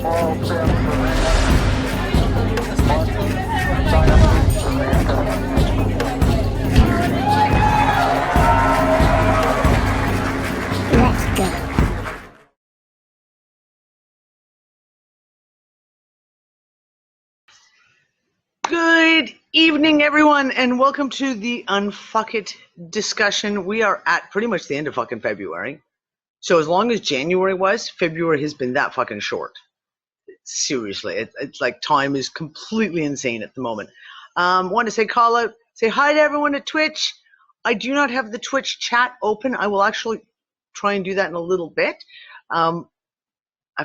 Good evening, everyone, and welcome to the UnFuckIt discussion. We are at pretty much the end of fucking February. So as long as January was, February has been that fucking short. Seriously, it's like time is completely insane at the moment. Want to say call out, say hi to everyone at Twitch. I do not have the Twitch chat open. I will actually try and do that in a little bit. I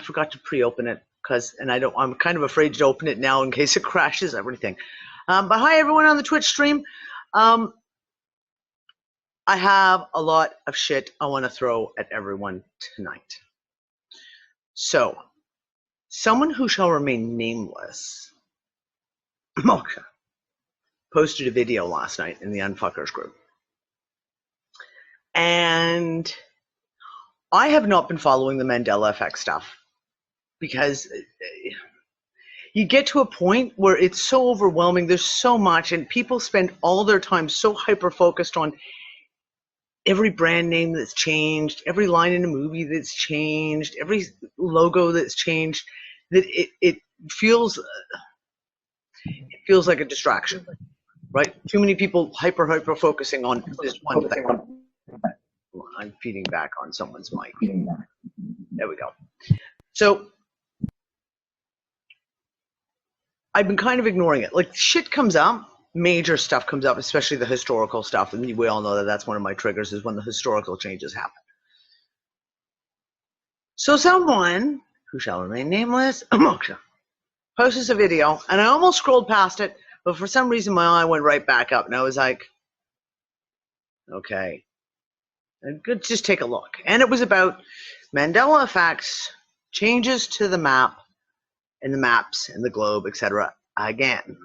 forgot to pre-open it. I'm kind of afraid to open it now in case it crashes everything. But hi everyone on the Twitch stream. I have a lot of shit I want to throw at everyone tonight. So, someone who shall remain nameless, Mocha, posted a video last night in the Unfuckers group. And I have not been following the Mandela Effects stuff, because you get to a point where it's so overwhelming, there's so much, and people spend all their time so hyper-focused on every brand name that's changed, every line in a movie that's changed, every logo that's changed, that it feels like a distraction, right? Too many people hyper-focusing on this one thing. I'm feeding back on someone's mic. There we go. So, I've been kind of ignoring it. Like, shit comes up, major stuff comes up, especially the historical stuff. And we all know that that's one of my triggers, is when the historical changes happen. So someone, who shall remain nameless, Moksha, posts a video, and I almost scrolled past it, but for some reason my eye went right back up, and I was like, okay, good, just take a look. And it was about Mandela Effects, changes to the map, and the maps and the globe, etc. again.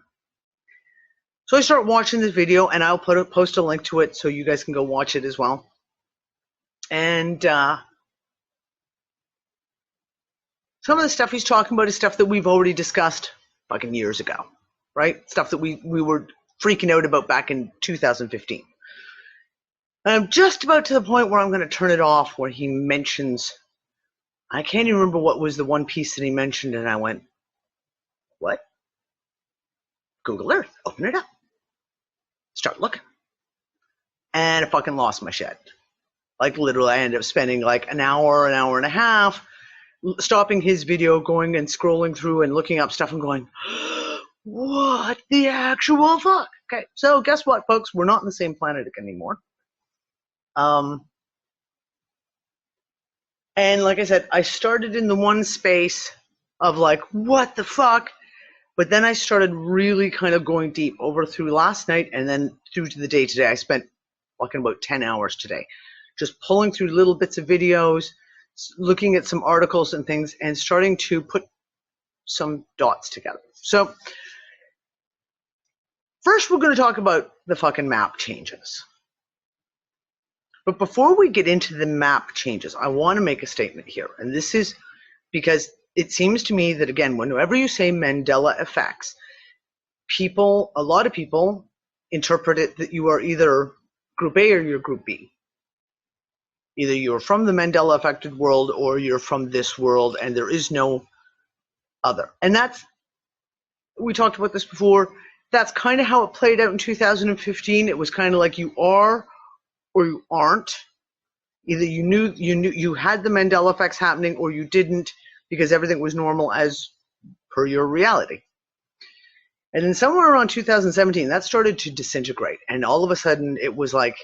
So I start watching this video, and I'll post a link to it so you guys can go watch it as well. And some of the stuff he's talking about is stuff that we've already discussed fucking years ago, right? Stuff that we were freaking out about back in 2015. And I'm just about to the point where I'm going to turn it off, where he mentions, I can't even remember what was the one piece that he mentioned, and I went, what? Google Earth, open it up. Start looking. And I fucking lost my shit. Like, literally, I ended up spending like an hour and a half, stopping his video, going and scrolling through and looking up stuff and going, what the actual fuck? Okay, so guess what, folks? We're not on the same planet anymore. And like I said, I started in the one space of like, what the fuck? But then I started really kind of going deep over through last night and then through to the day today. I spent fucking about 10 hours today, just pulling through little bits of videos, looking at some articles and things, and starting to put some dots together. So first we're going to talk about the fucking map changes. But before we get into the map changes, I want to make a statement here. And this is because it seems to me that, again, whenever you say Mandela Effects, a lot of people interpret it that you are either Group A or you're Group B. Either you're from the Mandela affected world or you're from this world, and there is no other. And we talked about this before, that's kind of how it played out in 2015. It was kind of like you are or you aren't. Either you had the Mandela effects happening or you didn't, because everything was normal as per your reality. And then somewhere around 2017, that started to disintegrate. And all of a sudden, it was like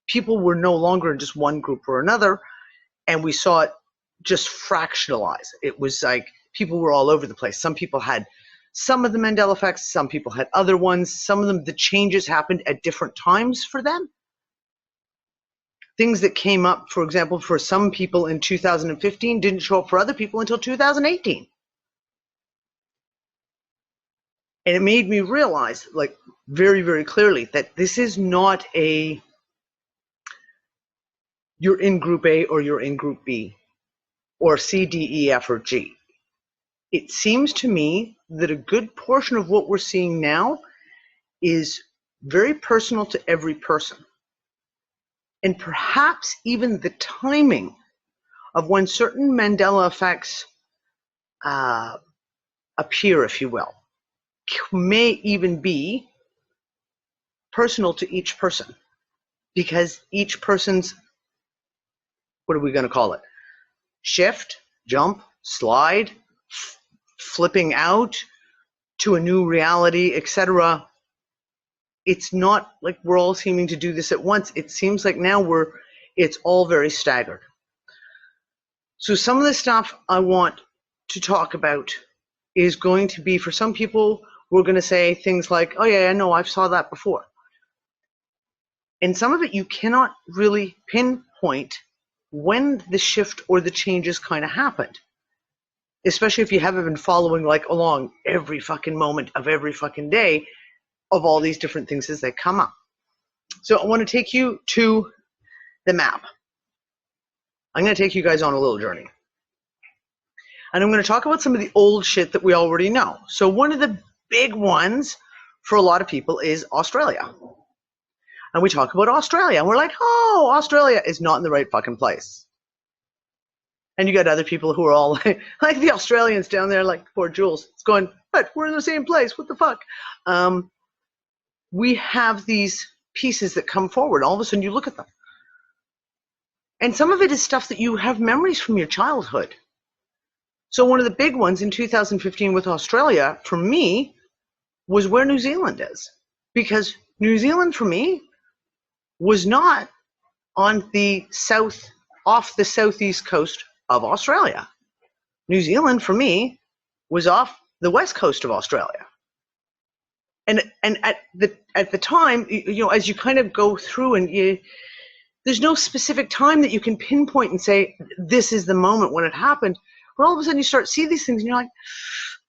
people were no longer in just one group or another, and we saw it just fractionalize. It was like people were all over the place. Some people had some of the Mandela effects, some people had other ones. Some of them, the changes happened at different times for them. Things that came up, for example, for some people in 2015 didn't show up for other people until 2018. And it made me realize, like, very, very clearly that this is not you're in Group A or you're in Group B or C, D, E, F, or G. it seems to me that a good portion of what we're seeing now is very personal to every person. And perhaps even the timing of when certain Mandela effects appear, if you will, may even be personal to each person, because each person's, what are we going to call it? Shift, jump, slide, flipping out to a new reality, etc. It's not like we're all seeming to do this at once. It seems like now it's all very staggered. So some of the stuff I want to talk about is going to be, for some people, we're going to say things like, oh yeah, I know, I've saw that before. And some of it you cannot really pinpoint when the shift or the changes kind of happened, especially if you haven't been following like along every fucking moment of every fucking day of all these different things as they come up. So I want to take you to the map. I'm going to take you guys on a little journey. And I'm going to talk about some of the old shit that we already know. So one of the big ones for a lot of people is Australia. And we talk about Australia, and we're like, oh, Australia is not in the right fucking place. And you got other people who are all like the Australians down there, like poor Jules. It's going, but we're in the same place. What the fuck? We have these pieces that come forward. All of a sudden, you look at them. And some of it is stuff that you have memories from your childhood. So one of the big ones in 2015 with Australia, for me, was where New Zealand is. Because New Zealand, for me, was not on the off the southeast coast of Australia. New Zealand, for me, was off the west coast of Australia. And at the time, you know, as you kind of go through and there's no specific time that you can pinpoint and say, this is the moment when it happened. But all of a sudden you start to see these things and you're like,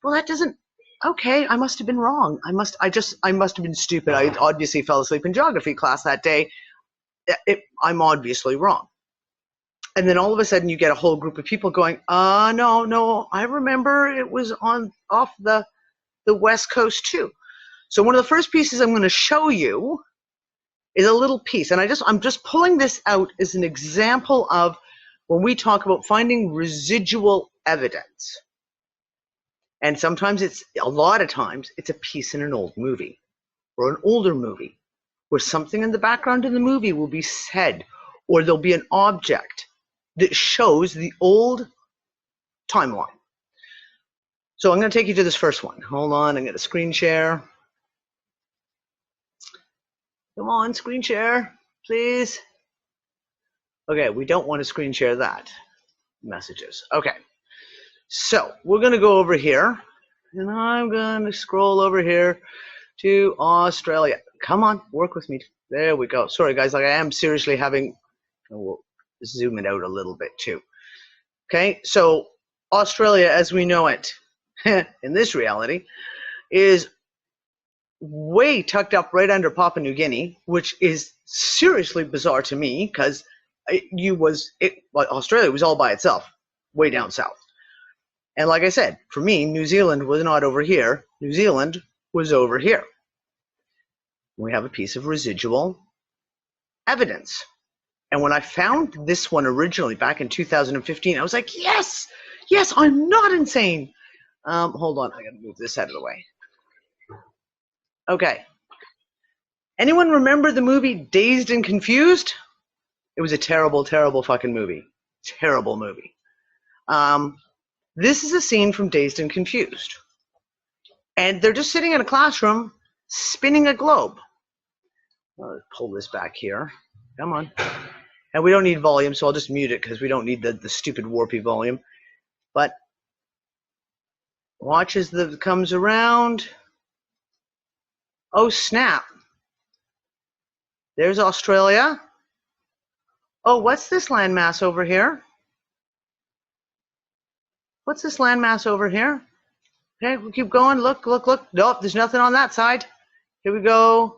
well, that doesn't, okay, I must have been wrong. I must have been stupid. I obviously fell asleep in geography class that day. I'm obviously wrong. And then all of a sudden you get a whole group of people going, no, I remember it was off the west coast too. So one of the first pieces I'm going to show you is a little piece. And I'm just pulling this out as an example of when we talk about finding residual evidence. And sometimes a lot of times it's a piece in an old movie or an older movie where something in the background in the movie will be said, or there'll be an object that shows the old timeline. So I'm going to take you to this first one. Hold on, I'm going to screen share. Come on, screen share, please. Okay, we don't want to screen share that. Messages. Okay, so we're going to go over here, and I'm going to scroll over here to Australia. Come on, work with me. There we go. Sorry, guys, like I am seriously having, we'll zoom it out a little bit too. Okay, so Australia, as we know it in this reality, is way tucked up right under Papua New Guinea, which is seriously bizarre to me because Australia was all by itself, way down south. And like I said, for me, New Zealand was not over here. New Zealand was over here. We have a piece of residual evidence. And when I found this one originally back in 2015, I was like, yes, I'm not insane. Hold on, I gotta move this out of the way. Okay. Anyone remember the movie Dazed and Confused? It was a terrible, terrible fucking movie. Terrible movie. This is a scene from Dazed and Confused. And they're just sitting in a classroom spinning a globe. Let's pull this back here. Come on. And we don't need volume, so I'll just mute it because we don't need the stupid warpy volume. But watch as it comes around. Oh, snap. There's Australia. Oh, what's this landmass over here? What's this landmass over here? Okay, we'll keep going. Look. Nope, there's nothing on that side. Here we go.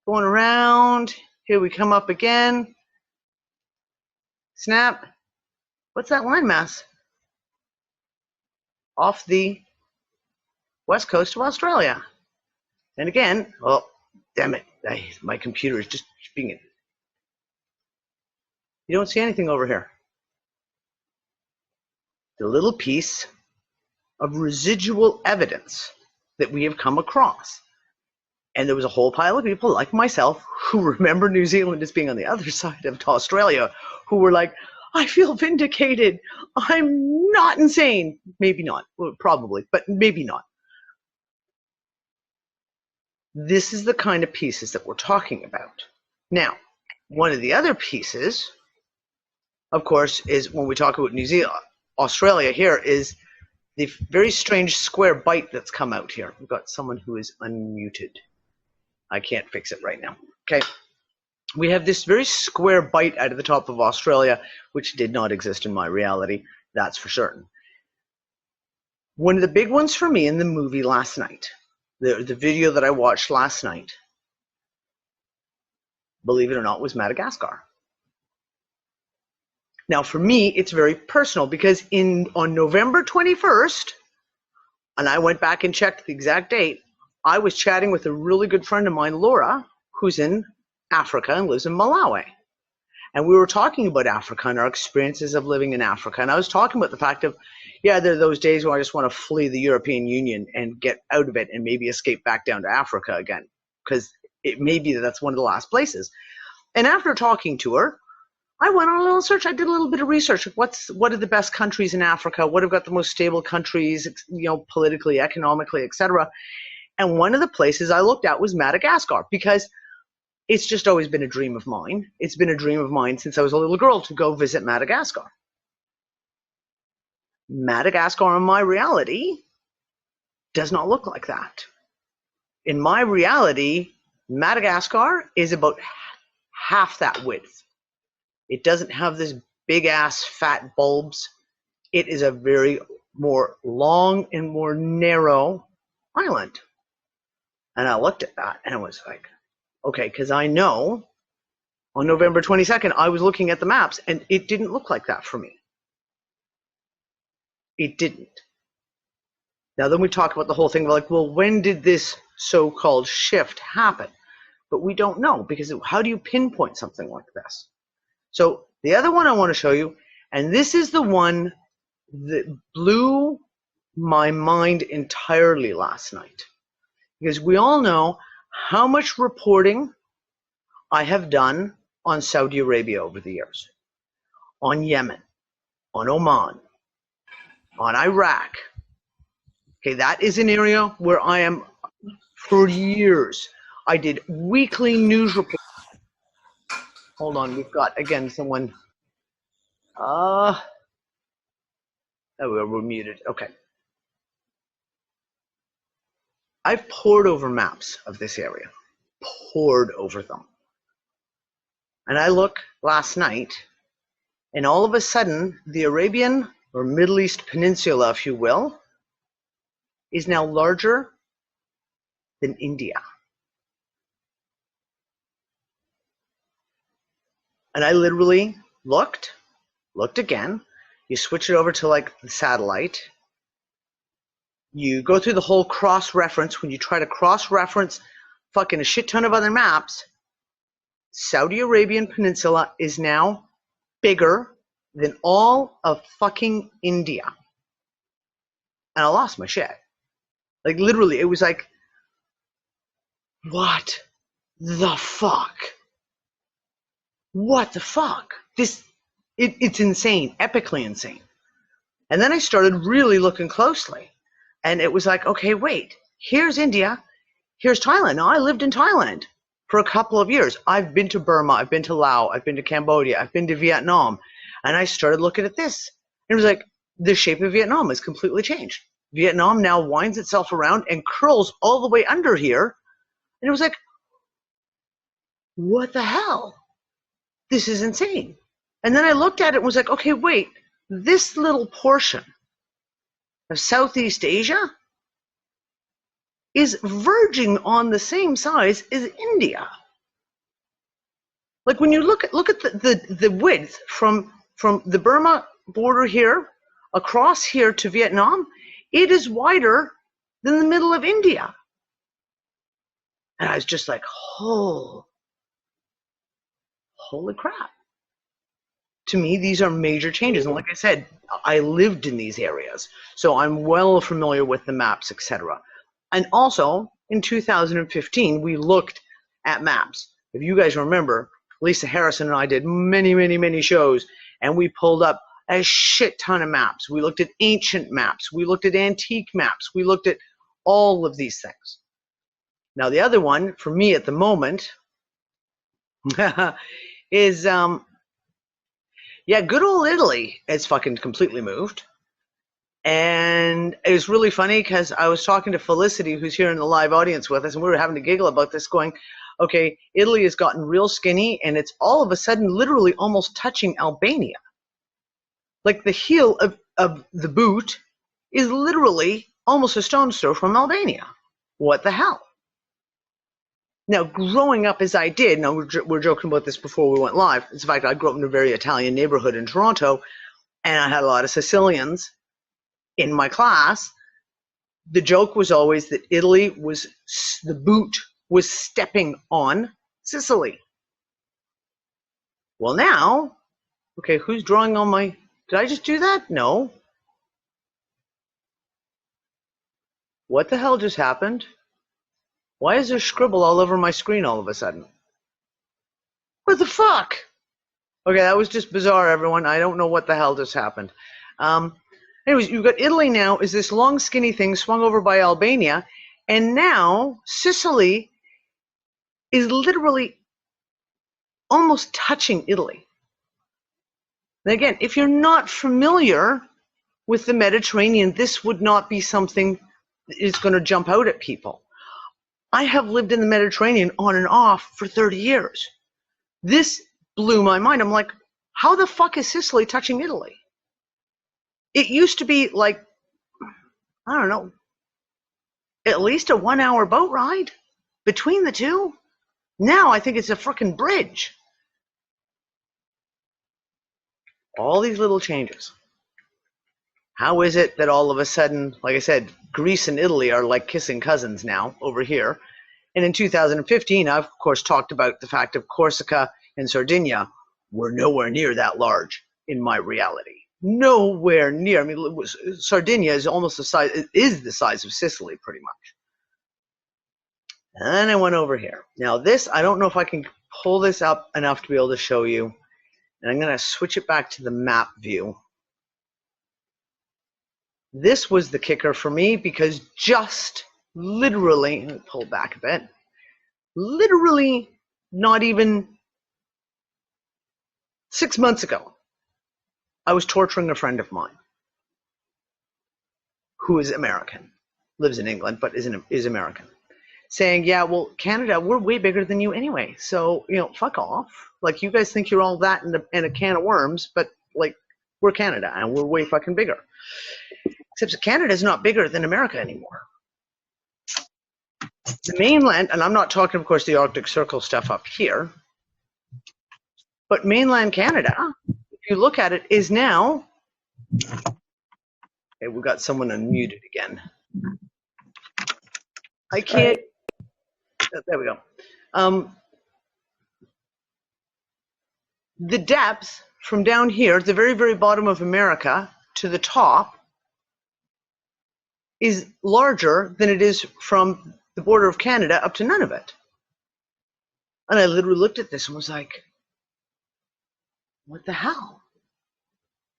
Going around. Here we come up again. Snap. What's that landmass? off the west coast of Australia. And again, well, damn it, my computer is just being it. You don't see anything over here. The little piece of residual evidence that we have come across. And there was a whole pile of people like myself who remember New Zealand as being on the other side of Australia, who were like, I feel vindicated. I'm not insane. Maybe not, well, probably, but maybe not. This is the kind of pieces that we're talking about. Now, one of the other pieces, of course, is when we talk about New Zealand, Australia here, is the very strange square bite that's come out here. We've got someone who is unmuted. I can't fix it right now. Okay. We have this very square bite out of the top of Australia, which did not exist in my reality, that's for certain. One of the big ones for me in the movie last night, the video that I watched last night, believe it or not, was Madagascar. Now, for me, it's very personal because on November 21st, and I went back and checked the exact date, I was chatting with a really good friend of mine, Laura, who's in Africa and lives in Malawi. And we were talking about Africa and our experiences of living in Africa. And I was talking about the fact of, yeah, there are those days where I just want to flee the European Union and get out of it and maybe escape back down to Africa again, because it may be that that's one of the last places. And after talking to her, I went on a little search. I did a little bit of research. What are the best countries in Africa? What have got the most stable countries, politically, economically, etc. And one of the places I looked at was Madagascar, because it's just always been a dream of mine. It's been a dream of mine since I was a little girl to go visit Madagascar. Madagascar in my reality does not look like that. In my reality, Madagascar is about half that width. It doesn't have this big ass fat bulbs. It is a very more long and more narrow island. And I looked at that and I was like, okay, because I know on November 22nd, I was looking at the maps and it didn't look like that for me. It didn't. Now then we talk about the whole thing, like, well, when did this so-called shift happen? But we don't know, because how do you pinpoint something like this? So the other one I want to show you, and this is the one that blew my mind entirely last night, because we all know how much reporting I have done on Saudi Arabia over the years, on Yemen, on Oman, on Iraq. Okay, that is an area where I am for years. I did weekly news reports. Hold on, we've got, again, someone. Oh, we're muted. Okay. I've pored over maps of this area, pored over them. And I look last night, and all of a sudden, the Arabian or Middle East Peninsula, if you will, is now larger than India. And I literally looked again. You switch it over to like the satellite. You go through the whole cross-reference. When you try to cross-reference fucking a shit ton of other maps, Saudi Arabian Peninsula is now bigger than all of fucking India. And I lost my shit. Like literally, it was like, what the fuck? What the fuck? It's insane, epically insane. And then I started really looking closely. And it was like, okay, wait, here's India, here's Thailand. Now, I lived in Thailand for a couple of years. I've been to Burma, I've been to Laos, I've been to Cambodia, I've been to Vietnam. And I started looking at this. And it was like, the shape of Vietnam has completely changed. Vietnam now winds itself around and curls all the way under here. And it was like, what the hell? This is insane. And then I looked at it and was like, okay, wait, this little portion of Southeast Asia is verging on the same size as India. Like when you look at the width from the Burma border here across here to Vietnam, it is wider than the middle of India. And I was just like, holy crap. To me, these are major changes. And like I said, I lived in these areas, so I'm well familiar with the maps, etc. And also, in 2015, we looked at maps. If you guys remember, Lisa Harrison and I did many shows, and we pulled up a shit ton of maps. We looked at ancient maps. We looked at antique maps. We looked at all of these things. Now, the other one, for me at the moment, is, yeah, good old Italy has fucking completely moved. And it was really funny because I was talking to Felicity, who's here in the live audience with us, and we were having to giggle about this, going, okay, Italy has gotten real skinny, and it's all of a sudden literally almost touching Albania. Like the heel of the boot is literally almost a stone's throw from Albania. What the hell? Now, growing up as I did, now we're joking about this before we went live. In fact, I grew up in a very Italian neighborhood in Toronto, and I had a lot of Sicilians in my class. The joke was always that Italy was, the boot was stepping on Sicily. Well, now, okay, who's drawing on my, did I just do that? No. What the hell just happened? Why is there scribble all over my screen all of a sudden? What the fuck? Okay, that was just bizarre, everyone. I don't know what the hell just happened. Anyways, you've got Italy now is this long, skinny thing swung over by Albania, and now Sicily is literally almost touching Italy. And again, if you're not familiar with the Mediterranean, this would not be something that is going to jump out at people. I have lived in the Mediterranean on and off for 30 years. This blew my mind. I'm like, how the fuck is Sicily touching Italy? It used to be like, I don't know, at least a 1 hour boat ride between the two. Now I think it's a frickin' bridge. All these little changes. How is it that all of a sudden, like I said, Greece and Italy are like kissing cousins now over here? And in 2015, I've, of course, talked about the fact of Corsica and Sardinia were nowhere near that large in my reality. Nowhere near. I mean, Sardinia is almost the size, it is the size of Sicily, pretty much. And then I went over here. Now this, I don't know if I can pull this up enough to be able to show you. And I'm going to switch it back to the map view. This was the kicker for me because just literally, let me pull back a bit, literally not even 6 months ago, I was torturing a friend of mine who is American, lives in England, but is American, saying, yeah, well, Canada, we're way bigger than you anyway. So, you know, fuck off. Like, you guys think you're all that in a can of worms, but, like, we're Canada, and we're way fucking bigger. Except Canada is not bigger than America anymore. The mainland, and I'm not talking, of course, the Arctic Circle stuff up here, but mainland Canada, if you look at it, is now, okay, we got someone unmuted again. I can't, there we go. The depth from down here, the very, very bottom of America, to the top, is larger than it is from the border of Canada up to Nunavut. And I literally looked at this and was like, what the hell?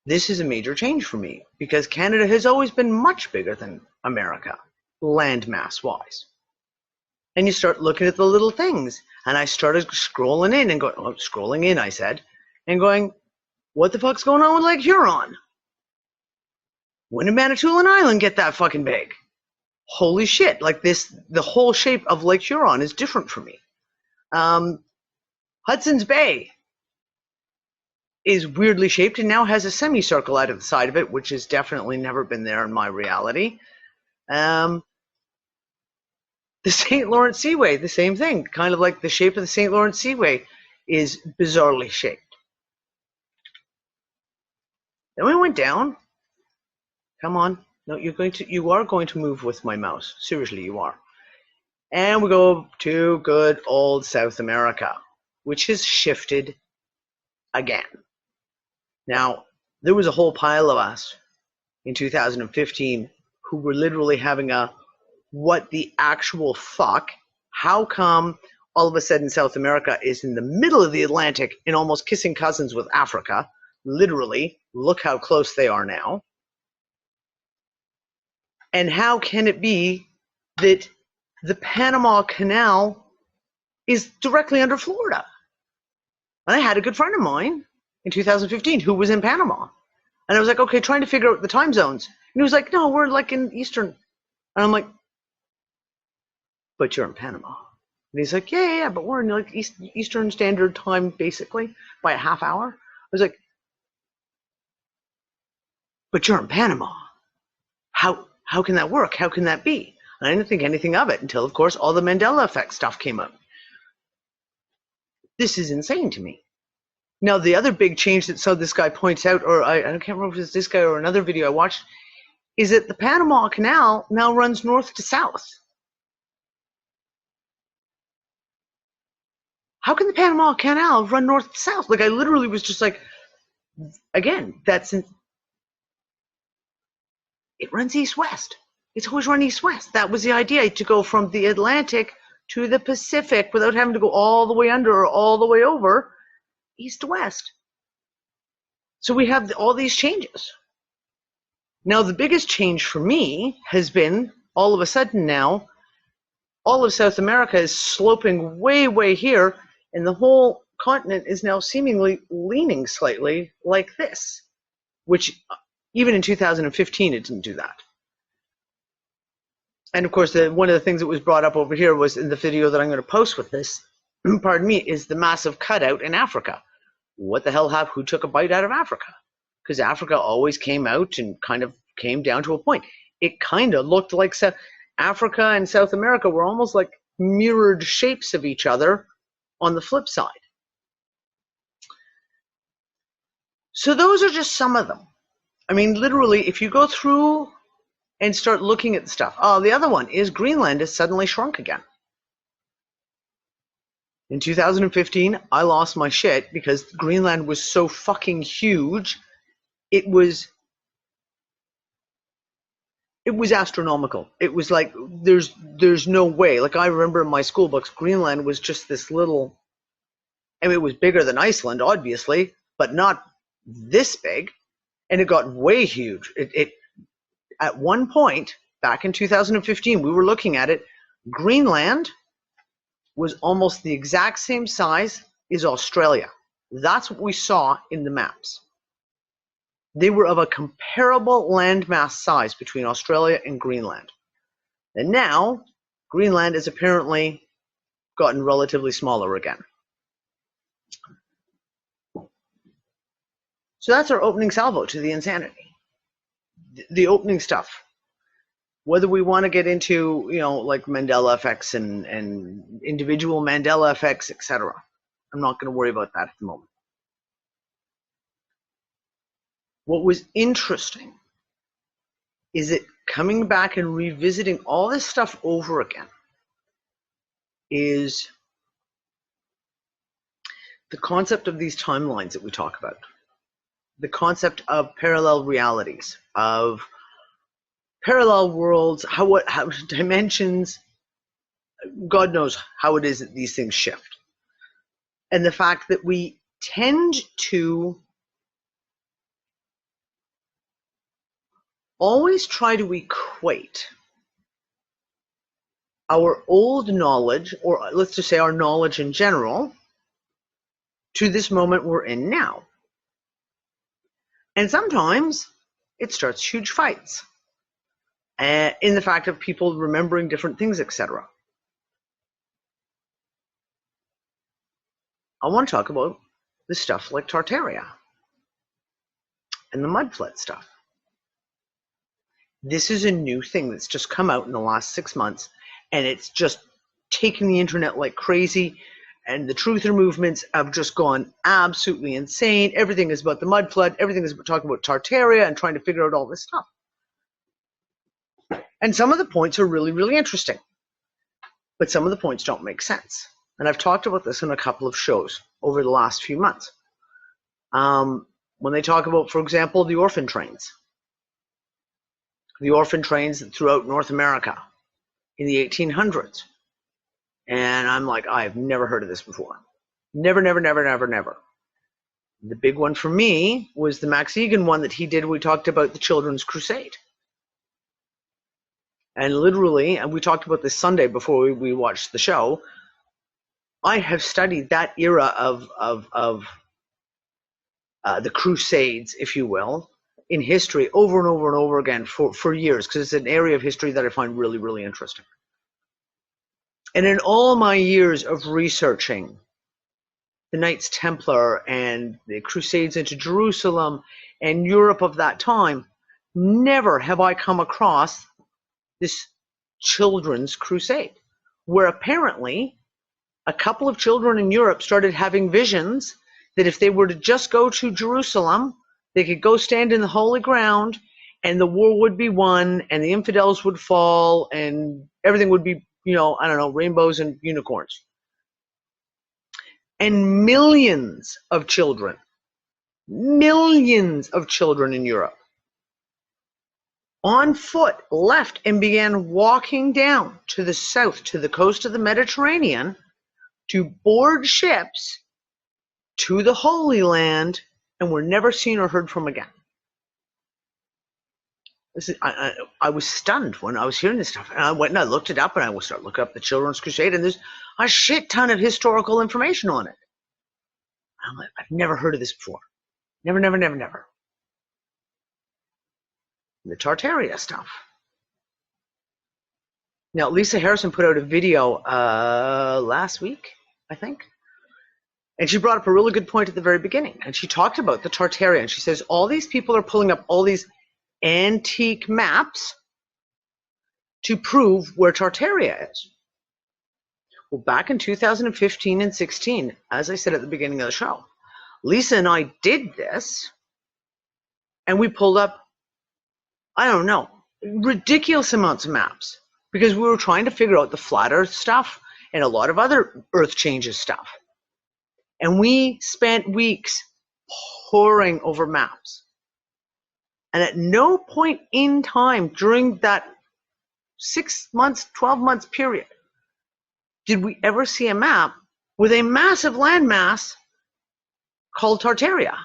This is a major change for me because Canada has always been much bigger than America, land mass wise. And you start looking at the little things. And I started scrolling in and going, oh, scrolling in, I said, and going, what the fuck's going on with Lake Huron? When did Manitoulin Island get that fucking big? Holy shit, like this, the whole shape of Lake Huron is different for me. Hudson's Bay is weirdly shaped and now has a semicircle out of the side of it, which has definitely never been there in my reality. The St. Lawrence Seaway, the same thing, kind of like the shape of the St. Lawrence Seaway is bizarrely shaped. Then we went down. Come on. No, you are going to move with my mouse. Seriously, you are. And we go to good old South America, which has shifted again. Now, there was a whole pile of us in 2015 who were literally having a what the actual fuck? How come all of a sudden South America is in the middle of the Atlantic and almost kissing cousins with Africa? Literally, look how close they are now. And how can it be that the Panama Canal is directly under Florida? And I had a good friend of mine in 2015 who was in Panama. And I was like, okay, trying to figure out the time zones. And he was like, no, we're like in Eastern. And I'm like, but you're in Panama. And he's like, yeah, but we're in like Eastern Standard Time basically by a half hour. I was like, but you're in Panama. How can that work? How can that be? And I didn't think anything of it until, of course, all the Mandela Effects stuff came up. This is insane to me. Now, the other big change that this guy points out, or I can't remember if it's this guy or another video I watched, is that the Panama Canal now runs north to south. How can the Panama Canal run north to south? Like, I literally was just like, again, it runs east-west. It's always run east-west. That was the idea, to go from the Atlantic to the Pacific without having to go all the way under or all the way over, east to west. So we have all these changes. Now, the biggest change for me has been, all of a sudden now, all of South America is sloping way, way here, and the whole continent is now seemingly leaning slightly like this, which even in 2015, it didn't do that. And of course, one of the things that was brought up over here was in the video that I'm going to post with this, pardon me, is the massive cutout in Africa. What the hell who took a bite out of Africa? Because Africa always came out and kind of came down to a point. It kind of looked like Africa and South America were almost like mirrored shapes of each other on the flip side. So those are just some of them. I mean, literally, if you go through and start looking at the stuff. Oh, the other one is Greenland has suddenly shrunk again. In 2015, I lost my shit because Greenland was so fucking huge. It was astronomical. It was like, there's no way. Like, I remember in my school books, Greenland was just this little, I mean, it was bigger than Iceland, obviously, but not this big. And it got way huge. It at one point, back in 2015, we were looking at it, Greenland was almost the exact same size as Australia. That's what we saw in the maps. They were of a comparable landmass size between Australia and Greenland. And now, Greenland has apparently gotten relatively smaller again. So that's our opening salvo to the insanity. The opening stuff. Whether we want to get into, like Mandela effects and individual Mandela effects, etc. I'm not going to worry about that at the moment. What was interesting is that coming back and revisiting all this stuff over again is the concept of these timelines that we talk about. The concept of parallel realities, of parallel worlds, how dimensions, God knows how it is that these things shift. And the fact that we tend to always try to equate our old knowledge, or let's just say our knowledge in general, to this moment we're in now. And sometimes it starts huge fights in the fact of people remembering different things, etc. I want to talk about the stuff like Terraria and the mud flood stuff. This is a new thing that's just come out in the last 6 months, and it's just taken the internet like crazy, and the truther movements have just gone absolutely insane. Everything is about the mud flood. Everything is talking about Terraria and trying to figure out all this stuff. And some of the points are really, really interesting. But some of the points don't make sense. And I've talked about this in a couple of shows over the last few months. When they talk about, for example, the orphan trains. The orphan trains throughout North America in the 1800s. And I'm like, I've never heard of this before. Never, never, never, never, never. The big one for me was the Max Egan one that he did. We talked about the Childrens Crusade. And literally, and we talked about this Sunday before we watched the show, I have studied that era of the Crusades, if you will, in history over and over and over again for years, because it's an area of history that I find really, really interesting. And in all my years of researching the Knights Templar and the Crusades into Jerusalem and Europe of that time, never have I come across this Children's Crusade, where apparently a couple of children in Europe started having visions that if they were to just go to Jerusalem, they could go stand in the holy ground and the war would be won and the infidels would fall and everything would be, you know, I don't know, rainbows and unicorns. And millions of children in Europe on foot left and began walking down to the south, to the coast of the Mediterranean, to board ships to the Holy Land, and were never seen or heard from again. I was stunned when I was hearing this stuff, and I went and I looked it up, and I started looking up the Children's Crusade, and there's a shit ton of historical information on it. I'm like, I've never heard of this before. Never, never, never, never. The Terraria stuff. Now, Lisa Harrison put out a video last week, I think, and she brought up a really good point at the very beginning, and she talked about the Terraria, and she says all these people are pulling up all these antique maps to prove where Terraria is. Well, back in 2015 and 16, as I said at the beginning of the show, Lisa and I did this, and we pulled up, I don't know, ridiculous amounts of maps, because we were trying to figure out the flat Earth stuff and a lot of other Earth changes stuff. And we spent weeks poring over maps. And at no point in time during that 6 months, 12 months period did we ever see a map with a massive landmass called Terraria.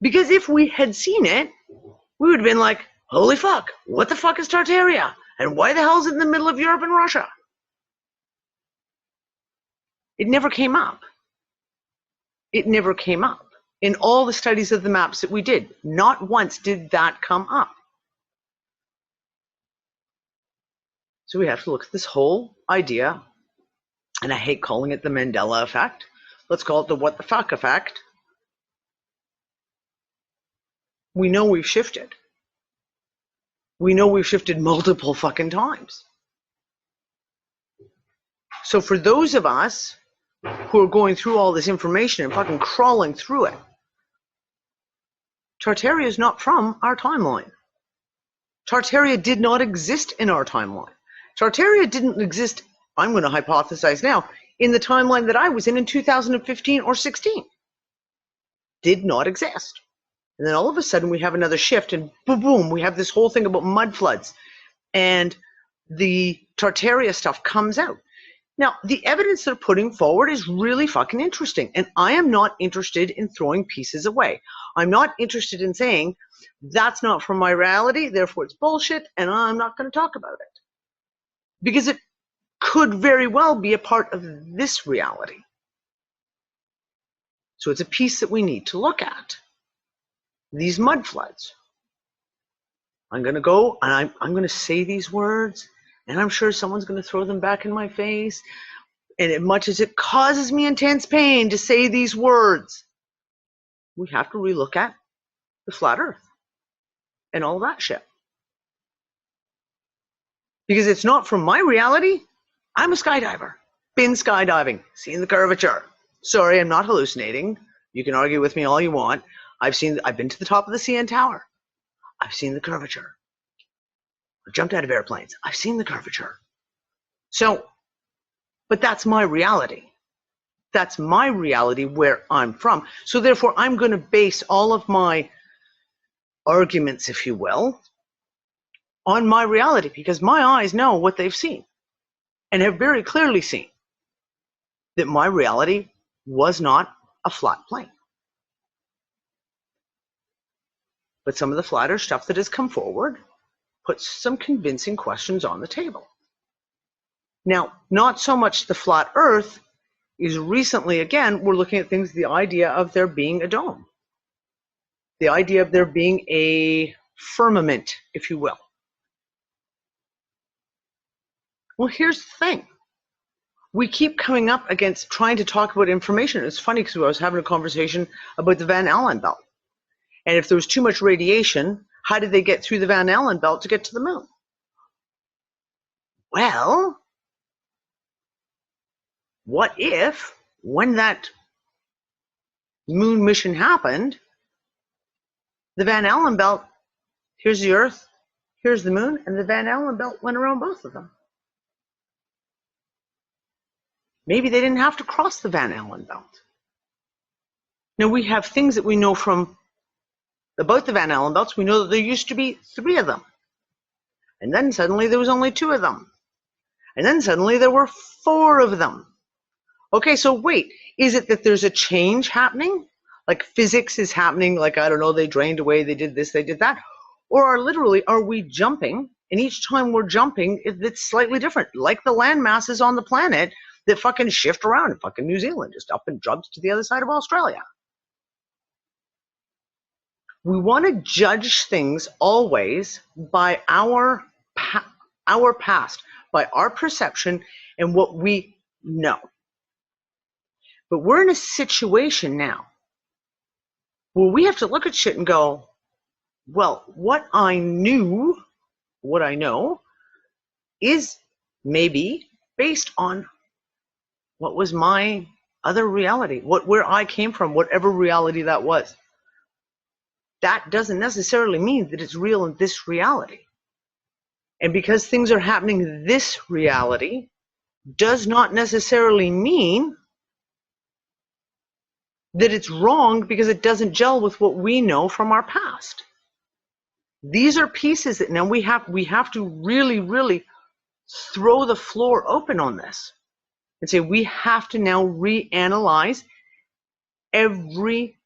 Because if we had seen it, we would have been like, holy fuck, what the fuck is Terraria? And why the hell is it in the middle of Europe and Russia? It never came up. It never came up. In all the studies of the maps that we did, not once did that come up. So we have to look at this whole idea, and I hate calling it the Mandela effect. Let's call it the what the fuck effect. We know we've shifted. We know we've shifted multiple fucking times. So for those of us who are going through all this information and fucking crawling through it, Terraria is not from our timeline. Terraria did not exist in our timeline. Terraria didn't exist, I'm going to hypothesize now, in the timeline that I was in 2015 or 16. Did not exist. And then all of a sudden we have another shift, and boom, boom, we have this whole thing about mud floods. And the Terraria stuff comes out. Now, the evidence they're putting forward is really fucking interesting. And I am not interested in throwing pieces away. I'm not interested in saying, that's not from my reality, therefore it's bullshit, and I'm not going to talk about it. Because it could very well be a part of this reality. So it's a piece that we need to look at. These mud floods. I'm going to go and I'm going to say these words, and I'm sure someone's going to throw them back in my face. And as much as it causes me intense pain to say these words, we have to relook at the flat Earth and all that shit. Because it's not from my reality. I'm a skydiver. Been skydiving. Seen the curvature. Sorry, I'm not hallucinating. You can argue with me all you want. I've been to the top of the CN Tower. I've seen the curvature. I've jumped out of airplanes. I've seen the curvature. So, but that's my reality. That's my reality where I'm from. So therefore, I'm going to base all of my arguments, if you will, on my reality, because my eyes know what they've seen and have very clearly seen that my reality was not a flat plane. But some of the flatter stuff that has come forward puts some convincing questions on the table. Now, not so much the flat Earth is recently, again, we're looking at things, the idea of there being a dome, the idea of there being a firmament, if you will. Well, here's the thing. We keep coming up against trying to talk about information. It's funny because I was having a conversation about the Van Allen belt. And if there was too much radiation, how did they get through the Van Allen belt to get to the moon? Well, what if, when that moon mission happened, the Van Allen belt, here's the Earth, here's the moon, and the Van Allen belt went around both of them. Maybe they didn't have to cross the Van Allen belt. Now, we have things that we know from about the Van Allen belts. We know that there used to be 3 of them. And then suddenly there was only 2 of them. And then suddenly there were 4 of them. Okay, so wait, is it that there's a change happening? Like physics is happening, like, I don't know, they drained away, they did this, they did that? Or are we jumping, and each time we're jumping, it's slightly different, like the land masses on the planet that fucking shift around in fucking New Zealand, just up and jumps to the other side of Australia. We want to judge things always by our past, by our perception and what we know. But we're in a situation now where we have to look at shit and go, well, what I know is maybe based on what was my other reality, where I came from, whatever reality that was. That doesn't necessarily mean that it's real in this reality. And because things are happening in this reality does not necessarily mean that it's wrong because it doesn't gel with what we know from our past. These are pieces that now we have to really, really throw the floor open on this and say we have to now reanalyze everything.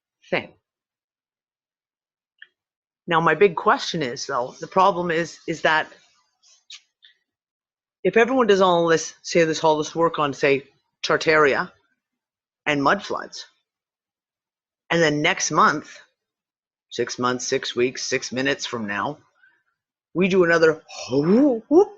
Now, my big question is, though, the problem is that if everyone does all this, all this work on, say, Terraria and mud floods, and then next month, 6 months, 6 weeks, 6 minutes from now, we do another whoop,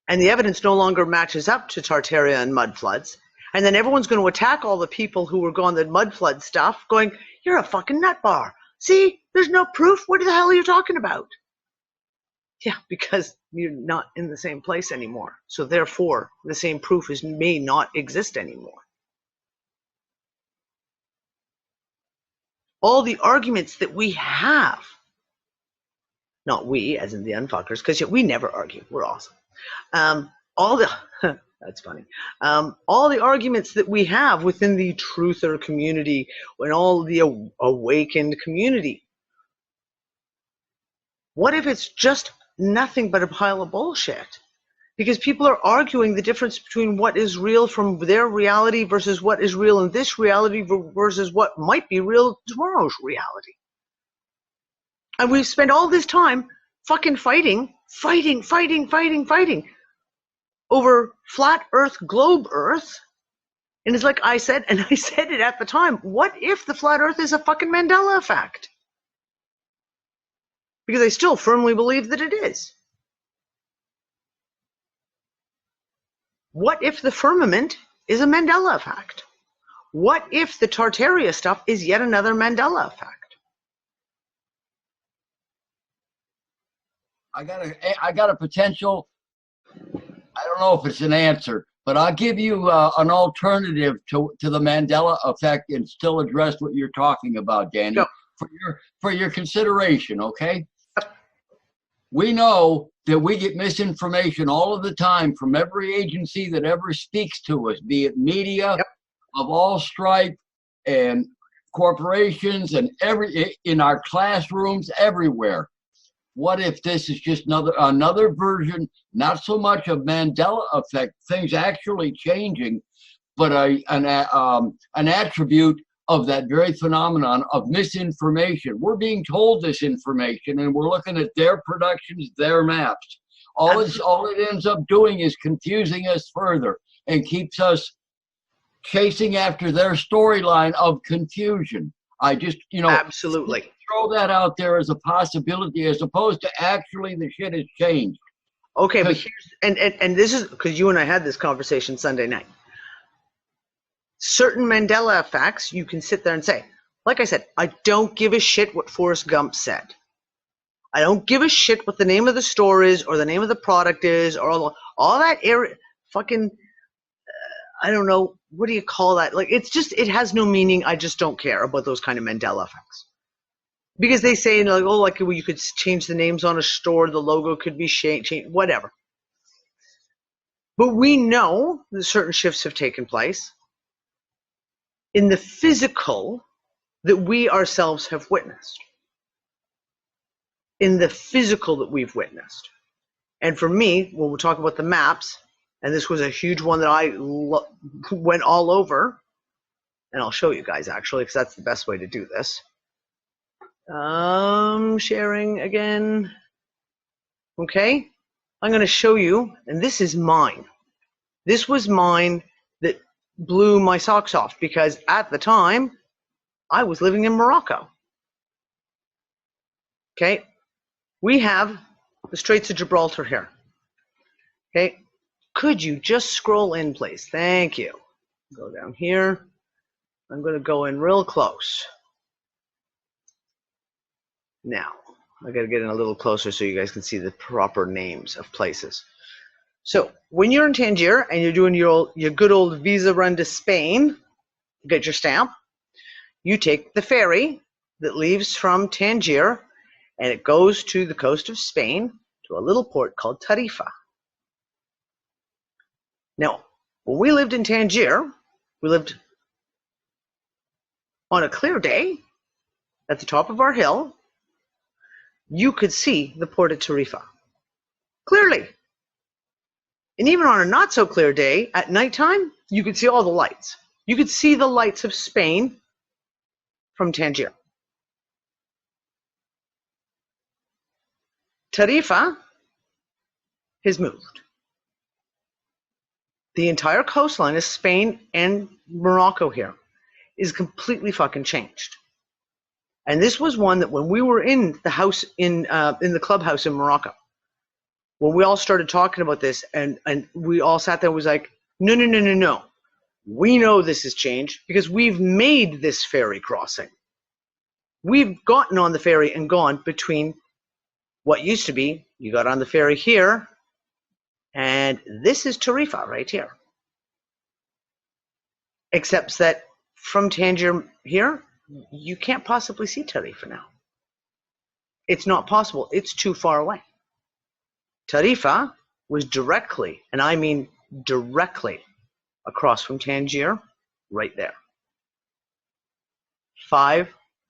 and the evidence no longer matches up to Terraria and mud floods, and then everyone's going to attack all the people who were going the mud flood stuff, going, you're a fucking nutbar. See, there's no proof. What the hell are you talking about? Yeah, because you're not in the same place anymore. So therefore, the same proof may not exist anymore. All the arguments that we have, not we, as in the unfuckers, because we never argue. We're awesome. That's funny. All the arguments that we have within the truther community and all the awakened community, what if it's just nothing but a pile of bullshit? Because people are arguing the difference between what is real from their reality versus what is real in this reality versus what might be real tomorrow's reality. And we've spent all this time fucking fighting over flat Earth, globe Earth. And it's like I said, and I said it at the time, what if the flat Earth is a fucking Mandela effect? Because I still firmly believe that it is. What if the firmament is a Mandela effect? What if the Terraria stuff is yet another Mandela effect? I got a potential, I don't know if it's an answer, but I'll give you an alternative to the Mandela effect and still address what you're talking about, Danny, Go. for your consideration, okay? We know that we get misinformation all of the time from every agency that ever speaks to us, be it media of all stripe and corporations and in our classrooms everywhere. What if this is just another version, not so much of Mandela effect, things actually changing, but an attribute of that very phenomenon of misinformation. We're being told this information, and we're looking at their productions, their maps. All it ends up doing is confusing us further and keeps us chasing after their storyline of confusion. I just, absolutely throw that out there as a possibility, as opposed to actually the shit has changed. Okay, but here's and this is because you and I had this conversation Sunday night. Certain Mandela effects, you can sit there and say, like I said, I don't give a shit what Forrest Gump said. I don't give a shit what the name of the store is or the name of the product is or all that fucking, I don't know, what do you call that? Like, it's just, it has no meaning. I just don't care about those kind of Mandela effects. Because they say, like, oh, like, well, you could change the names on a store, the logo could be changed, whatever. But we know that certain shifts have taken place in the physical that we ourselves have witnessed. In the physical that we've witnessed. And for me, when we talk about the maps, and this was a huge one that I went all over, and I'll show you guys actually, because that's the best way to do this. Sharing again. Okay, I'm going to show you, and this is mine. This was mine that blew my socks off, because at the time, I was living in Morocco. Okay, we have the Straits of Gibraltar here. Okay, could you just scroll in, please? Thank you. Go down here. I'm going to go in real close. Now, I got to get in a little closer so you guys can see the proper names of places. So, when you're in Tangier and you're doing your good old visa run to Spain, get your stamp, you take the ferry that leaves from Tangier and it goes to the coast of Spain to a little port called Tarifa. Now, when we lived in Tangier, we lived on a clear day at the top of our hill. You could see the port of Tarifa clearly. And even on a not so clear day at nighttime, you could see all the lights. You could see the lights of Spain from Tangier. Tarifa has moved. The entire coastline of Spain and Morocco here is completely fucking changed. And this was one that when we were in the house in the clubhouse in Morocco, when we all started talking about this, and we all sat there and was like, no. We know this has changed because we've made this ferry crossing. We've gotten on the ferry and gone between what used to be, you got on the ferry here, and this is Tarifa right here. Except that from Tangier here, you can't possibly see Tarifa now. It's not possible. It's too far away. Tarifa was directly, and I mean directly, across from Tangier, right there. 5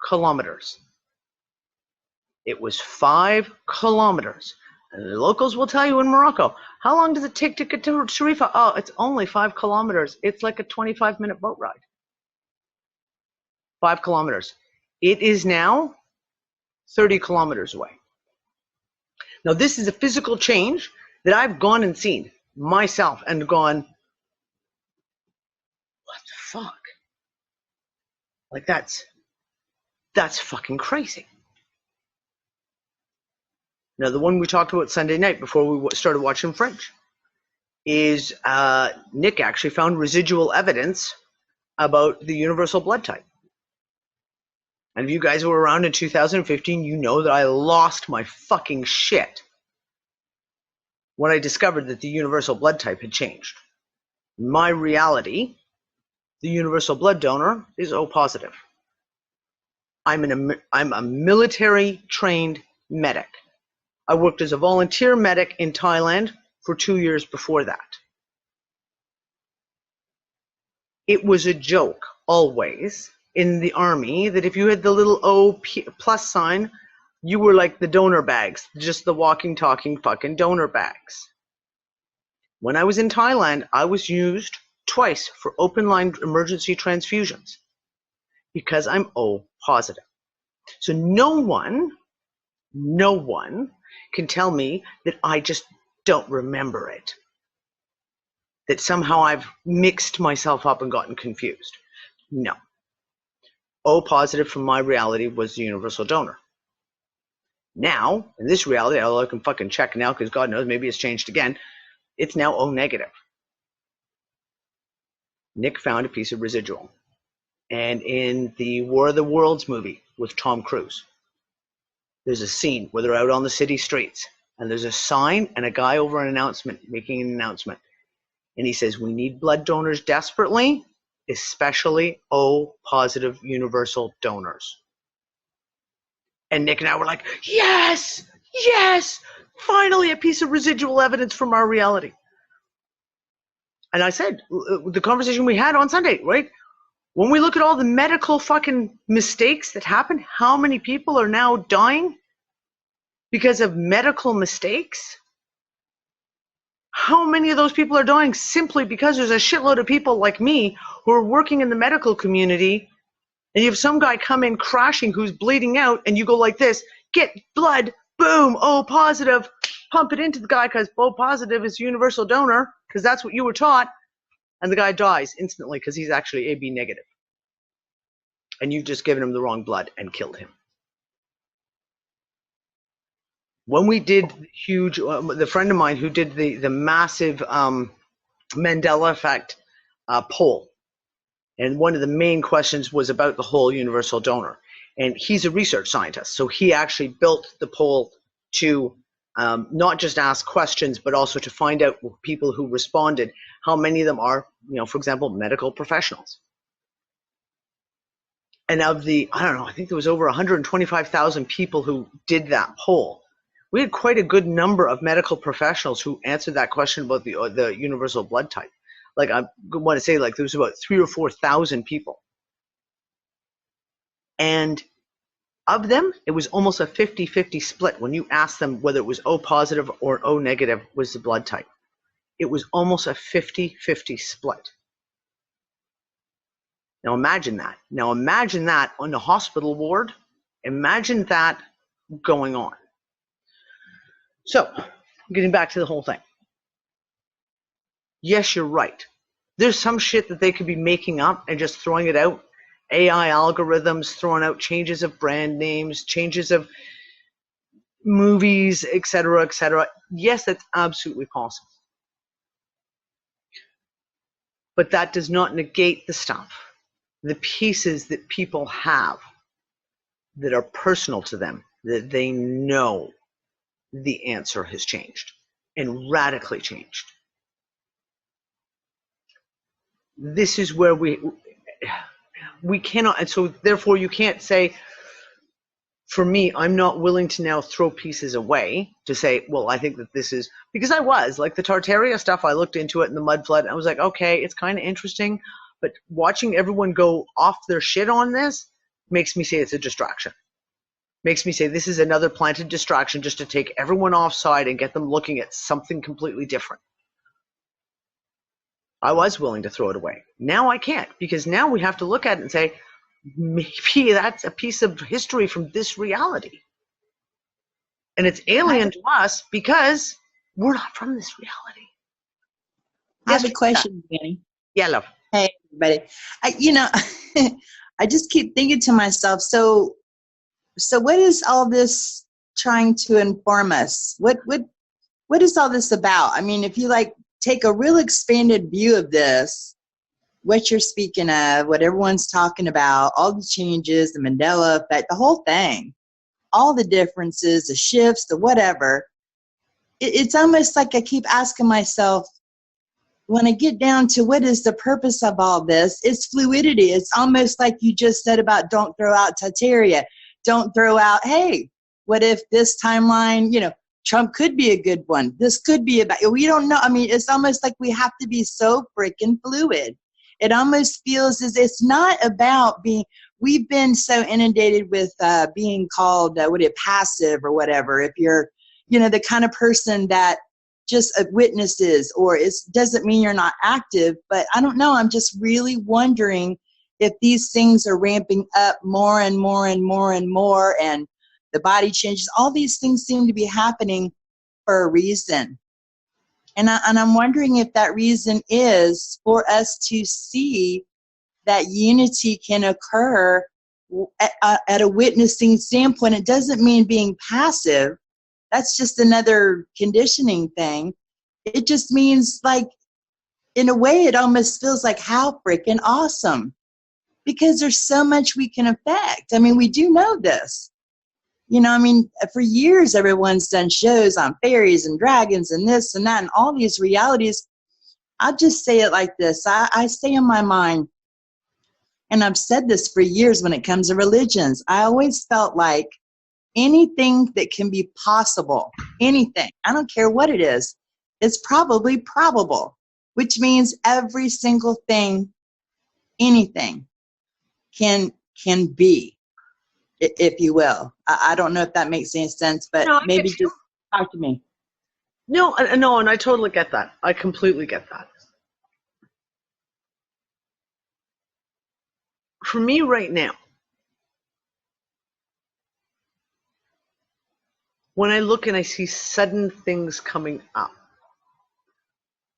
kilometers. It was 5 kilometers. And the locals will tell you in Morocco, how long does it take to get to Tarifa? Oh, it's only 5 kilometers. It's like a 25-minute boat ride. 5 kilometers. It is now 30 kilometers away. Now, this is a physical change that I've gone and seen myself and gone, what the fuck? Like, that's fucking crazy. Now, the one we talked about Sunday night before we started watching Fringe is Nick actually found residual evidence about the universal blood type. And if you guys were around in 2015, you know that I lost my fucking shit when I discovered that the universal blood type had changed. My reality, the universal blood donor, is O positive. I'm a military trained medic. I worked as a volunteer medic in Thailand for 2 years before that. It was a joke always in the army that if you had the little O plus sign, you were like the donor bags, just the walking, talking fucking donor bags. When I was in Thailand, I was used twice for open line emergency transfusions because I'm O positive. So no one can tell me that I just don't remember it, that somehow I've mixed myself up and gotten confused. No. O positive from my reality was the universal donor. Now, in this reality, although I can fucking check now because God knows, maybe it's changed again, it's now O negative. Nick found a piece of residual. And in the War of the Worlds movie with Tom Cruise, there's a scene where they're out on the city streets and there's a sign and a guy over an announcement making an announcement. And he says, we need blood donors desperately, especially O positive universal donors. And Nick and I were like, yes, yes, finally a piece of residual evidence from our reality. And I said, the conversation we had on Sunday, right? When we look at all the medical fucking mistakes that happen, how many people are now dying because of medical mistakes? How many of those people are dying simply because there's a shitload of people like me who are working in the medical community, and you have some guy come in crashing who's bleeding out, and you go like this, get blood, boom, O positive, pump it into the guy because O positive is universal donor, because that's what you were taught, and the guy dies instantly because he's actually AB negative. And you've just given him the wrong blood and killed him. When we did the huge, the friend of mine who did the massive Mandela Effect poll, and one of the main questions was about the whole universal donor. And he's a research scientist, so he actually built the poll to not just ask questions, but also to find out people who responded, how many of them are, for example, medical professionals. And of the, I don't know, I think there was over 125,000 people who did that poll. We had quite a good number of medical professionals who answered that question about the universal blood type. Like, I want to say, like, there was about 3,000 or 4,000 people. And of them, it was almost a 50-50 split. When you asked them whether it was O positive or O negative was the blood type, it was almost a 50-50 split. Now imagine that. Now imagine that on the hospital ward. Imagine that going on. So, getting back to the whole thing. Yes, you're right. There's some shit that they could be making up and just throwing it out. AI algorithms throwing out changes of brand names, changes of movies, etc., etc. Yes, that's absolutely possible. But that does not negate the stuff, the pieces that people have that are personal to them, that they know the answer has changed and radically changed. This is where we cannot, and so therefore you can't say, for me, I'm not willing to now throw pieces away to say, well, I think that this is, because I was, like the Terraria stuff, I looked into it in the mud flood, and I was like, okay, it's kind of interesting, but watching everyone go off their shit on this makes me say it's a distraction. Makes me say this is another planted distraction just to take everyone offside and get them looking at something completely different. I was willing to throw it away. Now I can't, because now we have to look at it and say, maybe that's a piece of history from this reality. And it's alien to us because we're not from this reality. I have a question, Danny. Yeah, love. Hey, everybody. I just keep thinking to myself, so what is all this trying to inform us? What is all this about? I mean, if you take a real expanded view of this, what you're speaking of, what everyone's talking about, all the changes, the Mandela effect, the whole thing, all the differences, the shifts, the whatever, it's almost like I keep asking myself, when I get down to what is the purpose of all this, it's fluidity. It's almost like you just said about don't throw out Terraria. Don't throw out, hey, what if this timeline, Trump could be a good one. This could be about, we don't know. I mean, it's almost like we have to be so freaking fluid. It almost feels as it's not about being, we've been so inundated with being called, passive or whatever. If you're, the kind of person that just witnesses, or it doesn't mean you're not active, but I don't know. I'm just really wondering if these things are ramping up more and more and more and more, and the body changes. All these things seem to be happening for a reason. And I'm wondering if that reason is for us to see that unity can occur at a witnessing standpoint. It doesn't mean being passive. That's just another conditioning thing. It just means, like, in a way, it almost feels like how freaking awesome. Because there's so much we can affect. I mean, we do know this. For years, everyone's done shows on fairies and dragons and this and that and all these realities. I'll just say it like this. I say in my mind, and I've said this for years when it comes to religions, I always felt like anything that can be possible, anything, I don't care what it is probably probable, which means every single thing, anything can be, if you will. I don't know if that makes any sense, but no, maybe just talk to me. No, and I totally get that. I completely get that. For me right now, when I look and I see sudden things coming up,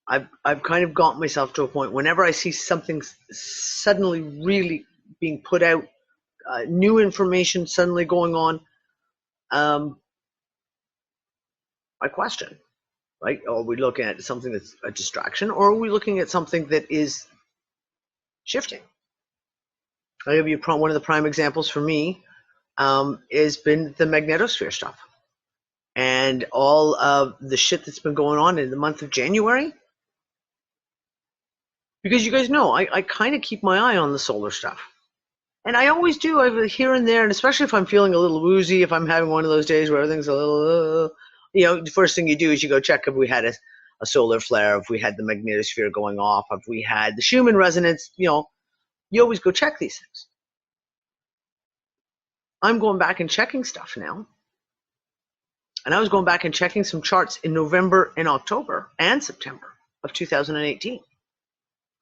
I've kind of got myself to a point, whenever I see something suddenly really being put out, new information suddenly going on, I question, right? Are we looking at something that's a distraction, or are we looking at something that is shifting? I'll give you one of the prime examples for me has been the magnetosphere stuff and all of the shit that's been going on in the month of January. Because you guys know, I kind of keep my eye on the solar stuff. And I always do, here and there, and especially if I'm feeling a little woozy, if I'm having one of those days where everything's a little, the first thing you do is you go check if we had a solar flare, if we had the magnetosphere going off, if we had the Schumann resonance, you always go check these things. I'm going back and checking stuff now. And I was going back and checking some charts in November and October and September of 2018.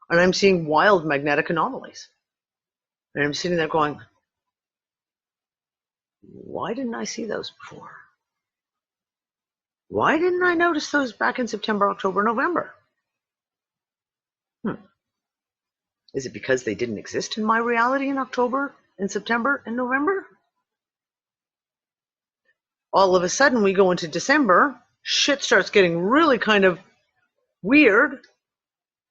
And I'm seeing wild magnetic anomalies. And I'm sitting there going, why didn't I see those before? Why didn't I notice those back in September, October, November? Is it because they didn't exist in my reality in October and September and November? All of a sudden, we go into December, shit starts getting really kind of weird.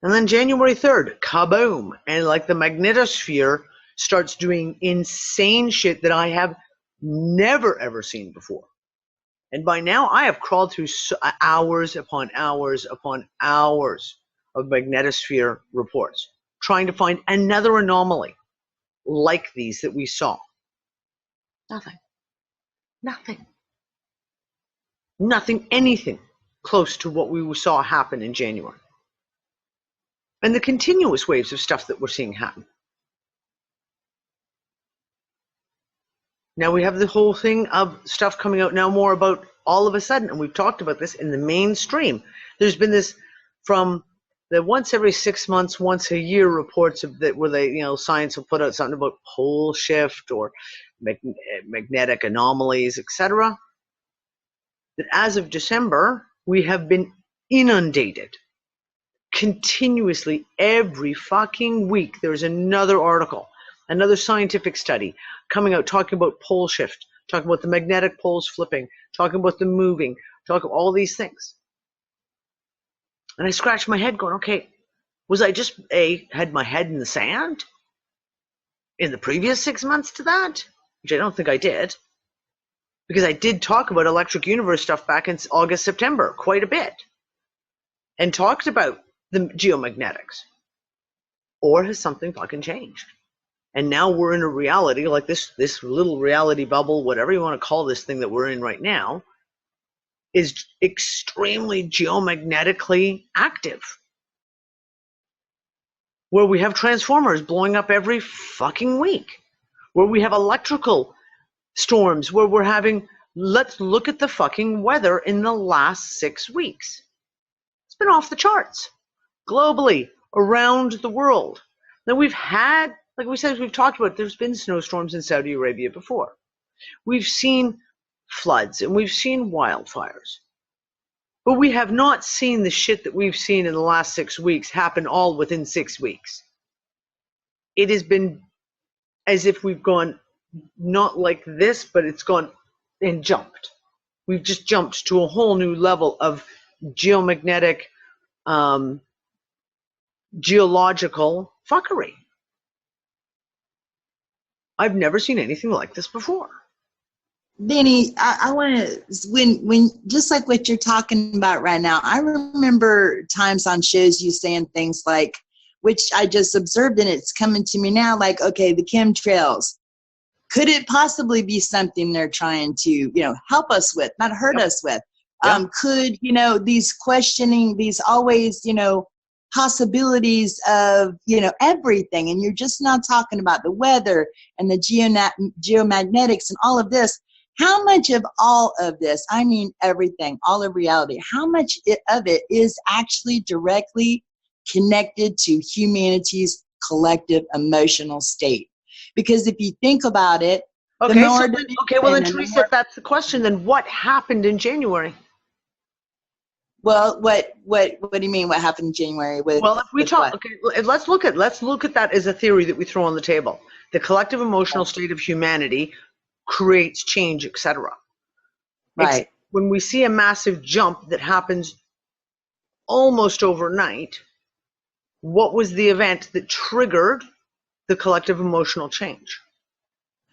And then January 3rd, kaboom. And like the magnetosphere starts doing insane shit that I have never, ever seen before. And by now, I have crawled through hours upon hours upon hours of magnetosphere reports, trying to find another anomaly like these that we saw. Nothing. Nothing. Nothing, anything close to what we saw happen in January. And the continuous waves of stuff that we're seeing happen. Now we have the whole thing of stuff coming out now more about all of a sudden, and we've talked about this in the mainstream. There's been this from the once every 6 months, once a year reports of that where they, science will put out something about pole shift or magnetic anomalies, etc. That as of December, we have been inundated continuously every fucking week. There's another article, another scientific study coming out talking about pole shift, talking about the magnetic poles flipping, talking about them moving, talking about all these things. And I scratched my head going, okay, was I just had my head in the sand in the previous 6 months to that? Which I don't think I did. Because I did talk about electric universe stuff back in August, September, quite a bit. And talked about the geomagnetics. Or has something fucking changed? And now we're in a reality like this little reality bubble, whatever you want to call this thing that we're in right now. is extremely geomagnetically active, where we have transformers blowing up every fucking week, where we have electrical storms, where we're having, let's look at the fucking weather in the last 6 weeks. It's been off the charts globally, around the world. Now we've had, like we said, we've talked about, there's been snowstorms in Saudi Arabia before. We've seen floods and we've seen wildfires. But we have not seen the shit that we've seen in the last 6 weeks happen all within 6 weeks. It has been as if we've gone not like this, but it's gone and jumped. We've just jumped to a whole new level of geomagnetic, geological fuckery. I've never seen anything like this before. Danny, I want to, when just like what you're talking about right now, I remember times on shows you saying things like, which I just observed and it's coming to me now, like, okay, the chemtrails, could it possibly be something they're trying to, help us with, not hurt us with? Could, these questioning, these always, possibilities of, everything, and you're just not talking about the weather and the geomagnetics and all of this. How much of all of this, I mean everything, all of reality, how much of it is actually directly connected to humanity's collective emotional state? Because if you think about it, well then Teresa, if that's the question, then what happened in January? Well, what do you mean? What happened in January? Well, if we talk, okay, let's look at that as a theory that we throw on the table. The collective emotional state of humanity creates change, etc. Right. When we see a massive jump that happens almost overnight, what was the event that triggered the collective emotional change?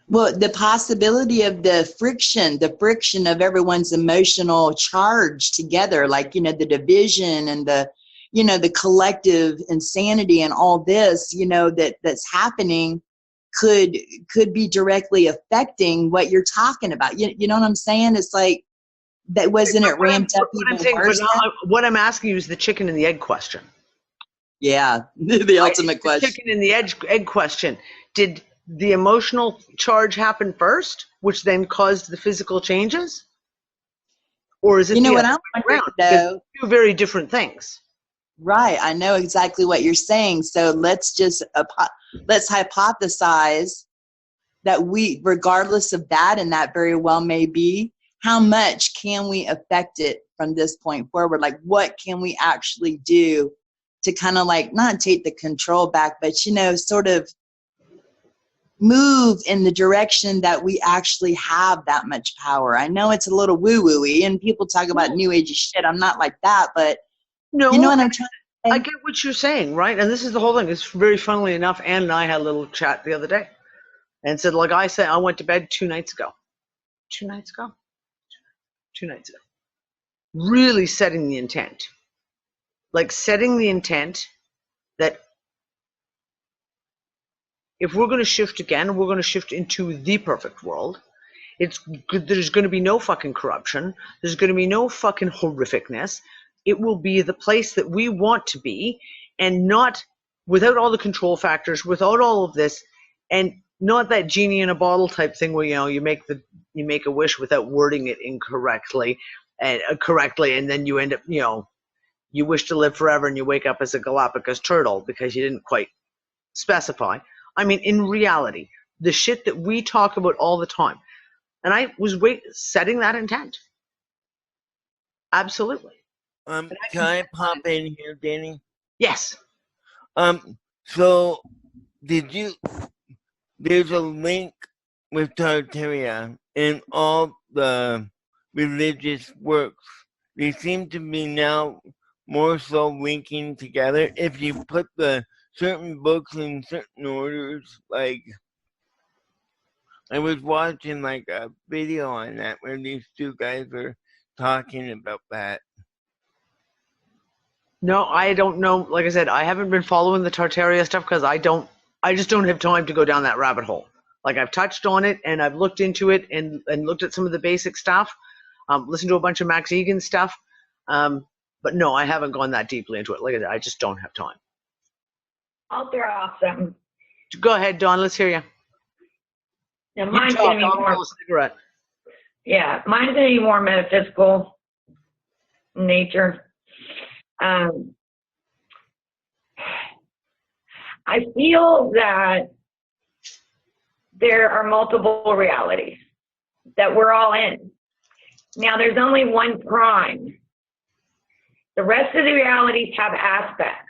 Well, the possibility of the friction of everyone's emotional charge together, like, the division and the collective insanity and all this, that's happening could be directly affecting what you're talking about. You know what I'm saying? It's like, that wasn't it ramped up even worse? What I'm asking you is the chicken and the egg question. Yeah, the ultimate question. The chicken and the egg question. Did the emotional charge happen first, which then caused the physical changes? Or is it what I'm wondering, though? Two very different things. Right, I know exactly what you're saying. So let's hypothesize that we, regardless of that, and that very well may be, how much can we affect it from this point forward? Like, what can we actually do to kind of like not take the control back, but sort of move in the direction that we actually have that much power? I know it's a little woo-woo-y and people talk about new age shit. I'm not like that, but no, you know what I'm trying to say? I get what you're saying, right? And this is the whole thing. It's very funnily enough, Ann and I had a little chat the other day and said, like I said, I went to bed 2 nights ago. 2 nights ago? 2 nights ago. Really setting the intent. Like setting the intent that if we're going to shift again, we're going to shift into the perfect world. There's going to be no fucking corruption. There's going to be no fucking horrificness. It will be the place that we want to be, and not without all the control factors, without all of this, and not that genie in a bottle type thing where you make a wish without wording it incorrectly and correctly, and then you end up you wish to live forever and you wake up as a Galapagos turtle because you didn't quite specify. I mean, in reality, the shit that we talk about all the time, and I was setting that intent. Absolutely. Can I pop in here, Danny? Yes. So there's a link with Terraria in all the religious works. They seem to be now more so linking together. If you put the certain books in certain orders, like I was watching like a video on that where these two guys were talking about that. No, I don't know. Like I said, I haven't been following the Terraria stuff because I just don't have time to go down that rabbit hole. Like I've touched on it and I've looked into it and looked at some of the basic stuff. listen to a bunch of Max Egan stuff. But no, I haven't gone that deeply into it. Like I said, I just don't have time. I'll throw out something. Go ahead, Dawn. Let's hear you. Now, You mine's talk, going to be I'll more. roll a cigarette. Yeah, mine's going to be more metaphysical in nature. I feel that there are multiple realities that we're all in. Now, there's only one prime. The rest of the realities have aspects.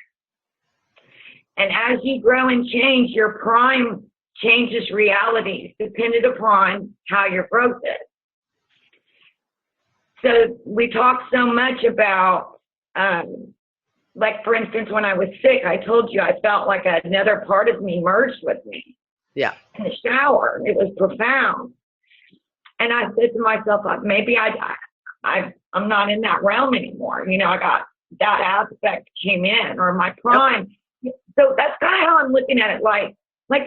And as you grow and change, your prime changes realities dependent upon how your growth is. So we talk so much about, like for instance, when I was sick, I told you I felt like another part of me merged with me. Yeah. In the shower. It was profound. And I said to myself, maybe I'm not in that realm anymore. You know, I got that aspect came in, or my prime. Yep. So that's kind of how I'm looking at it. Like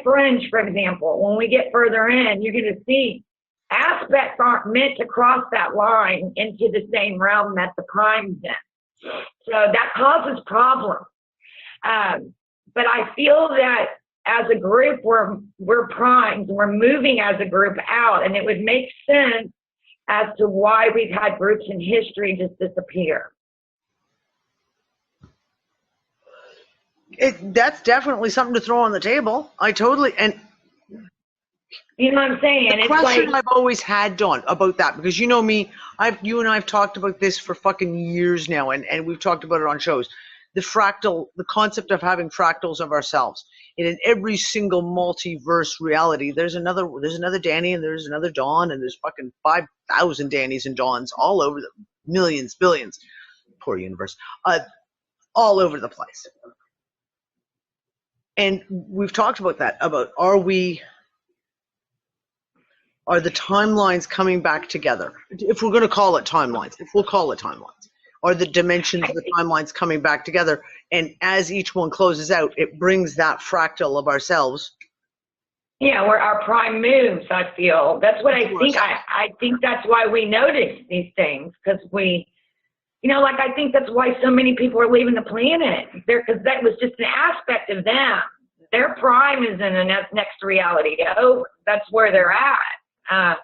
Fringe, for example, when we get further in, you're going to see aspects aren't meant to cross that line into the same realm that the prime's in. So that causes problems. But I feel that as a group, we're primed, we're moving as a group out, and it would make sense as to why we've had groups in history just disappear. That's definitely something to throw on the table. I totally, and you know what I'm saying? the It's question like, I've always had, Dawn, about that, because you know me, you and I have talked about this for fucking years now, and we've talked about it on shows. The fractal, the concept of having fractals of ourselves. And in every single multiverse reality, there's another Danny, and there's another Dawn, and there's fucking 5,000 Dannys and Dawns all over the millions, billions, poor universe, all over the place. And we've talked about that, about are the timelines coming back together? If we're going to call it timelines, if we'll call it timelines, are the dimensions of the timelines coming back together? And as each one closes out, it brings that fractal of ourselves. Yeah, where our prime moves, I feel. That's what I think. I think that's why we notice these things, because we, you know, like I think that's why so many people are leaving the planet. Because that was just an aspect of them. Their prime is in the next reality. Oh, that's where they're at.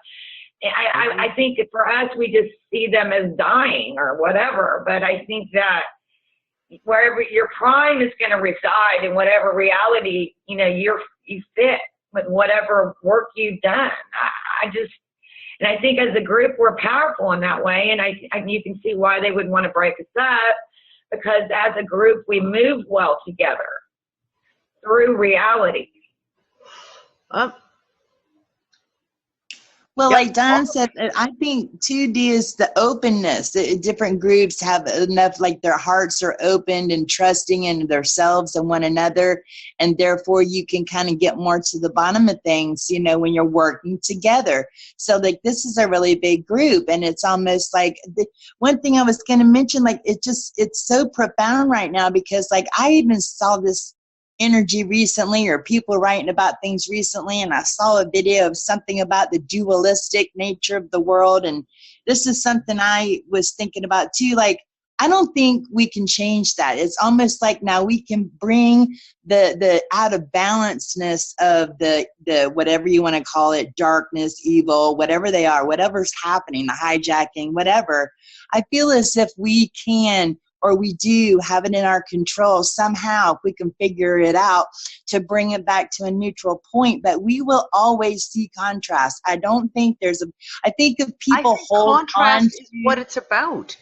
I think that for us, we just see them as dying or whatever. But I think that wherever your prime is going to reside in whatever reality, you know, you fit with whatever work you've done. And I think as a group, we're powerful in that way. And you can see why they would want to break us up, because as a group, we move well together through reality. Well, like Don said, I think 2D is the openness. Different groups have enough, like their hearts are opened and trusting in themselves and one another. And therefore you can kind of get more to the bottom of things, you know, when you're working together. So like this is a really big group, and it's almost like one thing I was going to mention, like it's so profound right now, because like I even saw this energy recently, or people writing about things recently, and I saw a video of something about the dualistic nature of the world, and this is something I was thinking about too. Like I don't think we can change that. It's almost like now we can bring the out of balanceness of the whatever you want to call it, darkness, evil, whatever they are, whatever's happening, the hijacking, whatever. I feel as if we can, or we do have it in our control somehow, if we can figure it out, to bring it back to a neutral point. But we will always see contrast. I don't think I think if people hold contrast on is what it's about.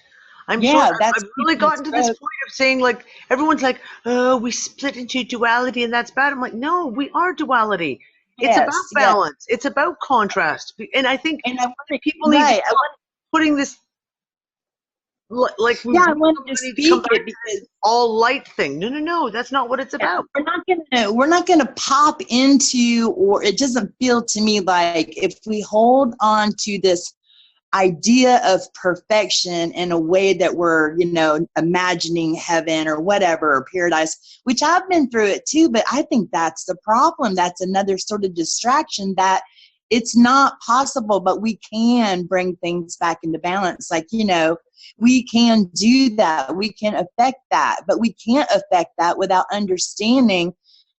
I've really people's gotten to this point of saying, like, everyone's like, oh, we split into duality and that's bad. I'm like, no, we are duality. It's about balance. It's about contrast. And I think people need to stop putting this, like, I wanted to speak it because all light thing. No, that's not what it's about. We're not gonna pop into, or it doesn't feel to me like if we hold on to this idea of perfection in a way that we're, you know, imagining heaven or whatever, or paradise, which I've been through it too, but I think that's the problem. That's another sort of distraction that it's not possible, but we can bring things back into balance. Like, you know, we can do that. We can affect that, but we can't affect that without understanding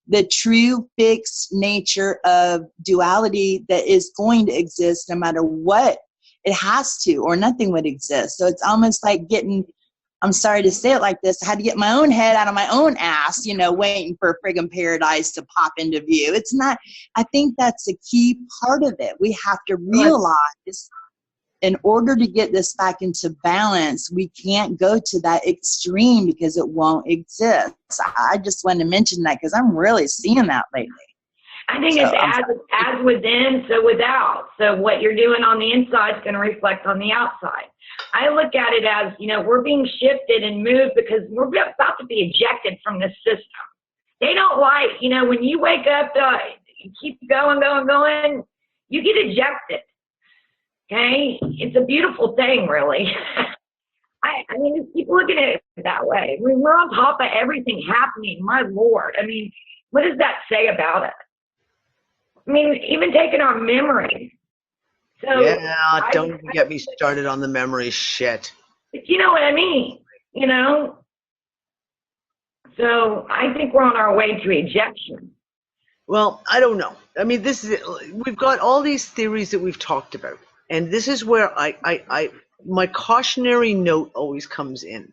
the true fixed nature of duality that is going to exist no matter what. It has to, or nothing would exist. So it's almost like getting, I'm sorry to say it like this, I had to get my own head out of my own ass, you know, waiting for a friggin' paradise to pop into view. It's not, I think that's a key part of it. We have to realize in order to get this back into balance, we can't go to that extreme because it won't exist. I just wanted to mention that because I'm really seeing that lately. I think it's as within, so without. So what you're doing on the inside is going to reflect on the outside. I look at it as, you know, we're being shifted and moved because we're about to be ejected from this system. They don't like, you know, when you wake up, you keep going, you get ejected. Okay? It's a beautiful thing, really. I mean, just keep looking at it that way. We're on top of everything happening. My Lord. I mean, what does that say about it? I mean, even taking our memories. So yeah, don't even get me started on the memory shit. You know what I mean? You know? So I think we're on our way to ejection. Well, I don't know. I mean, this is, we've got all these theories that we've talked about. And this is where my cautionary note always comes in.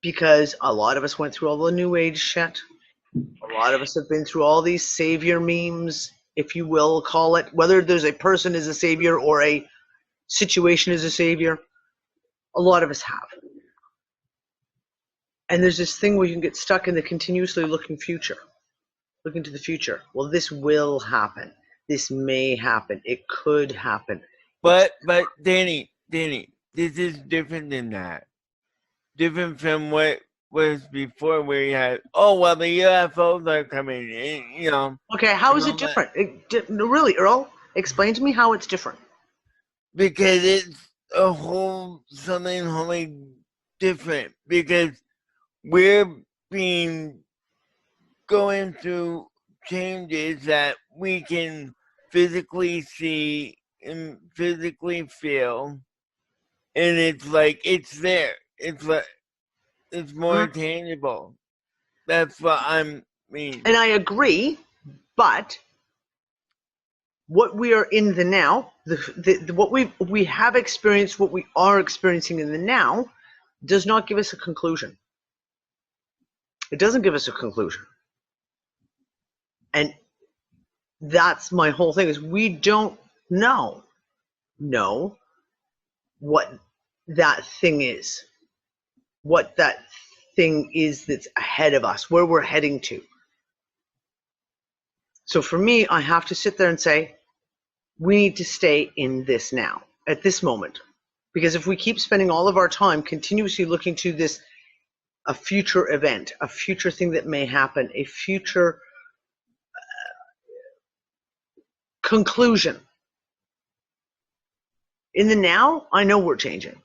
Because a lot of us went through all the New Age shit. A lot of us have been through all these savior memes, if you will call it, whether there's a person as a savior or a situation as a savior. A lot of us have. And there's this thing where you can get stuck in the continuously looking future. Look into the future. Well, this will happen. This may happen. It could happen. But Danny, this is different than that. Different from what was before, where you had, oh well, the UFOs are coming in, you know. Okay, how is it different? Really, Earl, explain to me how it's different. Because it's a whole something wholly different. Because we're going through changes that we can physically see and physically feel, and it's like it's there. It's like it's more tangible. That's what I mean. And I agree, but what we are in the now, what we have experienced, what we are experiencing in the now, does not give us a conclusion. It doesn't give us a conclusion. And that's my whole thing, is we don't know what that thing is. What that thing is that's ahead of us, where we're heading to. So for me, I have to sit there and say, we need to stay in this now, at this moment. Because if we keep spending all of our time continuously looking to this, a future event, a future thing that may happen, a future conclusion. In the now, I know we're changing.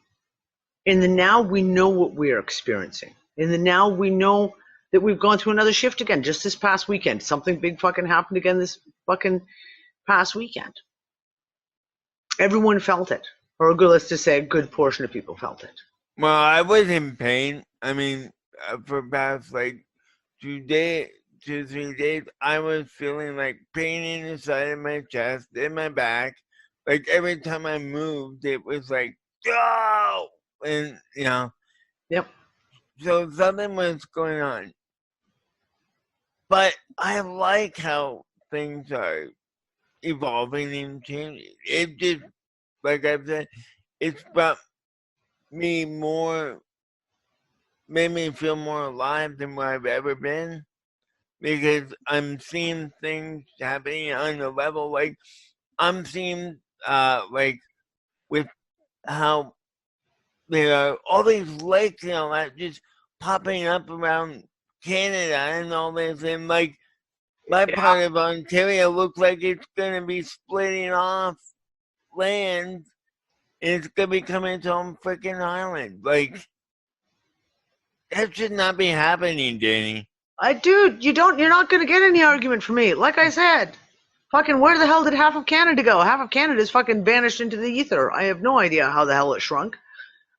In the now, we know what we're experiencing. In the now, we know that we've gone through another shift again, just this past weekend. Something big fucking happened again this fucking past weekend. Everyone felt it. Or let's just say a good portion of people felt it. Well, I was in pain. I mean, for past like 2 to 3 days, I was feeling like pain in the side of my chest, in my back. Like every time I moved, it was like, oh! And, you know. Yep. So something was going on. But I like how things are evolving and changing. It just, like I've said, it's brought me more, made me feel more alive than what I've ever been. Because I'm seeing things happening on the level, like, I'm seeing, like, with how there are all these lakes, you know, that just popping up around Canada and all this, and like my part of Ontario looks like it's gonna be splitting off land, and it's gonna be coming its own freaking island. Like, that should not be happening, Danny. Dude, you're not going to get any argument from me. Like I said, fucking where the hell did half of Canada go? Half of Canada is fucking vanished into the ether. I have no idea how the hell it shrunk.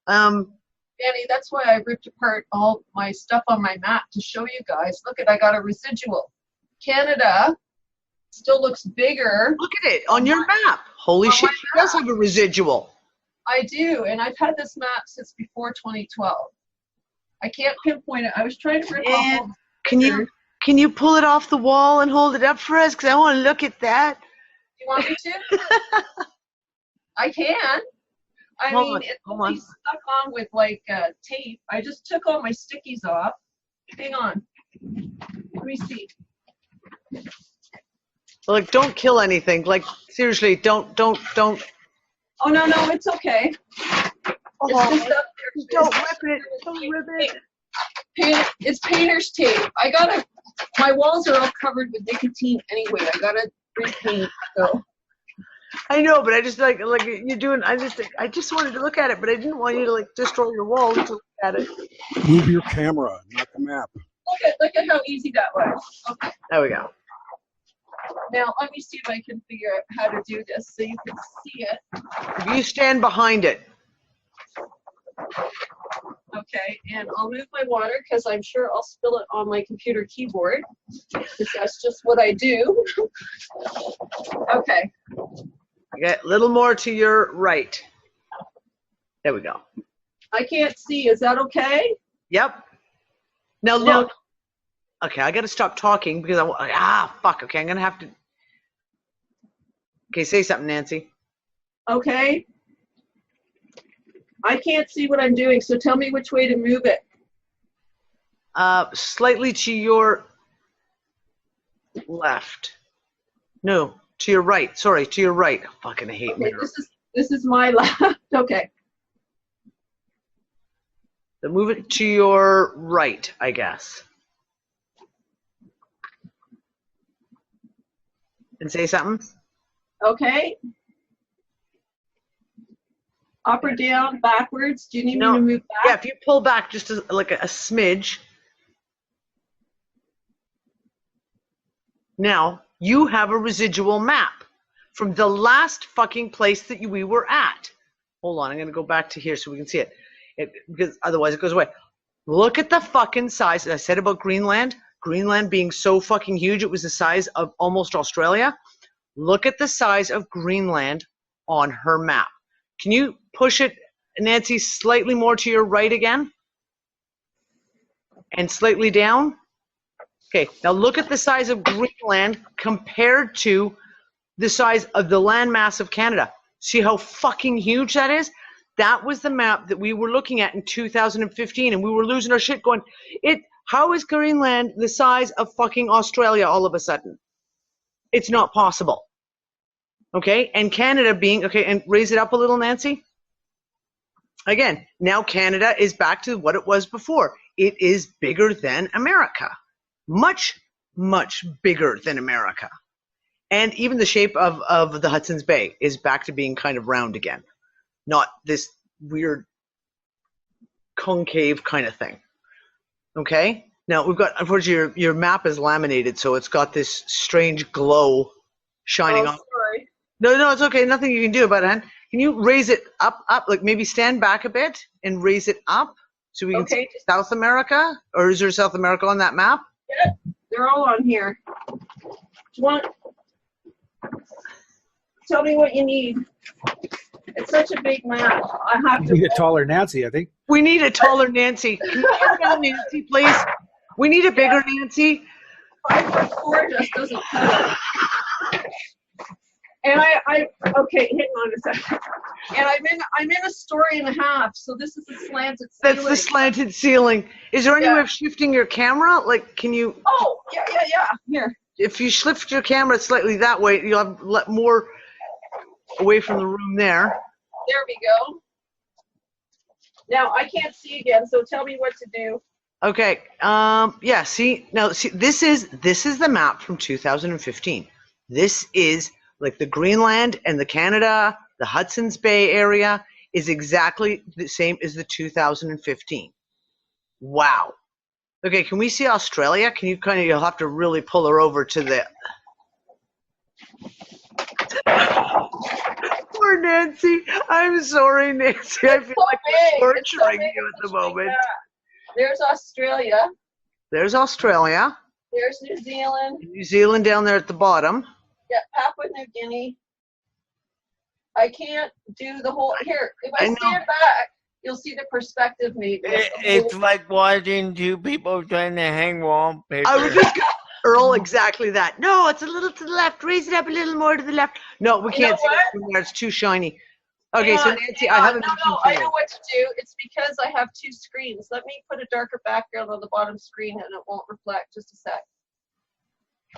Danny, that's why I ripped apart all my stuff on my map to show you guys. Look I got a residual. Canada still looks bigger. Look at it on your map. Holy shit, she does have a residual. I do, and I've had this map since before 2012. I can't pinpoint it. I was trying to rip off all the Can you pull it off the wall and hold it up for us? Because I want to look at that. You want me to? I can. I mean, it's only stuck on with like tape. I just took all my stickies off. Hang on. Let me see. Like, don't kill anything. Like, seriously, don't. Oh, no, it's okay. It's just up there. Don't rip it. Don't rip it. It's painter's tape. My walls are all covered with nicotine anyway. I gotta repaint, so. I know, but I just like you're doing. I just wanted to look at it, but I didn't want you to like destroy your wall to look at it. Move your camera, not the map. Look at how easy that was. Okay. There we go. Now let me see if I can figure out how to do this so you can see it. If you stand behind it. Okay, and I'll move my water because I'm sure I'll spill it on my computer keyboard because that's just what I do. Okay. Get a little more to your right. There we go. I can't see. Is that okay? Yep. Now look. Okay, I got to stop talking because fuck. Okay, I'm gonna have to. Okay, say something, Nancy. Okay. I can't see what I'm doing, so tell me which way to move it. Slightly to your left. No, to your right. Sorry, to your right. I fucking hate mirrors. This is my left. Okay. So move it to your right, I guess. And say something. Okay. Up or down, backwards? Do you need me to move back? Yeah, if you pull back just like a smidge. Now, you have a residual map from the last fucking place that we were at. Hold on, I'm going to go back to here so we can see it. Because otherwise it goes away. Look at the fucking size. I said about Greenland. Greenland being so fucking huge, it was the size of almost Australia. Look at the size of Greenland on her map. Can you push it, Nancy, slightly more to your right again? And slightly down? Okay, now look at the size of Greenland compared to the size of the landmass of Canada. See how fucking huge that is? That was the map that we were looking at in 2015, and we were losing our shit going, how is Greenland the size of fucking Australia all of a sudden? It's not possible. Okay, and Canada being, okay, and raise it up a little, Nancy. Again, now Canada is back to what it was before. It is bigger than America. Much, much bigger than America. And even the shape of the Hudson's Bay is back to being kind of round again. Not this weird concave kind of thing. Okay? Now, we've got, unfortunately, your map is laminated, so it's got this strange glow shining off. Sorry. No, it's okay. Nothing you can do about it. Can you raise it up, like maybe stand back a bit and raise it up so we can see South America? Or is there South America on that map? Yeah, they're all on here. Tell me what you need. It's such a big map. I have to. We need a taller Nancy, I think. We need a taller Nancy. Can you get down, Nancy, please? We need a bigger Nancy. 5'4" just doesn't cut it. And okay, hang on a second. And I'm in a story and a half, so this is a slanted ceiling. That's the slanted ceiling. Is there any way of shifting your camera? Like, can you? Oh, yeah. Here. If you shift your camera slightly that way, you'll have more away from the room there. There we go. Now I can't see again, so tell me what to do. Okay. Yeah. See now. See, this is the map from 2015. This is like the Greenland and the Canada, the Hudson's Bay area is exactly the same as the 2015. Wow. Okay, can we see Australia? Can you you'll have to really pull her over to the... Poor Nancy. I'm sorry, Nancy. I feel like we're torturing you at the moment. There's Australia. There's Australia. There's New Zealand. New Zealand down there at the bottom. Yeah, Papua New Guinea. I can't do the whole... Here, if I stand back, you'll see the perspective maybe. It's like watching two people trying to hang wallpaper. I was just Earl, exactly that. No, it's a little to the left. Raise it up a little more to the left. No, we can't see it from there. It's too shiny. Okay, so Nancy, I have a mission for you. I know what to do. It's because I have two screens. Let me put a darker background on the bottom screen and it won't reflect. Just a sec.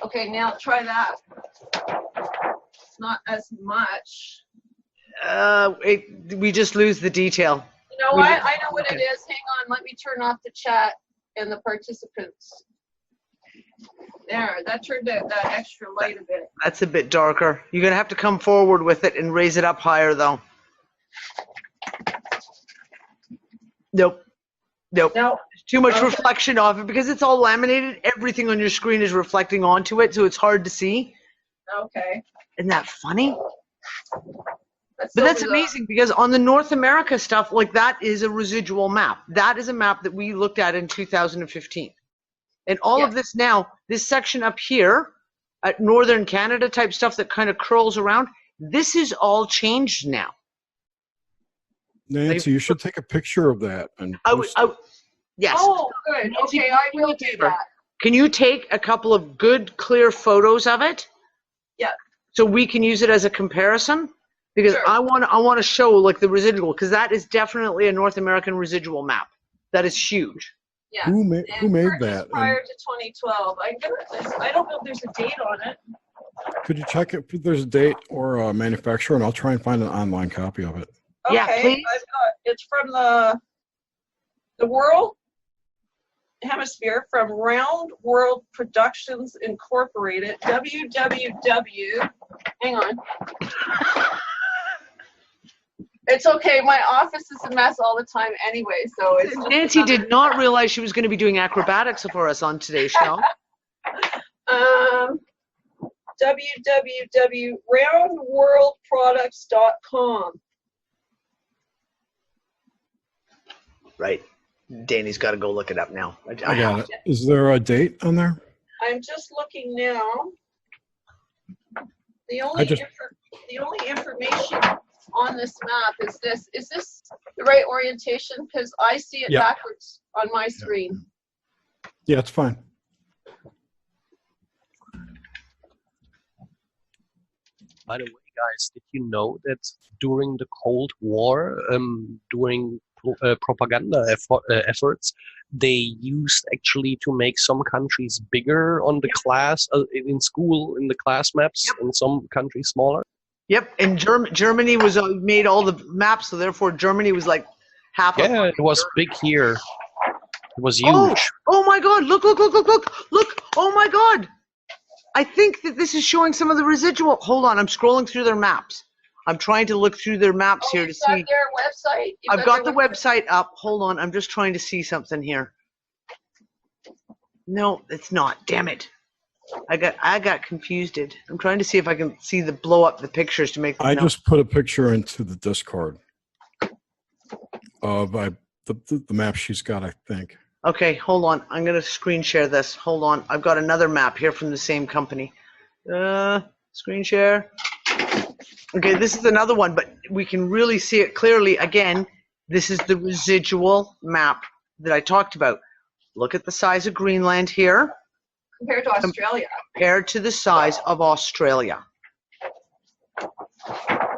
Okay, now try that. It's not as much. We just lose the detail. You know what? I know what it is. Hang on. Let me turn off the chat and the participants. There, that turned out that extra light a bit. That's a bit darker. You're going to have to come forward with it and raise it up higher, though. Nope. Nope. No. There's too much reflection off it because it's all laminated. Everything on your screen is reflecting onto it, so it's hard to see. Okay. Isn't that funny? But that's amazing because on the North America stuff, like that is a residual map. That is a map that we looked at in 2015. And all of this now, this section up here, at Northern Canada type stuff that kind of curls around, this is all changed now. Nancy, you should take a picture of that. And yes. Oh, good. Nancy, okay, I will do that. Can you take a couple of good, clear photos of it? Yeah. So we can use it as a comparison? Because sure. I want to show like the residual, because that is definitely a North American residual map. That is huge. Yeah. Who made that? Prior to 2012. I don't know if there's a date on it. Could you check if there's a date or a manufacturer, and I'll try and find an online copy of it. Okay, yeah, please. It's from the World Hemisphere, from Round World Productions Incorporated, www. Hang on. It's okay. My office is a mess all the time anyway, so it's just Nancy did not realize she was going to be doing acrobatics for us on today's show. www.roundworldproducts.com. Right. Danny's got to go look it up now. I got it. Is there a date on there? I'm just looking now. The only information on this map is this. Is this the right orientation? Because I see it backwards on my screen. Yeah, it's fine. By the way, guys, did you know that during the Cold War, during propaganda efforts, they used actually to make some countries bigger on the class in school, in the class maps, and some countries smaller? Yep, and Germany was made all the maps, so therefore Germany was like half. Yeah, it was big here. It was huge. Oh my God! Look! Oh my God! I think that this is showing some of the residual. Hold on, I'm scrolling through their maps. I'm trying to look through their maps here to see. Their website? I've got the website up. Hold on, I'm just trying to see something here. No, it's not. Damn it! I got confused. I'm trying to see if I can see blow up the pictures to make. I just put a picture into the Discord of the map she's got, I think. Okay, hold on. I'm gonna screen share this. Hold on. I've got another map here from the same company. Screen share. Okay, this is another one, but we can really see it clearly. Again, this is the residual map that I talked about. Look at the size of Greenland here. Compared to Australia. Compared to the size of Australia.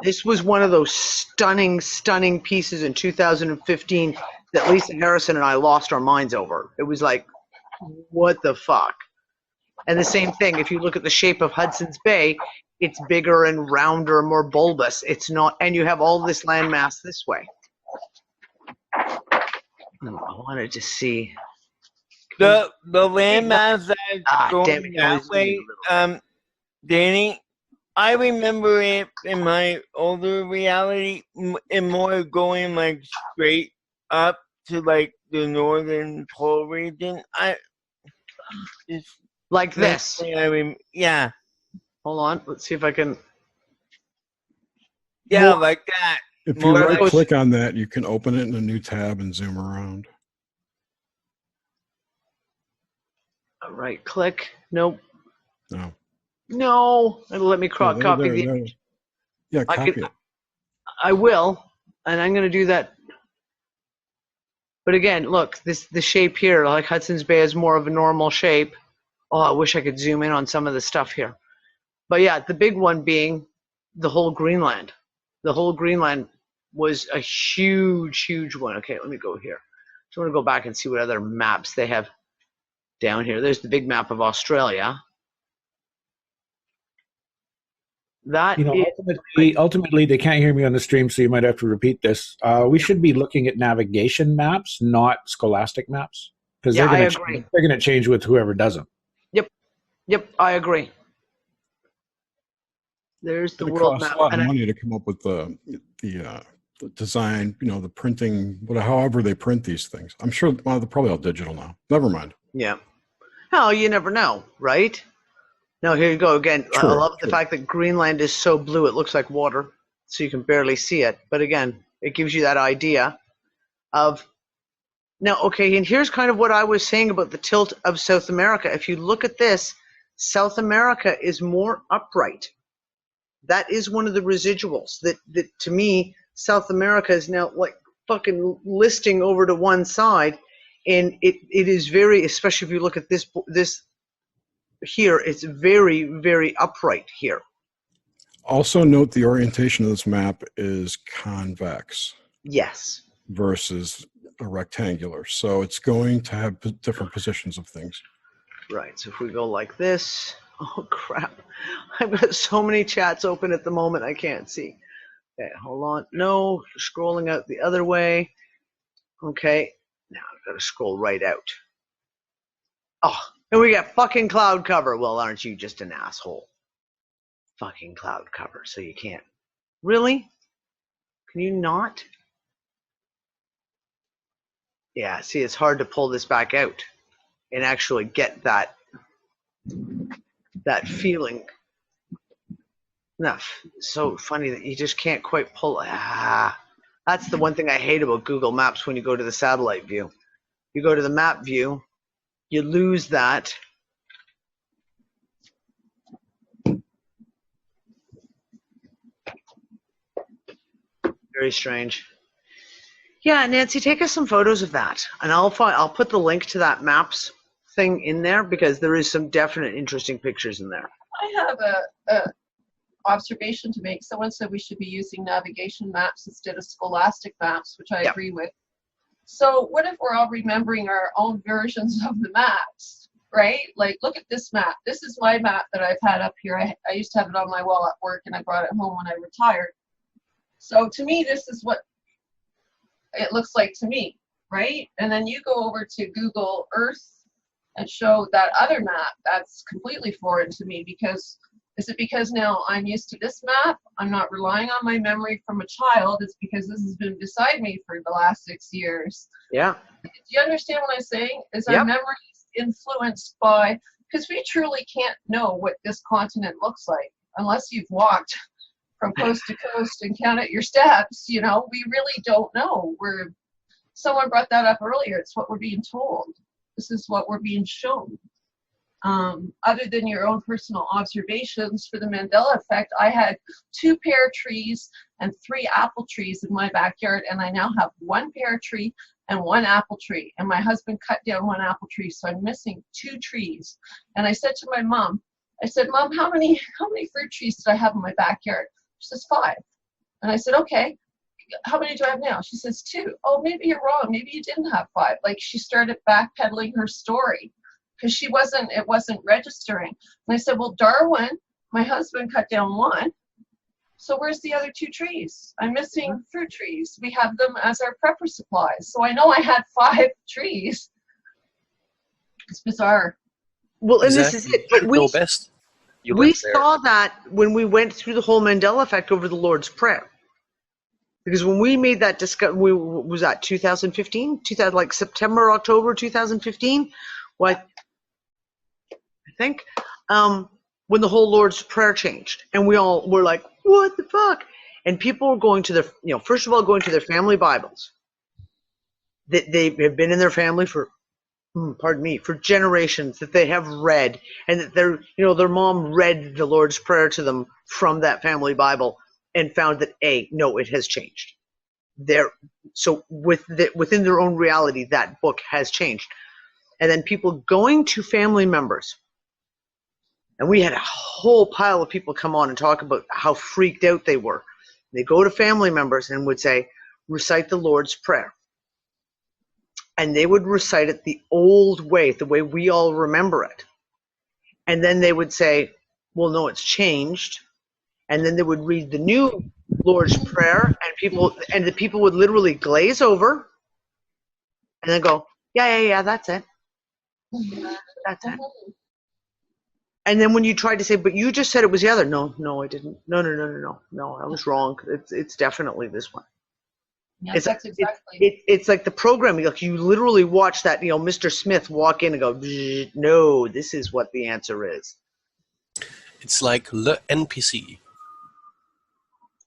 This was one of those stunning, stunning pieces in 2015 that Lisa Harrison and I lost our minds over. It was like, what the fuck? And the same thing, if you look at the shape of Hudson's Bay, it's bigger and rounder, more bulbous. It's not, and you have all this landmass this way. I wanted to see. The landmass that's going that way, Danny, I remember it in my older reality, and more going like straight up to like the northern pole region. Just Like this. yeah. Hold on. Let's see if I can. Yeah, More. like that. If you More right like- click on that, you can open it in a new tab and zoom around. Right click. Nope. No. No. It'll let me Yeah, copy the. there. Yeah, I copy can- it. I will, and I'm going to do that. But again, look, the shape here, like Hudson's Bay is more of a normal shape. Oh, I wish I could zoom in on some of the stuff here. But yeah, the big one being the whole Greenland. The whole Greenland was a huge, huge one. Okay, let me go here. So I'm going to go back and see what other maps they have down here. There's the big map of Australia. That ultimately, they can't hear me on the stream, so you might have to repeat this. We should be looking at navigation maps, not scholastic maps, because Yeah, they're I going agree. to change with whoever does them. Yep, I agree. There's the It world costs map. a lot of And money to come up with the design, the printing, however they print these things. I'm sure they're probably all digital now. Never mind. yeah. Oh, you never know, right? No, here you go again. I True, love the true. fact that Greenland is so blue it looks like water, so you can barely see it. But again, it gives you that idea of now. Okay, and here's kind of what I was saying about the tilt of South America. If you look at this, South America is more upright. That is one of the residuals that to me, South America is now like fucking listing over to one side, and it is very, especially if you look at this here, it's very, very upright here. Also note the orientation of this map is convex Yes. versus a rectangular. So it's going to have different positions of things. Right, so if we go like this, oh crap, I've got so many chats open at the moment I can't see. Okay, hold on, no, scrolling out the other way. Okay, now I've got to scroll right out. Oh, and we got fucking cloud cover. Well, aren't you just an asshole? Fucking cloud cover, so you can't. Really? Can you not? Yeah, see, it's hard to pull this back out and actually get that feeling. Enough. So funny that you just can't quite pull. That's the one thing I hate about Google Maps when you go to the satellite view. You go to the map view, you lose that. Very strange. Yeah, Nancy, take us some photos of that, and I'll put the link to that maps thing in there because there is some definite interesting pictures in there. I have a observation to make. Someone said we should be using navigation maps instead of scholastic maps, which I agree with. So what if we're all remembering our own versions of the maps, right? Like, look at this map. This is my map that I've had up here. I used to have it on my wall at work, and I brought it home when I retired. So to me, this is what it looks like to me, right? And then you go over to Google Earth and show that other map. That's completely foreign to me because is it because now I'm used to this map? I'm not relying on my memory from a child. It's because this has been beside me for the last 6 years. Yeah. Do you understand what I'm saying? Is our memories influenced by, because we truly can't know what this continent looks like unless you've walked from coast to coast and counted your steps. We really don't know. Someone brought that up earlier. It's what we're being told. This is what we're being shown. Other than your own personal observations for the Mandela effect, I had 2 pear trees and 3 apple trees in my backyard, and I now have 1 pear tree and 1 apple tree. And my husband cut down 1 apple tree, so I'm missing 2 trees. And I said to my mom, Mom, how many fruit trees did I have in my backyard? She says 5. And I said, okay, how many do I have now? She says 2. Oh, maybe you're wrong. Maybe you didn't have 5. Like, she started backpedaling her story because it wasn't registering. And I said, well, Darwin, my husband, cut down 1. So where's the other 2 trees? I'm missing fruit trees. We have them as our prepper supplies. So I know I had 5 trees. It's bizarre. Well, and this is it. But we saw that when we went through the whole Mandela effect over the Lord's Prayer. Because when we made that was that 2015, like September, October 2015, what I think, when the whole Lord's Prayer changed, and we all were like, what the fuck? And people were going to their, first of all, going to their family Bibles that they have been in their family for, for generations, that they have read, and that their mom read the Lord's Prayer to them from that family Bible, and found that no, it has changed. So within their own reality, that book has changed. And then people going to family members, and we had a whole pile of people come on and talk about how freaked out they were. They go to family members and would say, recite the Lord's Prayer. And they would recite it the old way, the way we all remember it. And then they would say, well, no, it's changed. And then they would read the new Lord's Prayer, and the people would literally glaze over and then go, yeah, that's it. That's it. And then when you tried to say, but you just said it was the other. No, I didn't. No, I was wrong. It's definitely this one. Yeah, that's exactly. It's like the programming. Like you literally watch that, Mr. Smith walk in and go, no, this is what the answer is. It's like the NPC.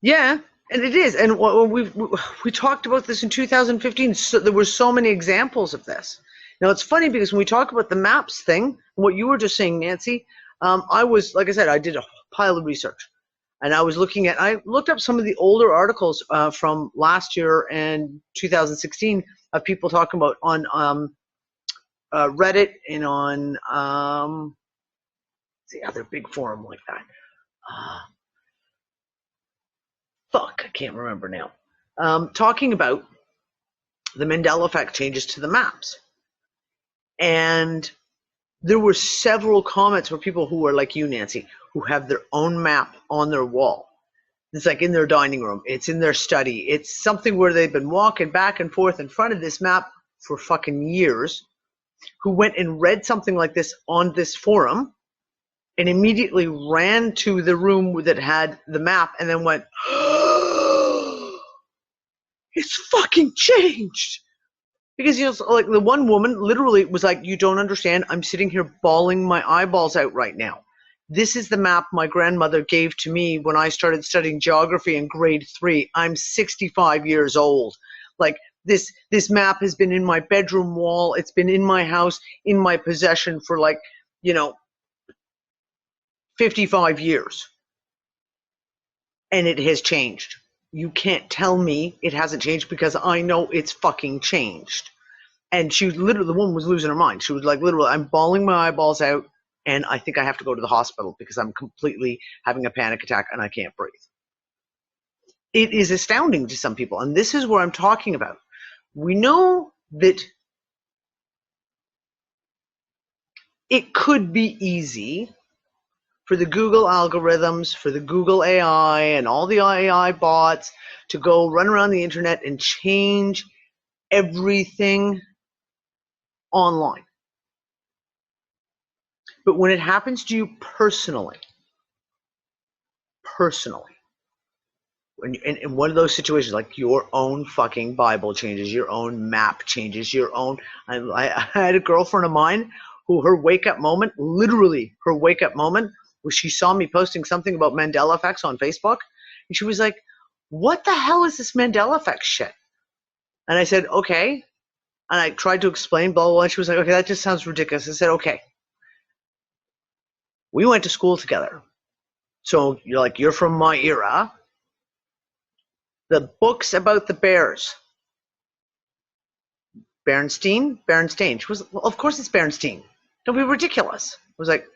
Yeah, and it is. And we talked about this in 2015. So there were so many examples of this. Now, it's funny because when we talk about the maps thing, what you were just saying, Nancy, I was, like I said, I did a pile of research. And I looked up some of the older articles from last year and 2016 of people talking about on Reddit and on the other big forum like that. I can't remember now. Talking about the Mandela Effect changes to the maps. And there were several comments where people who were like you, Nancy, who have their own map on their wall. It's like in their dining room. It's in their study. It's something where they've been walking back and forth in front of this map for fucking years, who went and read something like this on this forum and immediately ran to the room that had the map and then went, it's fucking changed. Because, like the one woman literally was like, you don't understand. I'm sitting here bawling my eyeballs out right now. This is the map my grandmother gave to me when I started studying geography in grade 3. I'm 65 years old. Like this map has been in my bedroom wall. It's been in my house, in my possession for 55 years. And it has changed. You can't tell me it hasn't changed because I know it's fucking changed. And she was literally, the woman was losing her mind. She was like, literally, I'm bawling my eyeballs out and I think I have to go to the hospital because I'm completely having a panic attack and I can't breathe. It is astounding to some people. And this is what I'm talking about. We know that it could be easy for the Google algorithms, for the Google AI and all the AI bots to go run around the internet and change everything online. But when it happens to you personally, in one of those situations, like your own fucking Bible changes, your own map changes, your own, I had a girlfriend of mine who her wake-up moment, literally her wake-up moment, was she saw me posting something about Mandela Effects on Facebook, and she was like, what the hell is this Mandela Effects shit? And I said, okay. And I tried to explain, blah, blah, blah. And she was like, okay, that just sounds ridiculous. I said, okay. We went to school together. So you're from my era. The books about the bears. Berenstain? She was, well, of course it's Berenstain. Don't be ridiculous. I was like,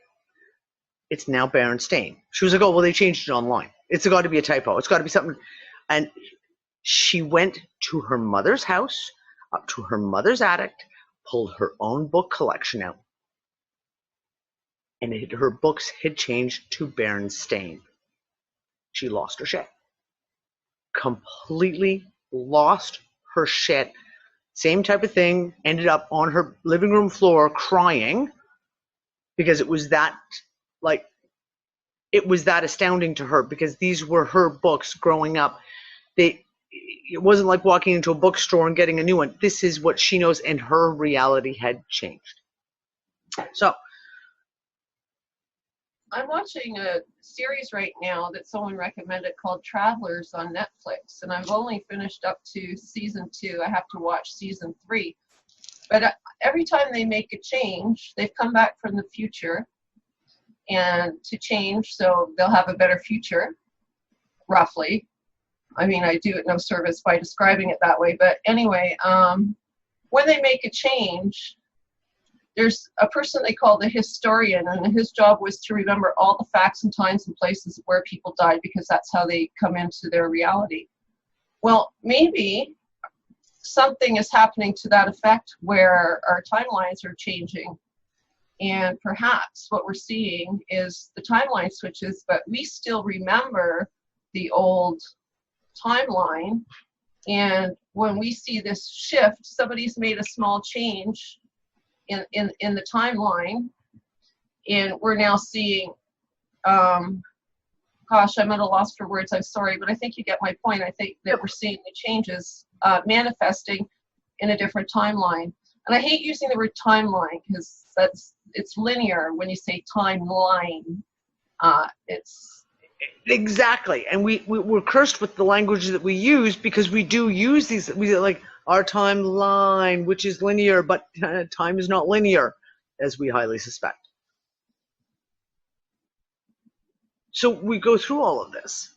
it's now Berenstain. She was like, oh, well, they changed it online. It's got to be a typo. It's got to be something. And she went to her mother's house, up to her mother's attic, pulled her own book collection out. And her books had changed to Berenstain. She lost her shit. Completely lost her shit. Same type of thing. Ended up on her living room floor crying because it was that astounding to her, because these were her books growing up. it wasn't like walking into a bookstore and getting a new one. This is what she knows, and her reality had changed. So I'm watching a series right now that someone recommended called Travelers on Netflix, and I've only finished up to season 2. I have to watch season 3. But every time they make a change, they've come back from the future and to change, so they'll have a better future, roughly. I mean, I do it no service by describing it that way, but anyway, when they make a change, there's a person they call the historian, and his job was to remember all the facts and times and places where people died, because that's how they come into their reality. Well, maybe something is happening to that effect where our timelines are changing, and perhaps what we're seeing is the timeline switches, but we still remember the old timeline. And when we see this shift, somebody's made a small change in the timeline, and we're now seeing, gosh, I'm at a loss for words, I'm sorry, but I think you get my point. I think that we're seeing the changes manifesting in a different timeline. And I hate using the word timeline because it's linear. When you say timeline, it's exactly, and we're cursed with the language that we use, because we do use these. We like our timeline, which is linear, but time is not linear, as we highly suspect. So we go through all of this.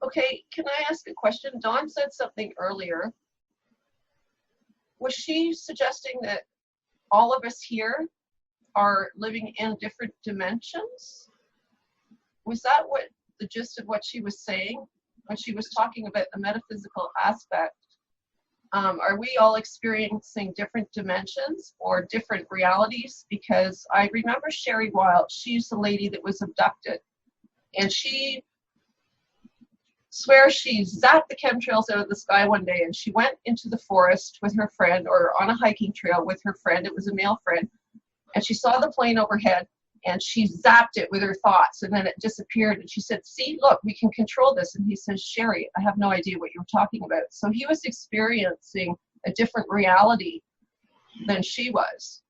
okay. Can I ask a question? Dawn said something earlier. Was she suggesting that all of us here are living in different dimensions? Was that what the gist of what she was saying when she was talking about the metaphysical aspect? Are we all experiencing different dimensions or different realities? Because I remember Sherry Wild, she's the lady that was abducted, and she swears she zapped the chemtrails out of the sky one day, and she went into the forest with her friend, or on a hiking trail with her friend, it was a male friend, and she saw the plane overhead, and she zapped it with her thoughts, and then it disappeared, and she said, see, look, we can control this. And he says, Sherry, I have no idea what you're talking about. So he was experiencing a different reality than she was.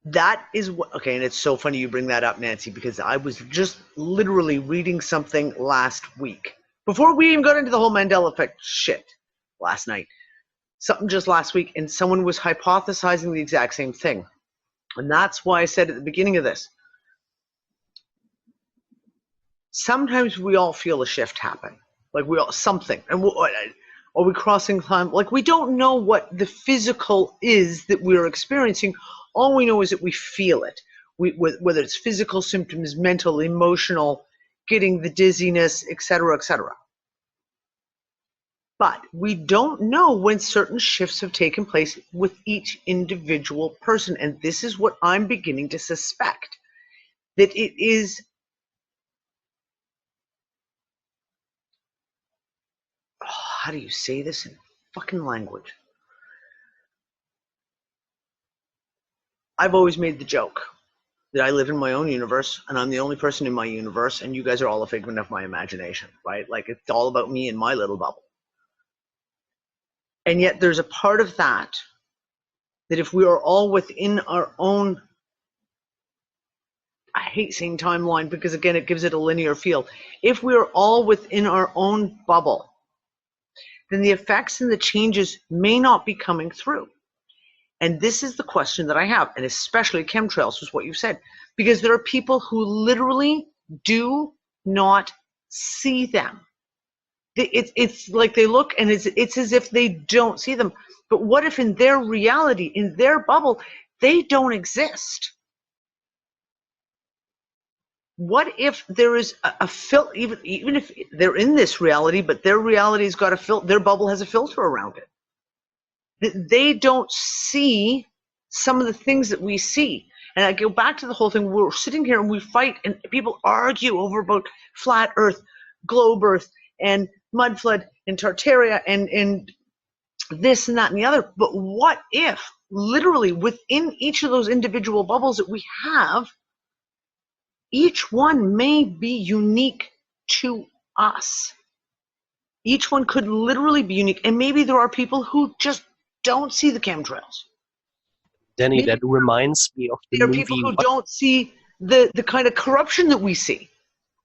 That is what, okay, and it's so funny you bring that up, Nancy, because I was just literally reading something last week, before we even got into the whole Mandela Effect shit last night, something just last week, and someone was hypothesizing the exact same thing. And that's why I said at the beginning of this, sometimes we all feel a shift happen, like we all something, and are we crossing time? Like, we don't know what the physical is that we're experiencing. All we know is that we feel it. Whether it's physical symptoms, mental, emotional, getting the dizziness, etc., etc. But we don't know when certain shifts have taken place with each individual person. And this is what I'm beginning to suspect, that it is how do you say this in fucking language? I've always made the joke that I live in my own universe, and I'm the only person in my universe, and you guys are all a figment of my imagination, right? Like, it's all about me and my little bubble. And yet there's a part of that if we are all within our own, I hate saying timeline because, again, it gives it a linear feel. If we are all within our own bubble, then the effects and the changes may not be coming through. And this is the question that I have, and especially chemtrails was what you said, because there are people who literally do not see them. It's like they look, and it's as if they don't see them. But what if in their reality, in their bubble, they don't exist? What if there is a filter, even if they're in this reality, but their reality's got a filter, their bubble has a filter around it. They don't see some of the things that we see. And I go back to the whole thing, we're sitting here and we fight, and people argue over about flat Earth, globe Earth, and mud flood, and Terraria, and this and that and the other. But what if, literally, within each of those individual bubbles that we have, each one may be unique to us? Each one could literally be unique, and maybe there are people who just don't see the chemtrails. Danny, Maybe that reminds me of the there are movie. people who don't see the kind of corruption that we see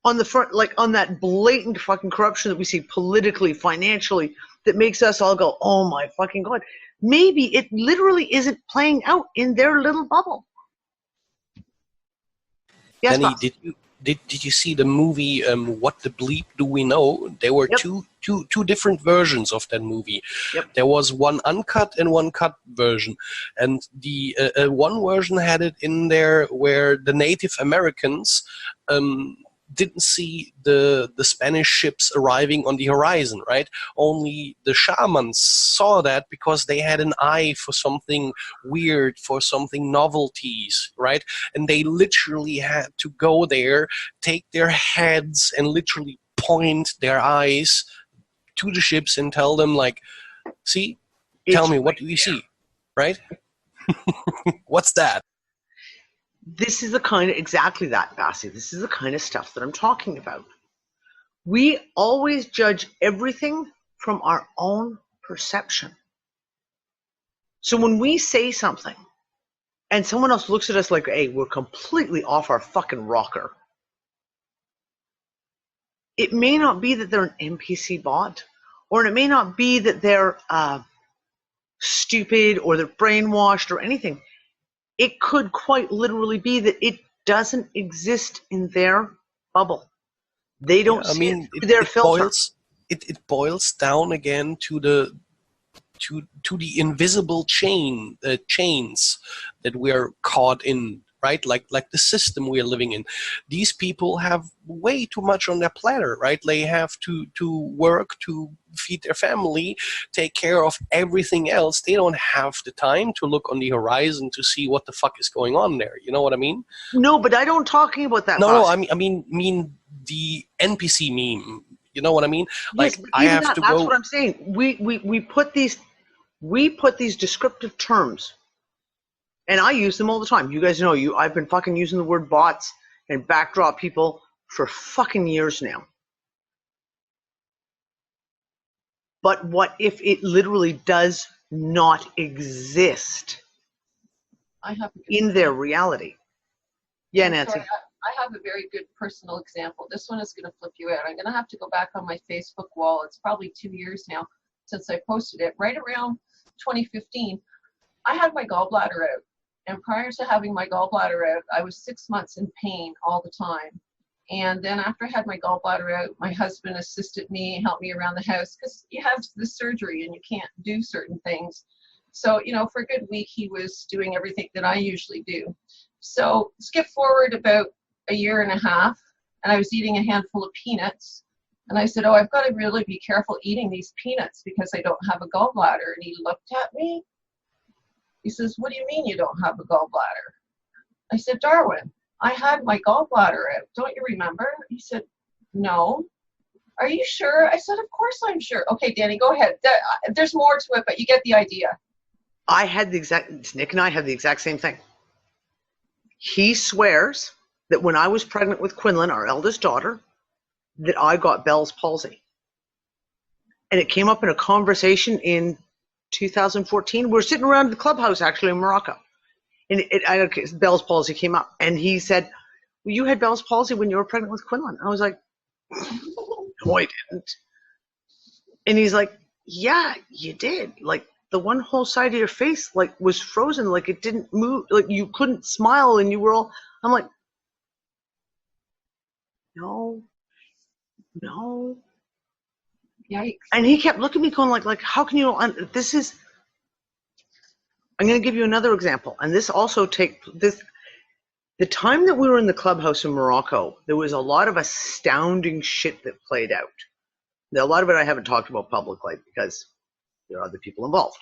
on the front, like on that blatant fucking corruption that we see politically, financially, that makes us all go, oh my fucking God. Maybe it literally isn't playing out in their little bubble. Yes, Danny, boss. did you see the movie What the Bleep Do We Know? There were Yep. two different versions of that movie. Yep. There was one uncut and one cut version, and the one version had it in there where the Native Americans didn't see the Spanish ships arriving on the horizon, right? Only the shamans saw that because they had an eye for something weird, for something novelties, right? And they literally had to go there, take their heads and literally point their eyes to the ships and tell them, like, see, tell me, what do you see, right? What's that? This is the kind of, exactly that, Bassie. This is the kind of stuff that I'm talking about. We always judge everything from our own perception. So when we say something and someone else looks at us like, hey, we're completely off our fucking rocker, it may not be that they're an NPC bot, or it may not be that they're stupid or they're brainwashed or anything. It could quite literally be that it doesn't exist in their bubble. They don't see it through their filter. It boils down again to the invisible chains that we are caught in, right? Like the system we are living in. These people have way too much on their platter, right? They have to work to feed their family, take care of everything else. They don't have the time to look on the horizon to see what the fuck is going on there. You know what I mean? No, but I don't talking about that. No, I mean the NPC meme. You know what I mean? Like, yes, I have to go. That's what I'm saying. We put these descriptive terms, and I use them all the time. You guys know I've been fucking using the word bots and backdrop people for fucking years now. But what if it literally does not exist in their reality? Yeah, Nancy. Sorry, I have a very good personal example. This one is going to flip you out. I'm going to have to go back on my Facebook wall. It's probably 2 years now since I posted it. Right around 2015, I had my gallbladder out. And prior to having my gallbladder out, I was 6 months in pain all the time. And then after I had my gallbladder out, my husband assisted me, helped me around the house, because you have the surgery and you can't do certain things. So, for a good week, he was doing everything that I usually do. So skip forward about a year and a half, and I was eating a handful of peanuts. And I said, I've got to really be careful eating these peanuts because I don't have a gallbladder. And he looked at me. He says, what do you mean you don't have a gallbladder? I said, Darwin, I had my gallbladder out. Don't you remember? He said, no. Are you sure? I said, of course I'm sure. Okay, Danny, go ahead. There's more to it, but you get the idea. Nick and I had the exact same thing. He swears that when I was pregnant with Quinlan, our eldest daughter, that I got Bell's palsy. And it came up in a conversation in 2014. We were sitting around the clubhouse, actually, in Morocco. And Bell's palsy came up. And he said, well, you had Bell's palsy when you were pregnant with Quinlan. I was like, no, I didn't. And he's like, yeah, you did. Like, the one whole side of your face, like, was frozen. Like, it didn't move. Like, you couldn't smile. And you were all, I'm like, no. Yikes. And he kept looking at me going like, how can you, I'm going to give you another example. And this also the time that we were in the clubhouse in Morocco, there was a lot of astounding shit that played out. Now, a lot of it I haven't talked about publicly because there are other people involved.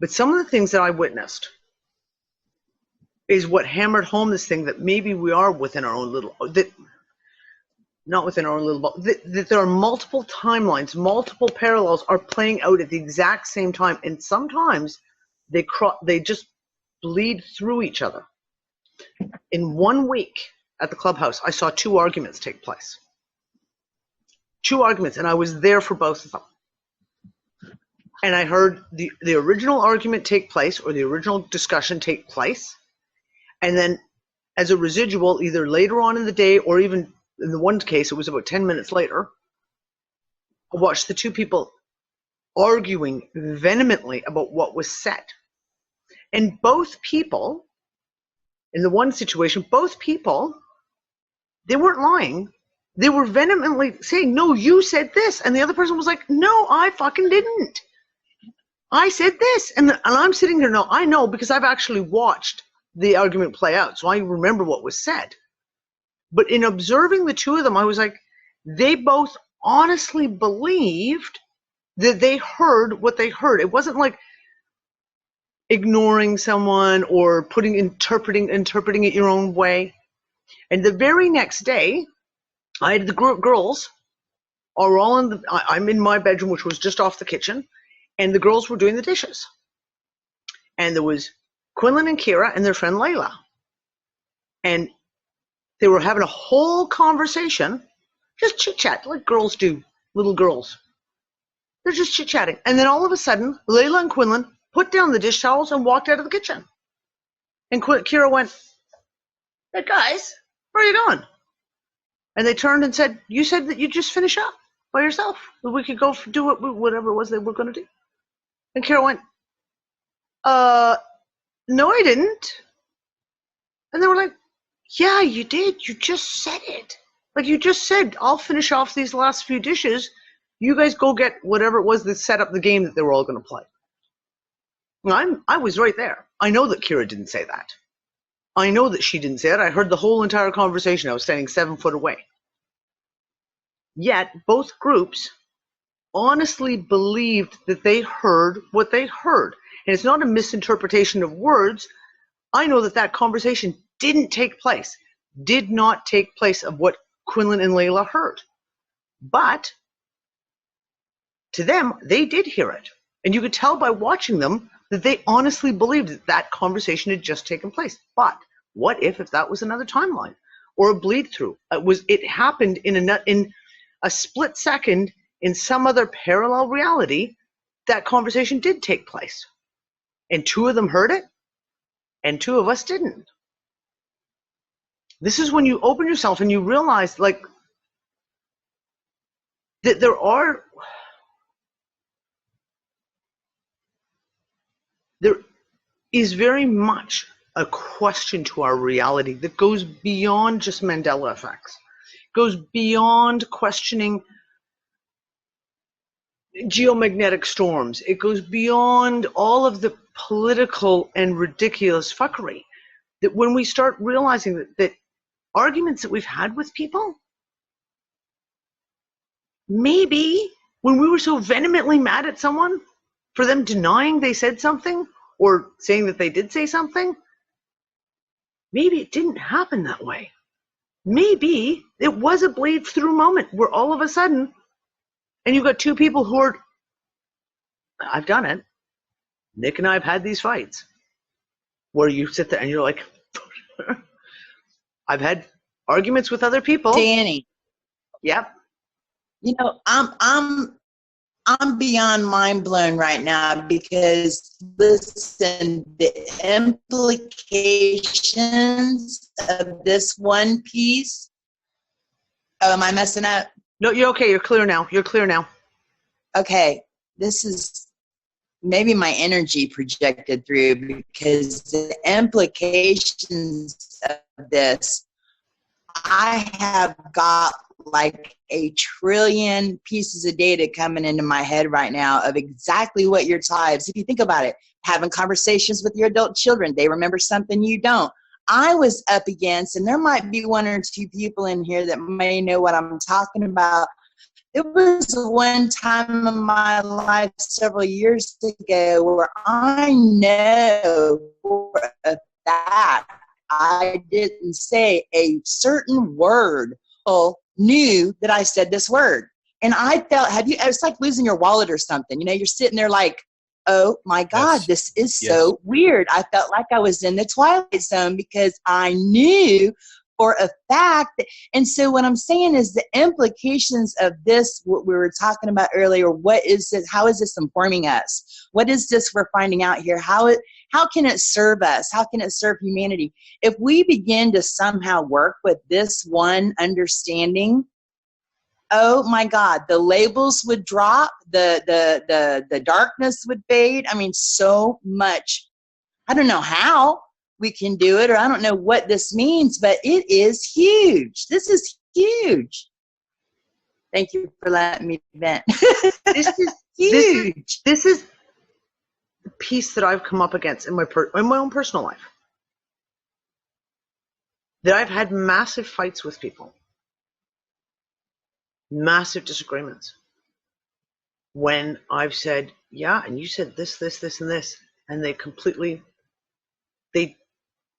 But some of the things that I witnessed is what hammered home this thing that maybe we are within our own little, not within our own little bubble, that there are multiple timelines, multiple parallels are playing out at the exact same time, and sometimes they just bleed through each other. In 1 week at the clubhouse, I saw 2 arguments take place. 2 arguments, and I was there for both of them. And I heard the original argument take place, or the original discussion take place, and then as a residual, either later on in the day, or even in the one case, it was about 10 minutes later, I watched the 2 people arguing vehemently about what was said. And both people, in the one situation, both people, they weren't lying. They were vehemently saying, no, you said this. And the other person was like, no, I fucking didn't. I said this. And I'm sitting there now, I know, because I've actually watched the argument play out, so I remember what was said. But in observing the 2 of them, I was like, they both honestly believed that they heard what they heard. It wasn't like ignoring someone or interpreting it your own way. And the very next day, I had the girls are all I'm in my bedroom, which was just off the kitchen, and the girls were doing the dishes. And there was Quinlan and Kira and their friend Layla. And they were having a whole conversation, just chit-chat, like girls do, little girls. They're just chit-chatting. And then all of a sudden, Layla and Quinlan put down the dish towels and walked out of the kitchen. And Kira went, hey guys, where are you going? And they turned and said, you said that you'd just finish up by yourself, that we could go do whatever it was they were going to do. And Kira went, no, I didn't. And they were like, yeah, you did. You just said it. Like, you just said, I'll finish off these last few dishes. You guys go get whatever it was that set up the game that they were all going to play. I was right there. I know that Kira didn't say that. I know that she didn't say it. I heard the whole entire conversation. I was standing 7 foot away. Yet, both groups honestly believed that they heard what they heard. And it's not a misinterpretation of words. I know that that conversation didn't take place, did not take place of what Quinlan and Layla heard. But to them, they did hear it. And you could tell by watching them that they honestly believed that that conversation had just taken place. But what if that was another timeline or a bleed through? It happened in a split second in some other parallel reality. That conversation did take place. And 2 of them heard it, and 2 of us didn't. This is when you open yourself and you realize, like, that there is very much a question to our reality that goes beyond just Mandela effects, goes beyond questioning geomagnetic storms. It goes beyond all of the political and ridiculous fuckery. That when we start realizing that arguments that we've had with people, maybe when we were so vehemently mad at someone for them denying they said something or saying that they did say something, maybe it didn't happen that way. Maybe it was a bleed through moment where all of a sudden, and you've got 2 people who are, I've done it. Nick and I have had these fights where you sit there and you're like, I've had arguments with other people. Danny. Yep. You know, I'm beyond mind blown right now because listen, the implications of this one piece. Oh, am I messing up? No, you're okay. You're clear now. You're clear now. Okay. This is maybe my energy projected through because the implications of this, I have got like a trillion pieces of data coming into my head right now of exactly what your types. If you think about it, having conversations with your adult children, they remember something you don't. I was up against, and there might be 1 or 2 people in here that may know what I'm talking about. It was one time in my life several years ago where I know for a fact I didn't say a certain word or knew that I said this word. And I felt, it's like losing your wallet or something. You know, you're sitting there like, oh my God, this is so weird. I felt like I was in the Twilight Zone because I knew for a fact. And so what I'm saying is the implications of this, what we were talking about earlier, what is this? How is this informing us? What is this we're finding out here? How can it serve us? How can it serve humanity? If we begin to somehow work with this one understanding, oh my God, the labels would drop, the darkness would fade. I mean, so much. I don't know how we can do it, or I don't know what this means, but it is huge. This is huge. Thank you for letting me vent. This is huge. This is the piece that I've come up against in my own personal life. That I've had massive fights with people. Massive disagreements. When I've said, yeah, and you said this, this, this, and this, and they completely,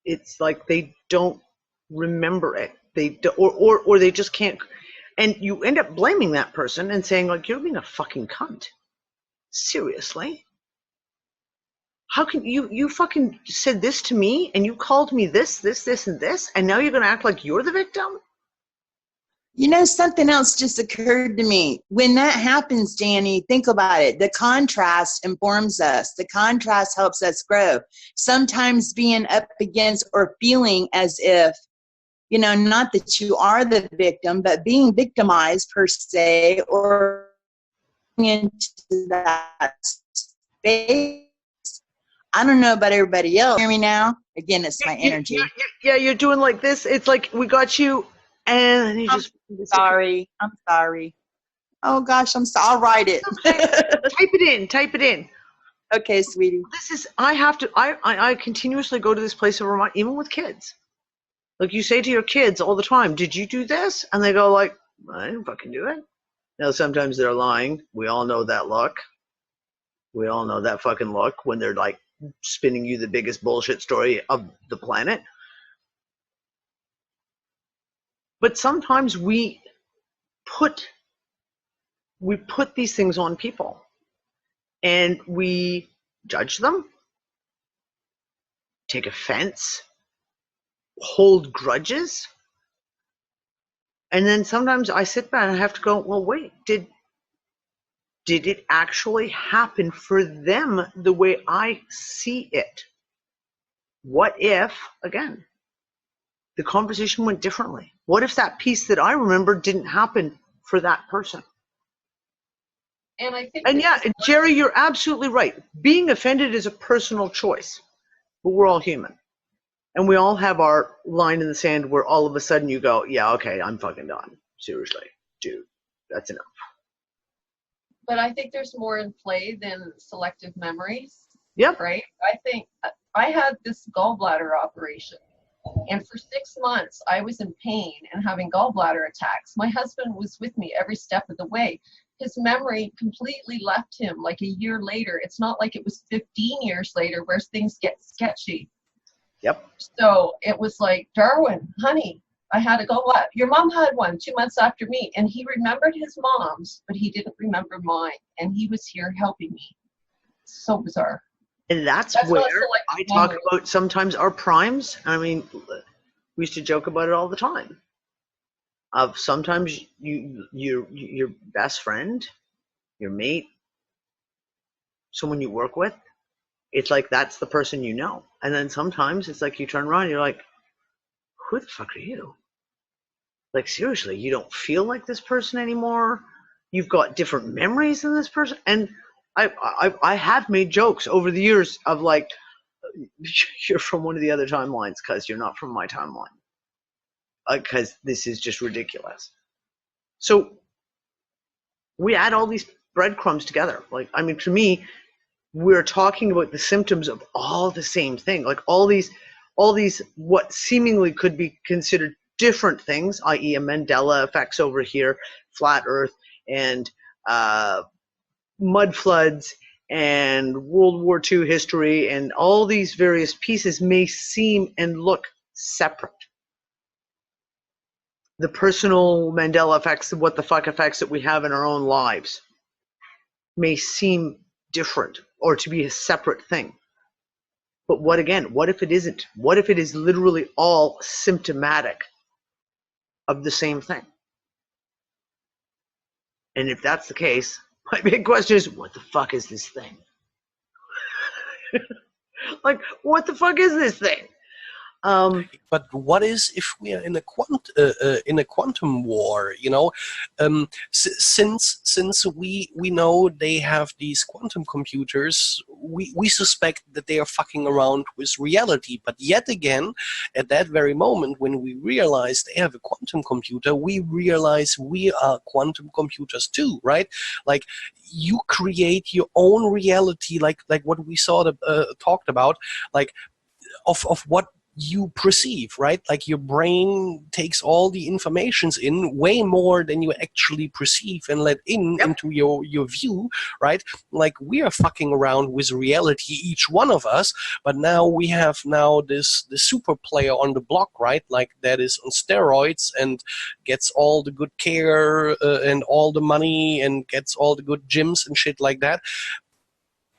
it's like they don't remember it. They do, or they just can't, and you end up blaming that person and saying, like, you're being a fucking cunt. Seriously? How can you fucking said this to me, and you called me this, this, this, and this, and now you're gonna act like you're the victim? You know, something else just occurred to me. When that happens, Danny, think about it. The contrast informs us. The contrast helps us grow. Sometimes being up against or feeling as if, you know, not that you are the victim, but being victimized per se, or into that space. I don't know about everybody else. Hear me now? Again, it's my energy. Yeah, you're doing like this. It's like we got you, and you just. Sorry. I'm sorry. Oh gosh, I'm sorry. I'll write it. Type it in. Okay, sweetie. This is, I continuously go to this place of remind, even with kids. Like you say to your kids all the time, did you do this? And they go like, I didn't fucking do it. Now sometimes they're lying. We all know that look. We all know that fucking look when they're like spinning you the biggest bullshit story of the planet. But sometimes we put these things on people and we judge them, take offense, hold grudges. And then sometimes I sit back and I have to go, well, wait, did it actually happen for them the way I see it? What if, again, the conversation went differently? What if that piece that I remember didn't happen for that person? And I think, and yeah, Jerry, you're absolutely right. Being offended is a personal choice, but we're all human. And we all have our line in the sand where all of a sudden you go, yeah, okay, I'm fucking done. Seriously, dude, that's enough. But I think there's more in play than selective memories. Yep. Right? I think I had this gallbladder operation. And for 6 months, I was in pain and having gallbladder attacks. My husband was with me every step of the way. His memory completely left him like a year later. It's not like it was 15 years later where things get sketchy. Yep. So it was like, Darwin, honey, I had a gallbladder. Your mom had one 2 months after me. And he remembered his mom's, but he didn't remember mine. And he was here helping me. So bizarre. And that's where I talk about sometimes our primes. I mean, we used to joke about it all the time. Of sometimes your best friend, your mate, someone you work with, it's like that's the person you know. And then sometimes it's like you turn around and you're like, who the fuck are you? Like seriously, you don't feel like this person anymore. You've got different memories than this person. And I have made jokes over the years of like, you're from one of the other timelines because you're not from my timeline. Because this is just ridiculous. So we add all these breadcrumbs together. Like, I mean, to me, we're talking about the symptoms of all the same thing. Like all these what seemingly could be considered different things, i.e. a Mandela effects over here, flat Earth, and mud floods and World War II history, and all these various pieces may seem and look separate. The personal Mandela effects, the what the fuck effects that we have in our own lives may seem different or to be a separate thing. But what if it isn't? What if it is literally all symptomatic of the same thing. And if that's the case, my big question is, what the fuck is this thing? Like, what the fuck is this thing? But what is if we are in a quantum war? You know, since we know they have these quantum computers, we suspect that they are fucking around with reality. But yet again, at that very moment when we realize they have a quantum computer, we realize we are quantum computers too, right? Like, you create your own reality, like what we talked about, like of what you perceive, right? Like, your brain takes all the informations in way more than you actually perceive and let into your view, right? Like, we are fucking around with reality, each one of us, but now we have this super player on the block, right? Like, that is on steroids and gets all the good care and all the money and gets all the good gyms and shit like that.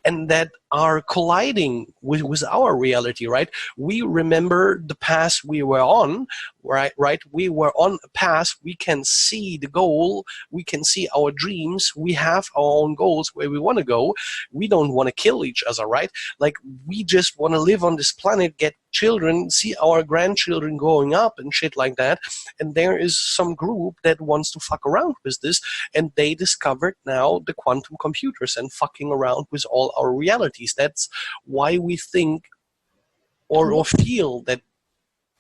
And that are colliding with our reality, right? We remember the path we were on, right? We were on a path. We can see the goal. We can see our dreams. We have our own goals where we want to go. We don't want to kill each other, right? Like, we just want to live on this planet, get children, see our grandchildren growing up and shit like that. And there is some group that wants to fuck around with this, and they discovered now the quantum computers and fucking around with all our realities. That's why we think or feel that.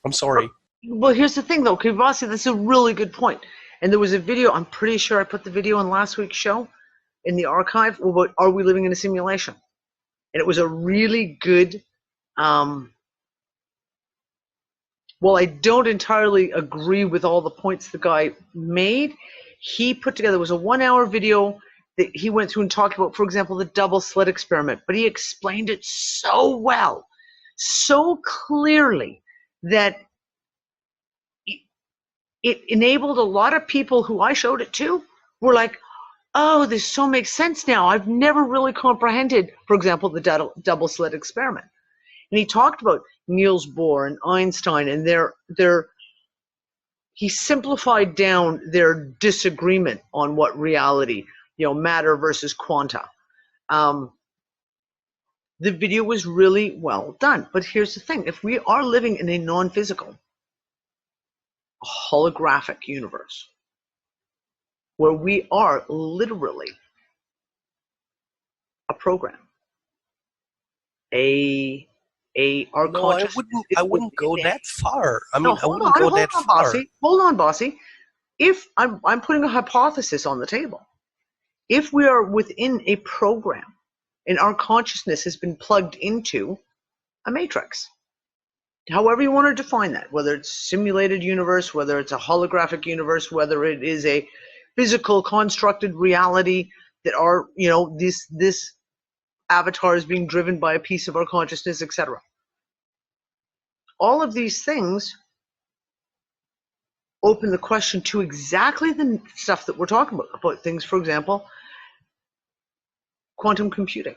I'm sorry. Well, here's the thing, though, Kibasi, that's a really good point. And there was a video, I'm pretty sure I put the video on last week's show in the archive about, are we living in a simulation? And it was a really good, well, I don't entirely agree with all the points the guy made. He put together, it was a 1-hour video that he went through and talked about, for example, the double slit experiment. But he explained it so well, so clearly, that it enabled a lot of people who I showed it to were like, oh, this so makes sense now. I've never really comprehended, for example, the double slit experiment. And he talked about Niels Bohr and Einstein and he simplified down their disagreement on what reality, matter versus quanta. The video was really well done. But here's the thing. If we are living in a non-physical, holographic universe, where we are literally a program, our consciousness. I wouldn't go that far. I wouldn't go that far. Hold on, Bossy. If I'm putting a hypothesis on the table, if we are within a program and our consciousness has been plugged into a matrix, however you want to define that, whether it's simulated universe, whether it's a holographic universe, whether it is a physical constructed reality that are, this avatar is being driven by a piece of our consciousness, etc. All of these things open the question to exactly the stuff that we're talking about things, for example, quantum computing.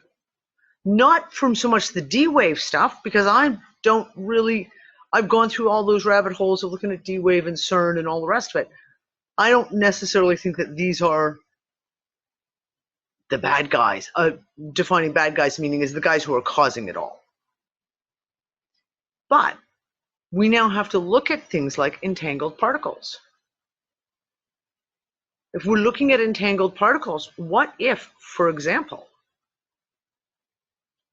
Not from so much the D-Wave stuff, because I've gone through all those rabbit holes of looking at D-Wave and CERN and all the rest of it. I don't necessarily think that these are the bad guys. Defining bad guys meaning is the guys who are causing it all. But we now have to look at things like entangled particles. If we're looking at entangled particles, what if, for example,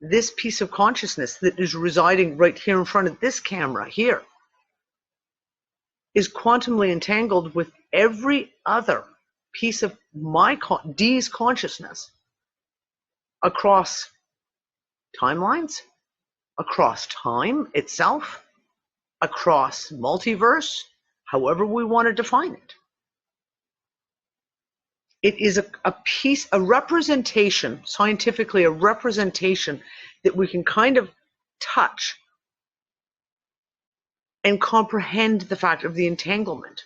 this piece of consciousness that is residing right here in front of this camera here is quantumly entangled with every other piece of D's consciousness across timelines, across time itself, across multiverse, however we want to define it. It is a representation, scientifically a representation that we can kind of touch and comprehend the fact of the entanglement.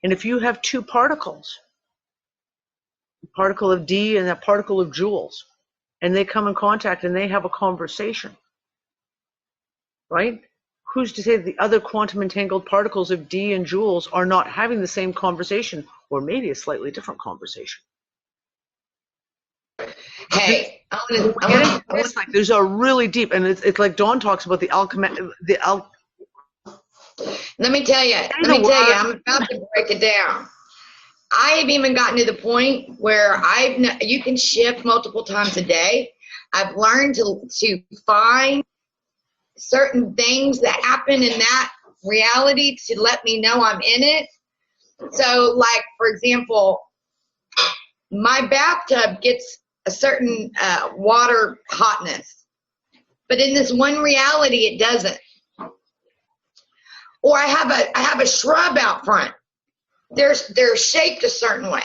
And if you have two particles, a particle of D and a particle of joules, and they come in contact and they have a conversation, right? who's to say that the other quantum entangled particles of D and joules are not having the same conversation, or maybe a slightly different conversation? Hey, It's like there's a really deep, and it's like Dawn talks about the let me tell you, I'm about to break it down. I have even gotten to the point where you can shift multiple times a day. I've learned to find certain things that happen in that reality to let me know I'm in it. So, like, for example, my bathtub gets a certain water hotness, but in this one reality, it doesn't. Or I have a shrub out front. They're shaped a certain way,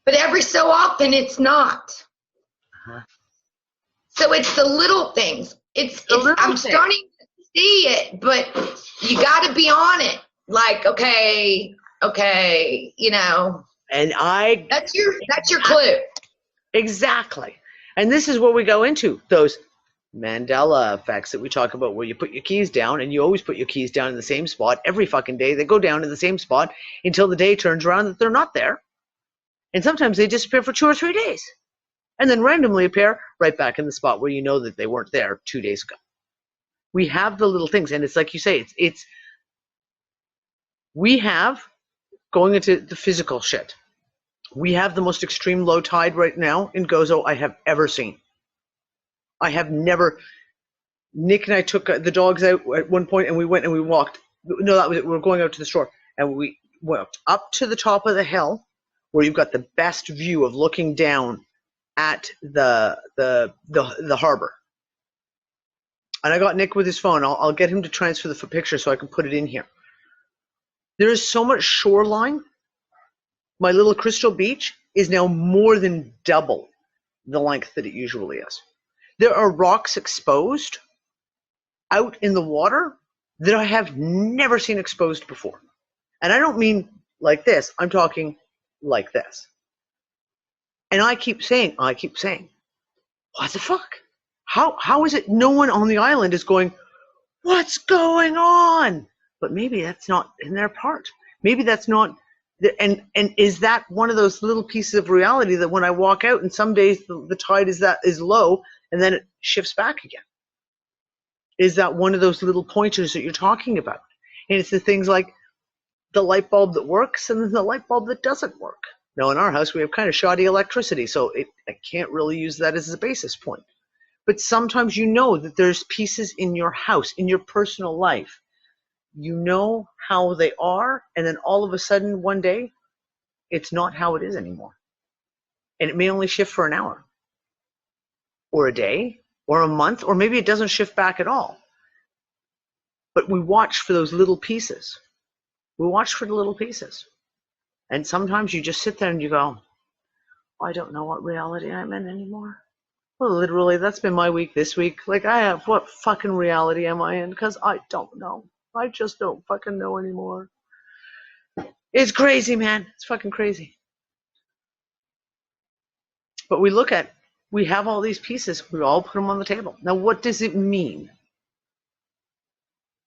but every so often it's not. So it's the little things. I'm starting to see it, but you got to be on it. Like, okay, you know. And that's your clue. Exactly. And this is where we go into those Mandela effects that we talk about, where you put your keys down, and you always put your keys down in the same spot every fucking day. They go down in the same spot until the day turns around that they're not there. And sometimes they disappear for 2 or 3 days and then randomly appear right back in the spot where you know that they weren't there 2 days ago. We have the little things, and it's like you say, we have, going into the physical shit, we have the most extreme low tide right now in Gozo I have ever seen. I have never. Nick and I took the dogs out at one point, and we went and we walked. No, that was it. We were going out to the store, and we walked up to the top of the hill, where you've got the best view of looking down at the harbor. And I got Nick with his phone. I'll get him to transfer the picture so I can put it in here. There is so much shoreline. My little crystal beach is now more than double the length that it usually is. There are rocks exposed out in the water that I have never seen exposed before. And I don't mean like this. I'm talking like this. And I keep saying, what the fuck? How is it no one on the island is going, what's going on? But maybe that's not in their part. Maybe that's not. And is that one of those little pieces of reality that when I walk out, and some days the tide is low, and then it shifts back again? Is that one of those little pointers that you're talking about? And it's the things like the light bulb that works and then the light bulb that doesn't work. Now, in our house, we have kind of shoddy electricity, so I can't really use that as a basis point. But sometimes you know that there's pieces in your house, in your personal life. You know how they are, and then all of a sudden, one day, it's not how it is anymore. And it may only shift for an hour, or a day, or a month, or maybe it doesn't shift back at all. But we watch for those little pieces. We watch for the little pieces. And sometimes you just sit there and you go, I don't know what reality I'm in anymore. Well, literally, that's been my week this week. Like, what fucking reality am I in? Because I don't know. I just don't fucking know anymore. It's crazy, man. It's fucking crazy. But we have all these pieces. We all put them on the table. Now, what does it mean?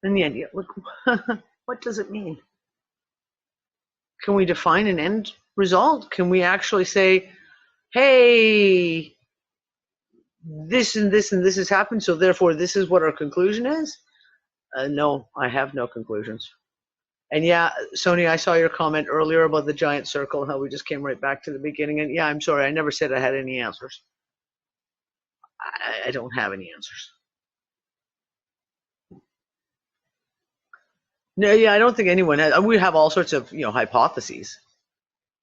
In the end, look, what does it mean? Can we define an end result? Can we actually say, hey, this and this and this has happened, so therefore this is what our conclusion is? No, I have no conclusions. And yeah, Sony, I saw your comment earlier about the giant circle and how we just came right back to the beginning. And yeah, I'm sorry, I never said I had any answers. I don't have any answers. No, yeah, I don't think anyone has. We have all sorts of, hypotheses,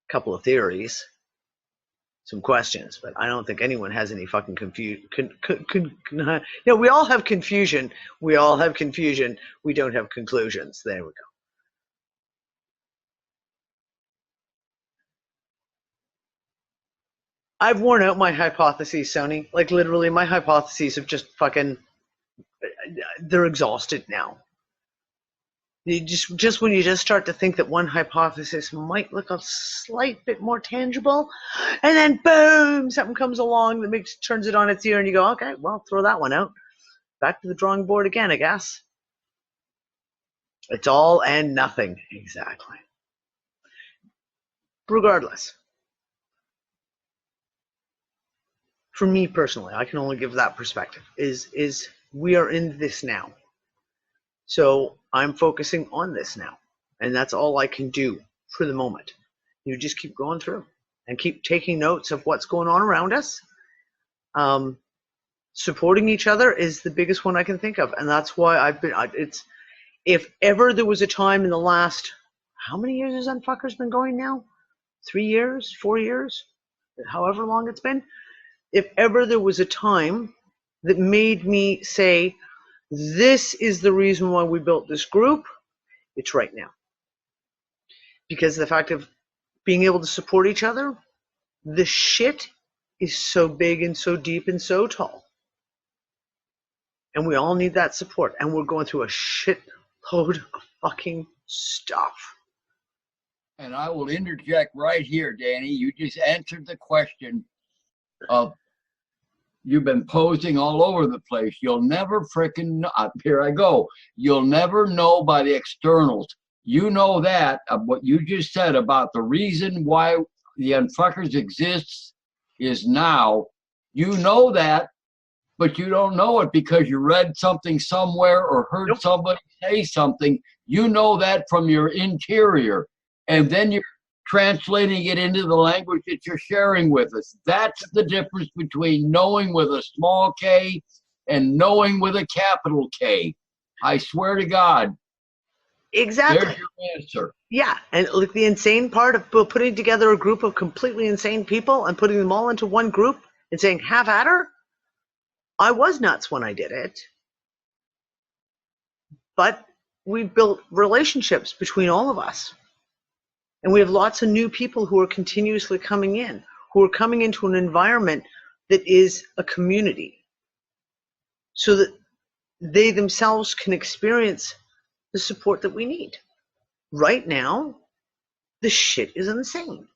a couple of theories, some questions, but I don't think anyone has any fucking confusion. We all have confusion. We all have confusion. We don't have conclusions. There we go. I've worn out my hypotheses, Sony. Like, literally, my hypotheses have just fucking, they're exhausted now. You just when you just start to think that one hypothesis might look a slight bit more tangible, and then boom, something comes along that turns it on its ear, and you go, okay, well, throw that one out. Back to the drawing board again, I guess. It's all and nothing. Exactly. Regardless, for me personally, I can only give that perspective, is we are in this now. So I'm focusing on this now. And that's all I can do for the moment. You just keep going through and keep taking notes of what's going on around us. Supporting each other is the biggest one I can think of. And that's why if ever there was a time in the last, how many years has UnFuckers been going now? 3 years, 4 years, however long it's been. If ever there was a time that made me say, this is the reason why we built this group, it's right now. Because the fact of being able to support each other, the shit is so big and so deep and so tall. And we all need that support. And we're going through a shit load of fucking stuff. And I will interject right here, Danny. You just answered the question of you've been posing all over the place. You'll never frickin' know. Here I go. You'll never know by the externals. You know that of what you just said about the reason why the UnFuckers exists is now. You know that, but you don't know it because you read something somewhere or heard somebody say something. You know that from your interior. And then you're translating it into the language that you're sharing with us. That's the difference between knowing with a small K and knowing with a capital K. I swear to God. Exactly. There's your answer. Yeah, and like the insane part of putting together a group of completely insane people and putting them all into one group and saying, have at her. I was nuts when I did it. But we built relationships between all of us. And we have lots of new people who are continuously coming in, who are coming into an environment that is a community, so that they themselves can experience the support that we need. Right now, the shit is insane.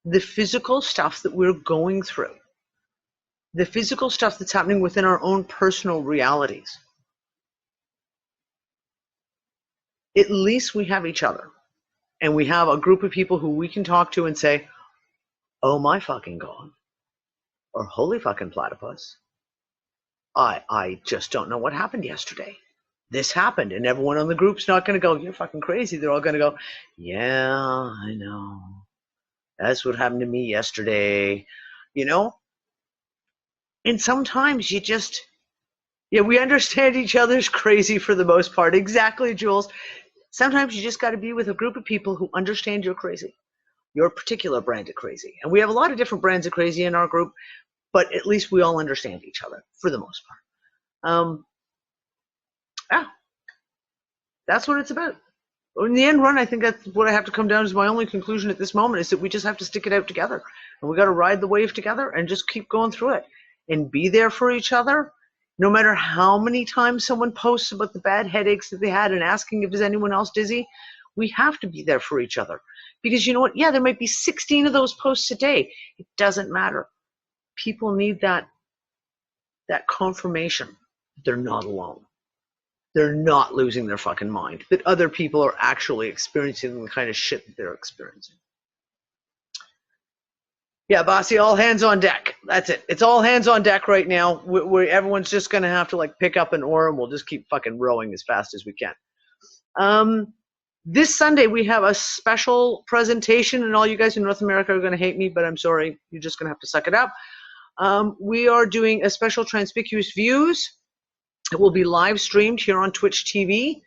The physical stuff that we're going through, the physical stuff that's happening within our own personal realities. At least we have each other. And we have a group of people who we can talk to and say, oh my fucking God, or holy fucking platypus, I just don't know what happened yesterday. This happened, and everyone on the group's not going to go, you're fucking crazy. They're all going to go, yeah, I know. That's what happened to me yesterday, you know? And sometimes you just, we understand each other's crazy for the most part. Exactly, Jules. Sometimes you just got to be with a group of people who understand you're crazy, your particular brand of crazy. And we have a lot of different brands of crazy in our group, but at least we all understand each other for the most part. That's what it's about. In the end run, I think that's what I have to come down to. My only conclusion at this moment is that we just have to stick it out together. And we got to ride the wave together and just keep going through it and be there for each other. No matter how many times someone posts about the bad headaches that they had and asking if there's anyone else dizzy, we have to be there for each other. Because you know what? Yeah, there might be 16 of those posts a day. It doesn't matter. People need that confirmation. They're not alone. They're not losing their fucking mind. That other people are actually experiencing the kind of shit that they're experiencing. Yeah, Bossy, all hands on deck. That's it. It's all hands on deck right now. Everyone's just going to have to like pick up an oar and we'll just keep fucking rowing as fast as we can. This Sunday, we have a special presentation, and all you guys in North America are going to hate me, but I'm sorry. You're just going to have to suck it up. We are doing a special Transpicuous Views. It will be live streamed here on Twitch TV.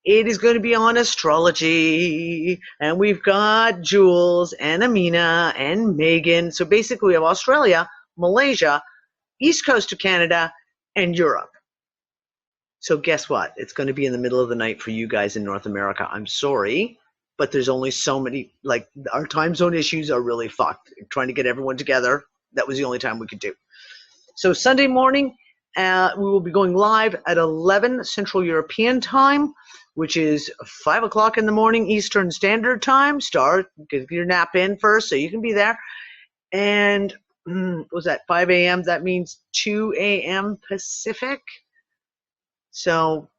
It is going to be on astrology, and we've got Jules and Amina and Megan. So basically we have Australia, Malaysia, East Coast of Canada, and Europe. So guess what? It's going to be in the middle of the night for you guys in North America. I'm sorry, but there's only so many, like our time zone issues are really fucked. Trying to get everyone together, that was the only time we could do. So Sunday morning, we will be going live at 11 Central European time, which is 5 o'clock in the morning Eastern Standard Time. Start, get your nap in first so you can be there. And what was that, 5 a.m.? That means 2 a.m. Pacific. So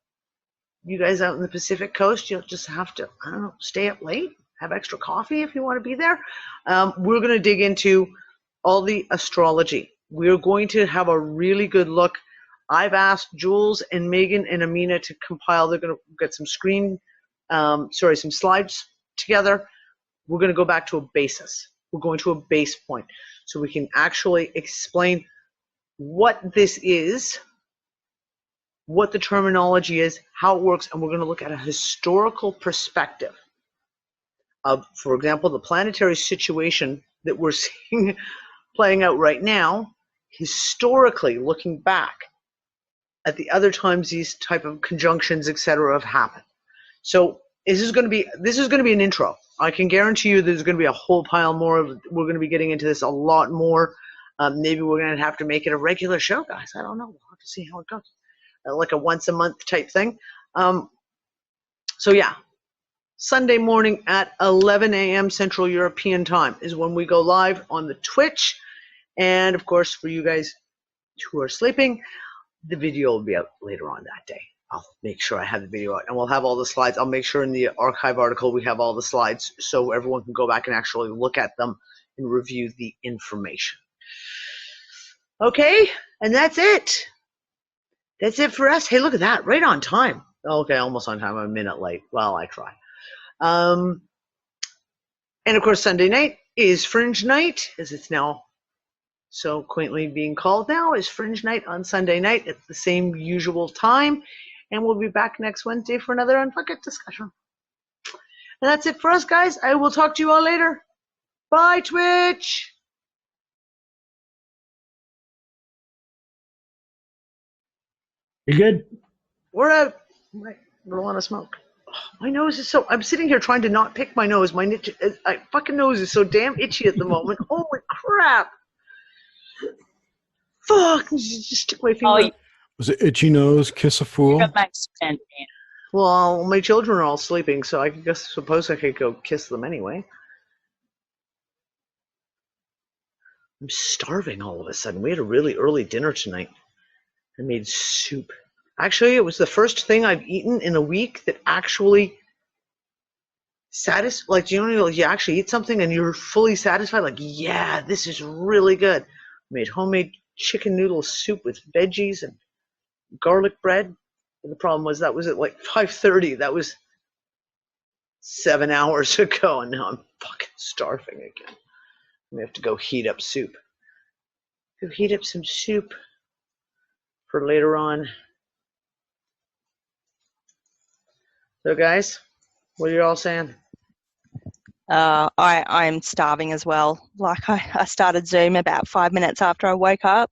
you guys out in the Pacific Coast, you'll just have to, I don't know, stay up late, have extra coffee if you want to be there. We're going to dig into all the astrology. We're going to have a really good look. I've asked Jules and Megan and Amina to compile. They're going to get some some slides together. We're going to go back to a basis. We're going to a base point so we can actually explain what this is, what the terminology is, how it works, and we're going to look at a historical perspective of, for example, the planetary situation that we're seeing playing out right now, historically looking back at the other times these type of conjunctions, etc., have happened. So this is going to be an intro. I can guarantee you there's going to be a whole pile more. We're going to be getting into this a lot more. Maybe we're going to have to make it a regular show, guys. I don't know. We'll have to see how it goes. Like a once a month type thing. So yeah, Sunday morning at 11 a.m. Central European Time is when we go live on the Twitch. And of course, for you guys who are sleeping, the video will be out later on that day. I'll make sure I have the video out, and we'll have all the slides. I'll make sure in the archive article we have all the slides so everyone can go back and actually look at them and review the information. Okay, and that's it. That's it for us. Hey, look at that, right on time. Okay, almost on time. I'm a minute late. Well, I try. And of course, Sunday night is Fringe Night, as it's now so quaintly being called now, is Fringe Night on Sunday night at the same usual time. And we'll be back next Wednesday for another UnFuckIt discussion. And that's it for us, guys. I will talk to you all later. Bye, Twitch. You good? We're out. I don't want to smoke. Oh, my nose is so... I'm sitting here trying to not pick my nose. My fucking nose is so damn itchy at the moment. Holy crap. Fuck. Just stick my finger. Was it itchy nose, kiss a fool? Well, my children are all sleeping, so I suppose I could go kiss them anyway. I'm starving all of a sudden. We had a really early dinner tonight. I made soup. Actually, it was the first thing I've eaten in a week that actually satisfied. Like, you know, you actually eat something and you're fully satisfied. Like, yeah, this is really good. I made homemade chicken noodle soup with veggies and garlic bread. And the problem was that was at like 5:30. That was 7 hours ago, and now I'm fucking starving again. We have to go heat up soup. Go heat up some soup for later on. So guys, what are you all saying? I'm starving as well. Like I started Zoom about 5 minutes after I woke up.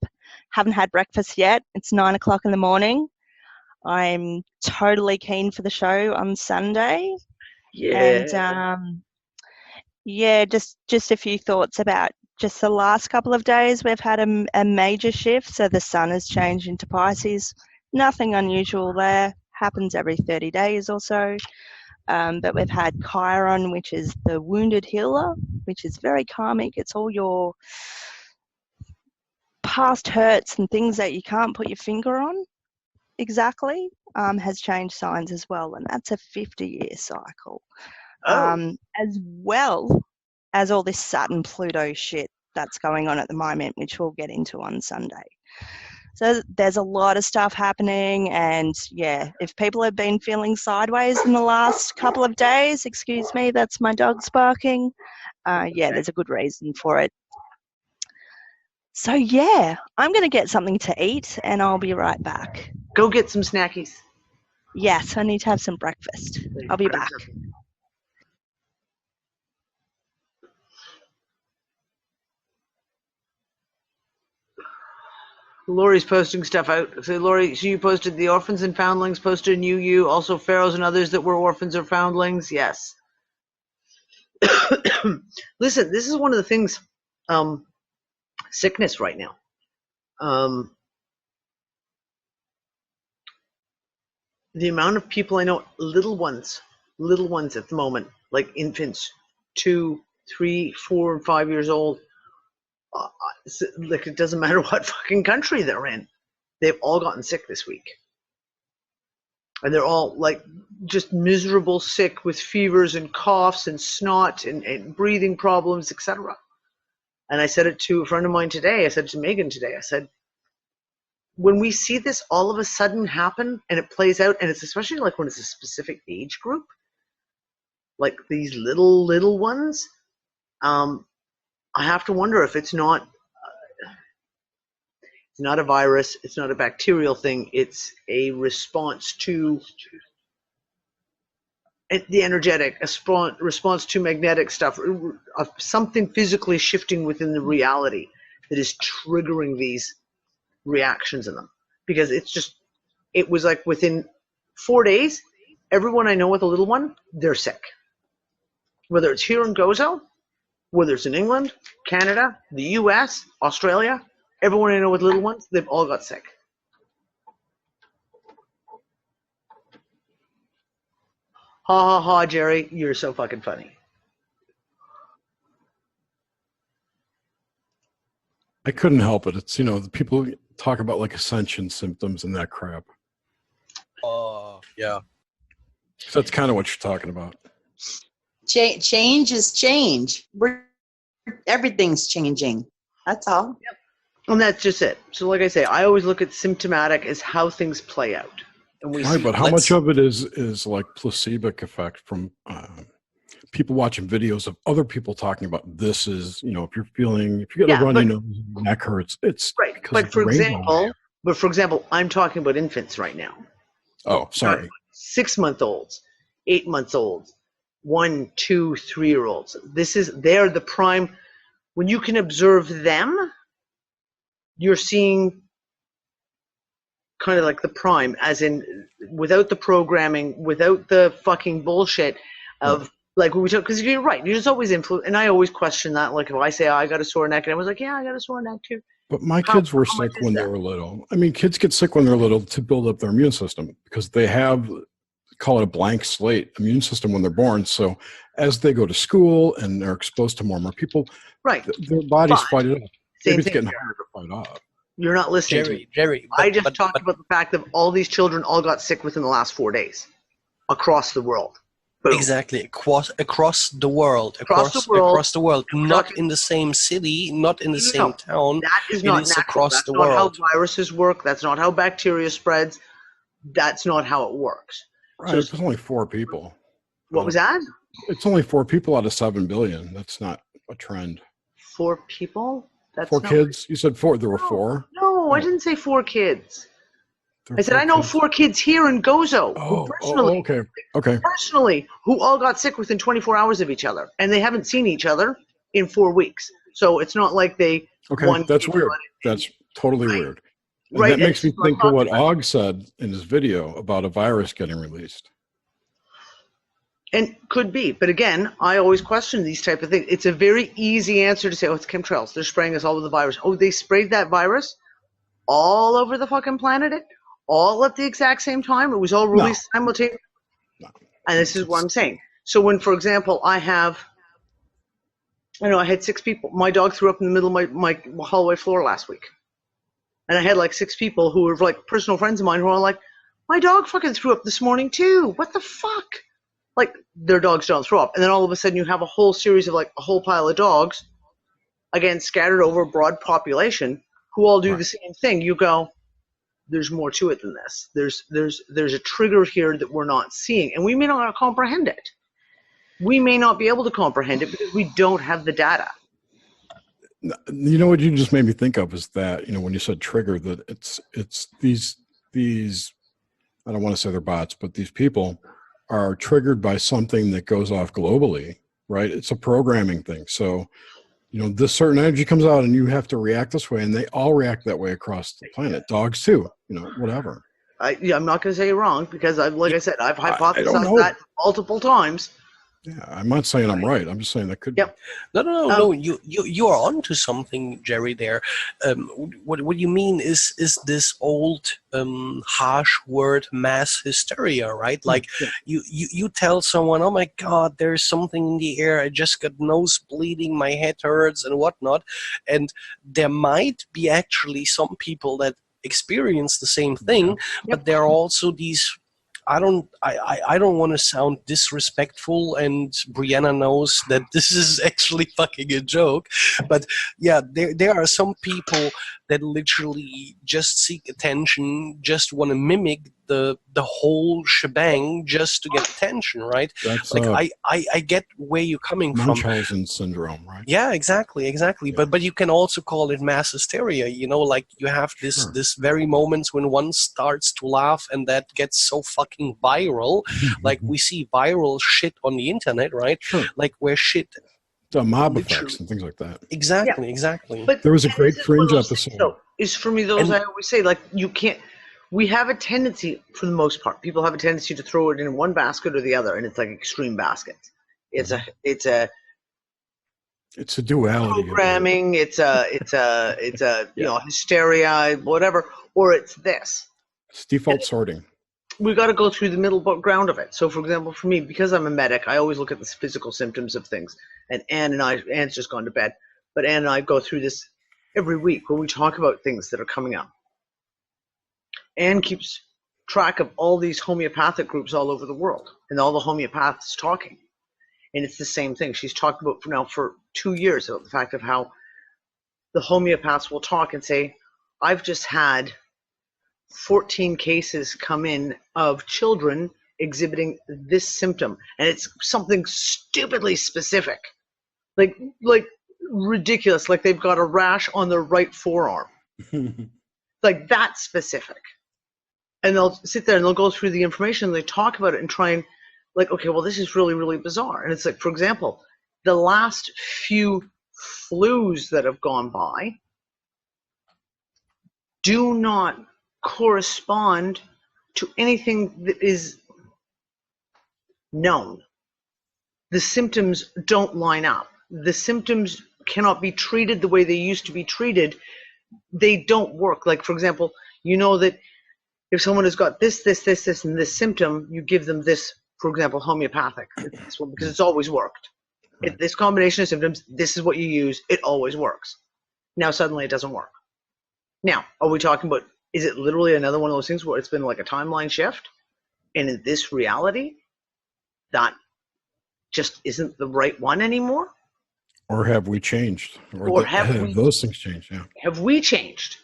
Haven't had breakfast yet. It's 9 o'clock in the morning. I'm totally keen for the show on Sunday. Yeah. And yeah, just a few thoughts about just the last couple of days. We've had a major shift, so the sun has changed into Pisces. Nothing unusual there. Happens every 30 days or so. But we've had Chiron, which is the wounded healer, which is very karmic. It's all your past hurts and things that you can't put your finger on exactly, has changed signs as well, and that's a 50-year cycle. As well as all this Saturn Pluto shit that's going on at the moment, which we'll get into on Sunday. So there's a lot of stuff happening, and yeah, if people have been feeling sideways in the last couple of days, excuse me, that's my dog barking. Yeah, there's a good reason for it. So yeah, I'm going to get something to eat, and I'll be right back. Go get some snackies. Yes, I need to have some breakfast. I'll be back. Lori's posting stuff out. So Lori, so you posted the orphans and foundlings, posted in UU, also pharaohs and others that were orphans or foundlings. Yes. Listen, this is one of the things, sickness right now. The amount of people I know, little ones at the moment, like infants, 2, 3, 4, and 5 years old, like it doesn't matter what fucking country they're in, they've all gotten sick this week. And they're all like just miserable, sick with fevers and coughs and snot and breathing problems, etc. And I said it to a friend of mine today. I said to Megan today, I said, when we see this all of a sudden happen and it plays out, and it's especially like when it's a specific age group, like these little ones, I have to wonder if it's not a virus, it's not a bacterial thing, it's a response to the energetic, a response to magnetic stuff, something physically shifting within the reality that is triggering these reactions in them. Because it was like within 4 days, everyone I know with a little one, they're sick. Whether it's here in Gozo, whether it's in England, Canada, the US, Australia, everyone I know with little ones, they've all got sick. Ha ha ha, Jerry, you're so fucking funny. I couldn't help it. It's, the people talk about like ascension symptoms and that crap. Yeah. So that's kind of what you're talking about. Change is change. Everything's changing. That's all. Yep. And that's just it. So like I say, I always look at symptomatic as how things play out. And we right, but how much of it is like placebo effect from people watching videos of other people talking about this is, if you get a runny nose, neck hurts, it's right. But for example, I'm talking about infants right now. Oh, sorry. 6-month-olds, 8-month-olds, 1, 2, 3-year-olds. They're the prime. When you can observe them, you're seeing kind of like the prime, as in without the programming, without the fucking bullshit of like when we talk, because you're right, you're just always influenced, and I always question that. Like if I say, I got a sore neck, and I was like, yeah, I got a sore neck too. But my kids were sick when they were little. I mean, kids get sick when they're little to build up their immune system because they have, call it a blank slate immune system when they're born. So as they go to school and they're exposed to more and more people, right, their bodies fight it off. Maybe it's getting here. harder to fight off. You're not listening to me. Jerry, I just talked about the fact that all these children all got sick within the last 4 days across the world. Boom. Exactly, across the world, across the world, not in the same city, not in the same town. That is not natural. Across the world. world. That's not how viruses work. That's not how bacteria spreads. That's not how it works. Right, it's only 4 people. What was that? It's only 4 people out of 7 billion. That's not a trend. 4 people? That's 4 kids? You said 4. There were 4? No, I didn't say 4 kids. I said I know 4 kids here in Gozo. Okay. Personally, who all got sick within 24 hours of each other, and they haven't seen each other in 4 weeks. So it's not like they. Okay, that's weird. That's totally weird. And that makes me think of what Og said in his video about a virus getting released. And could be, but again, I always question these type of things. It's a very easy answer to say, "Oh, it's chemtrails. They're spraying us all with the virus." Oh, they sprayed that virus all over the fucking planet, all at the exact same time. It was all released simultaneously. No. And this is what I'm saying. So when, for example, I had 6 people. My dog threw up in the middle of my hallway floor last week, and I had like 6 people who were like personal friends of mine who are like, "My dog fucking threw up this morning too. What the fuck?" Like, their dogs don't throw up. And then all of a sudden you have a whole series of like a whole pile of dogs, again, scattered over a broad population, who all do the same thing. You go, there's more to it than this. There's a trigger here that we're not seeing. And we may not comprehend it. We may not be able to comprehend it because we don't have the data. You know what you just made me think of is that, when you said trigger, that it's these I don't want to say they're bots, but these people are triggered by something that goes off globally, right? It's a programming thing. So, this certain energy comes out and you have to react this way, and they all react that way across the planet. Dogs too, whatever. I'm not going to say you're wrong because I've hypothesized that multiple times. Yeah, I'm not saying I'm right. I'm just saying that could be. No. You are onto something, Jerry. There, what you mean is this old harsh word mass hysteria, right? Like you tell someone, "Oh my God, there's something in the air. I just got nose bleeding, my head hurts, and whatnot," and there might be actually some people that experience the same thing, but there are also these I don't want to sound disrespectful, and Brianna knows that this is actually fucking a joke, but yeah, there are some people that literally just seek attention, just want to mimic the whole shebang just to get attention, right? That's like I get where you're coming from. Munchausen syndrome, right? Yeah, exactly. Yeah. But you can also call it mass hysteria. You know, like you have this very moments when one starts to laugh, and that gets so fucking viral. Like we see viral shit on the internet, right? Sure. Like where shit. The mob effects and things like that. Exactly. But There was a great this is Fringe one of those episode. things, though, is for me those I always say, like, you can't. We have a tendency, for the most part, people have a tendency to throw it in one basket or the other, and it's like extreme baskets. It's a duality. programming. It's a you know, hysteria, whatever, or it's this. It's default sorting. We got to go through the middle ground of it. So, for example, for me, because I'm a medic, I always look at the physical symptoms of things. And Anne's just gone to bed, but Anne and I go through this every week where we talk about things that are coming up. Anne keeps track of all these homeopathic groups all over the world and all the homeopaths talking. And it's the same thing. She's talked about for 2 years about the fact of how the homeopaths will talk and say, I've just had 14 cases come in of children exhibiting this symptom. And it's something stupidly specific. Like ridiculous. Like they've got a rash on their right forearm. Like that specific. And they'll sit there and they'll go through the information and they talk about it and try and like, okay, well, this is really, really bizarre. And it's like, for example, the last few flus that have gone by do not correspond to anything that is known. The symptoms don't line up. The symptoms cannot be treated the way they used to be treated. They don't work. Like, for example, you know that if someone has got this, and this symptom, you give them this, for example, homeopathic. This one, because it's always worked. This combination of symptoms, this is what you use. It always works. Now, suddenly it doesn't work. Now, are we talking about, is it literally another one of those things where it's been like a timeline shift? And in this reality, that just isn't the right one anymore? Or have we changed? Or have those things changed? Yeah. Have we changed?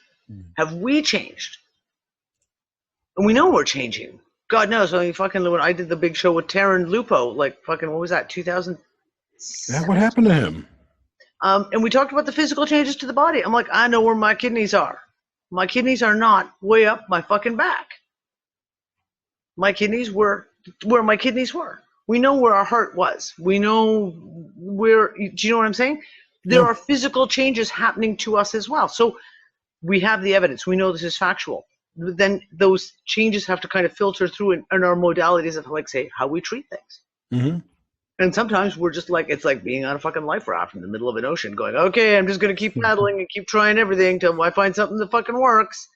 Have we changed? And we know we're changing. God knows. I mean, fucking when I did the big show with Taryn Lupo, like fucking, what was that, 2000? Yeah, what happened to him? And we talked about the physical changes to the body. I'm like, I know where my kidneys are. My kidneys are not way up my fucking back. My kidneys were where my kidneys were. We know where our heart was. We know where, do you know what I'm saying? There are physical changes happening to us as well. So we have the evidence. We know this is factual. Then those changes have to kind of filter through in our modalities of, like, say, how we treat things. Mm-hmm. And sometimes we're just like, it's like being on a fucking life raft in the middle of an ocean going, okay, I'm just going to keep paddling and keep trying everything till I find something that fucking works.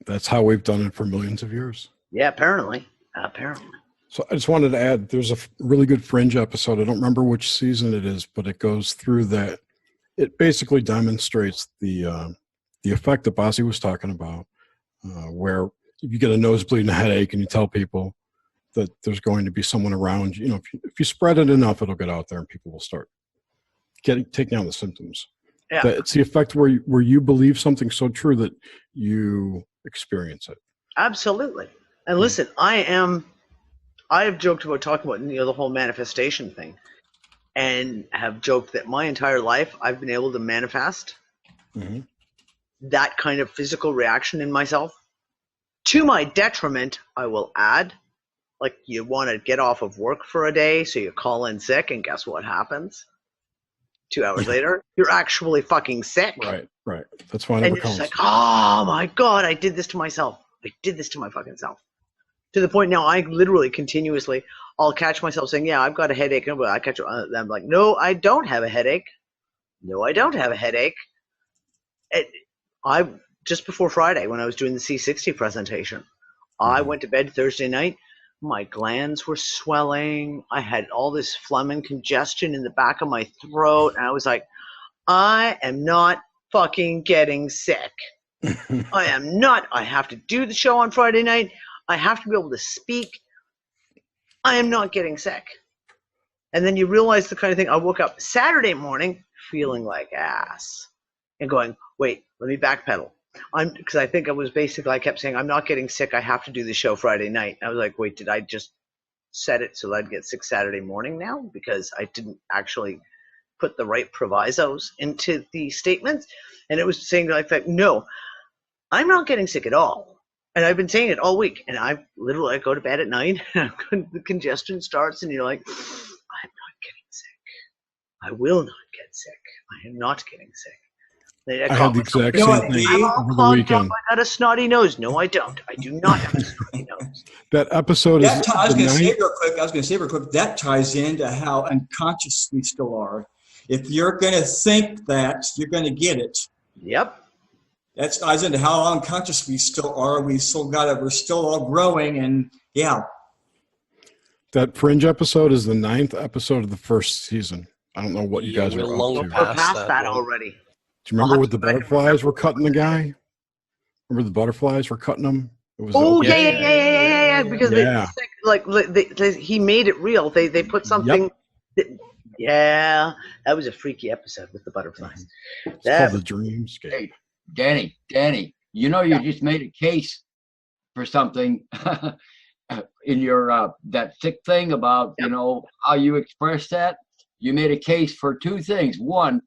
That's how we've done it for millions of years. Yeah, apparently. Apparently. So I just wanted to add, there's a really good Fringe episode. I don't remember which season it is, but it goes through that. It basically demonstrates the effect that Bossie was talking about, where if you get a nosebleed and a headache and you tell people that there's going to be someone around, you know, if you spread it enough, it'll get out there and people will start taking down the symptoms. Yeah. But it's the effect where you believe something so true that you experience it. Absolutely. And listen, I've joked about talking about, you know, the whole manifestation thing, and have joked that my entire life I've been able to manifest that kind of physical reaction in myself. To my detriment, I will add, like, you want to get off of work for a day, so you call in sick, and guess what happens? 2 hours later, you're actually fucking sick. Right. That's why it and never you're comes. just like, oh my God, I did this to myself. I did this to my fucking self. To the point now, I literally continuously, I'll catch myself saying, yeah, I've got a headache. And I'm like, no, I don't have a headache. No, I don't have a headache. Just before Friday, when I was doing the C60 presentation, I went to bed Thursday night. My glands were swelling. I had all this phlegm and congestion in the back of my throat. And I was like, I am not fucking getting sick. I am not. I have to do the show on Friday night. I have to be able to speak. I am not getting sick. And then you realize the kind of thing. I woke up Saturday morning feeling like ass and going, wait, let me backpedal. Because I think I kept saying, I'm not getting sick. I have to do the show Friday night. I was like, wait, did I just set it so that I'd get sick Saturday morning now? Because I didn't actually put the right provisos into the statements. And it was saying like that, no, I'm not getting sick at all. And I've been saying it all week. And I go to bed at night and the congestion starts and you're like, I'm not getting sick. I will not get sick. I am not getting sick. I had the exact same thing I'm all over the clogged up. weekend. I got a snotty nose. No, I don't. I do not have a snotty nose. That episode I is was going to say the real quick, that ties into how unconscious we still are. If you're going to think that, you're going to get it. Yep. That ties into how unconscious we still are. We're still all growing, and yeah. That Fringe episode is the 9th episode of the first season. I don't know what you guys are up to. We're past that already. Do you remember what the butterflies were cutting the guy? Remember the butterflies were cutting him? It was yeah. Because he made it real. They put something. Yep. Yeah, that was a freaky episode with the butterflies. It's called the Dreamscape. Hey, Danny, you just made a case for something in your that sick thing about how you express that. You made a case for two things. One,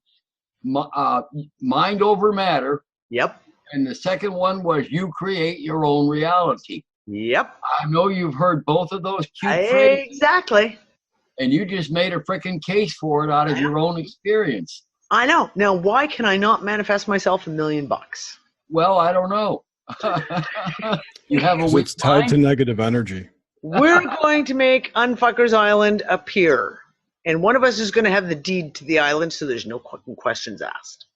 mind over matter. Yep. And the second one was you create your own reality. Yep. I know you've heard both of those cute phrases. Exactly. And you just made a freaking case for it out of your own experience. I know. Now, why can I not manifest myself $1 million? Well, I don't know. You have a weak It's tied mind? to negative energy. We're going to make Unfuckers Island appear. And one of us is going to have the deed to the island, so there's no fucking questions asked.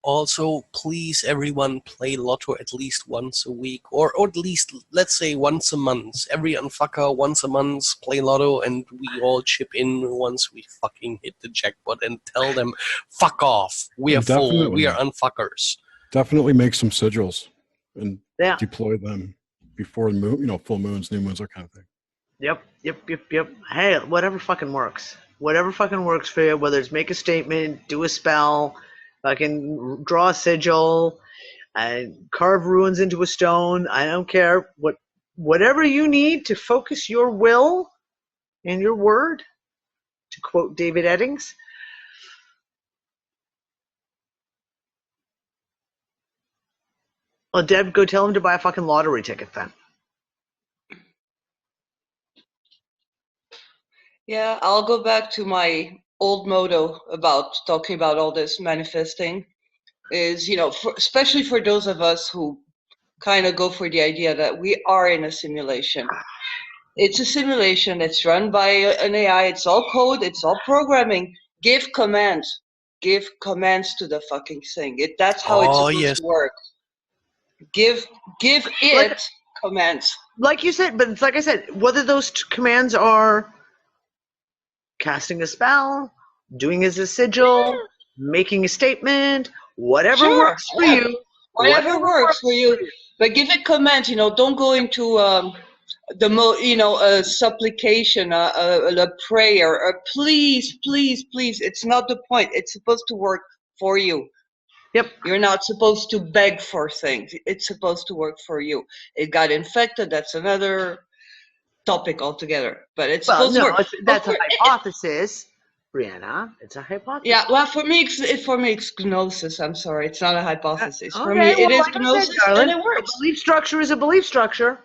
Also, please, everyone, play Lotto at least once a week, or at least, let's say, once a month. Every Unfucker, once a month, play Lotto, and we all chip in once we fucking hit the jackpot and tell them, fuck off. We are full. We are Unfuckers. Definitely make some sigils and deploy them before the moon, full moons, new moons, that kind of thing. Yep. Hey, whatever fucking works. Whatever fucking works for you, whether it's make a statement, do a spell, fucking draw a sigil, and carve runes into a stone. I don't care. Whatever you need to focus your will and your word, to quote David Eddings. Well, Deb, go tell him to buy a fucking lottery ticket then. Yeah, I'll go back to my old motto about talking about all this manifesting is, especially for those of us who kind of go for the idea that we are in a simulation. It's a simulation. It's run by an AI. It's all code. It's all programming. Give commands. Give commands to the fucking thing. That's how it's supposed to work. Give it commands. Like you said, but it's like I said, whether those commands are casting a spell, doing as a sigil, making a statement, whatever works for you. Whatever works for you. But give it commands, don't go into a supplication, a prayer, or please, please, please. It's not the point. It's supposed to work for you. Yep. You're not supposed to beg for things. It's supposed to work for you. It got infected. That's another topic altogether, but it's supposed to work. That's a hypothesis, Brianna. It's a hypothesis. Yeah, well, for me, it's gnosis. I'm sorry, it's not a hypothesis. For me, it is gnosis, and it works. A belief structure is a belief structure.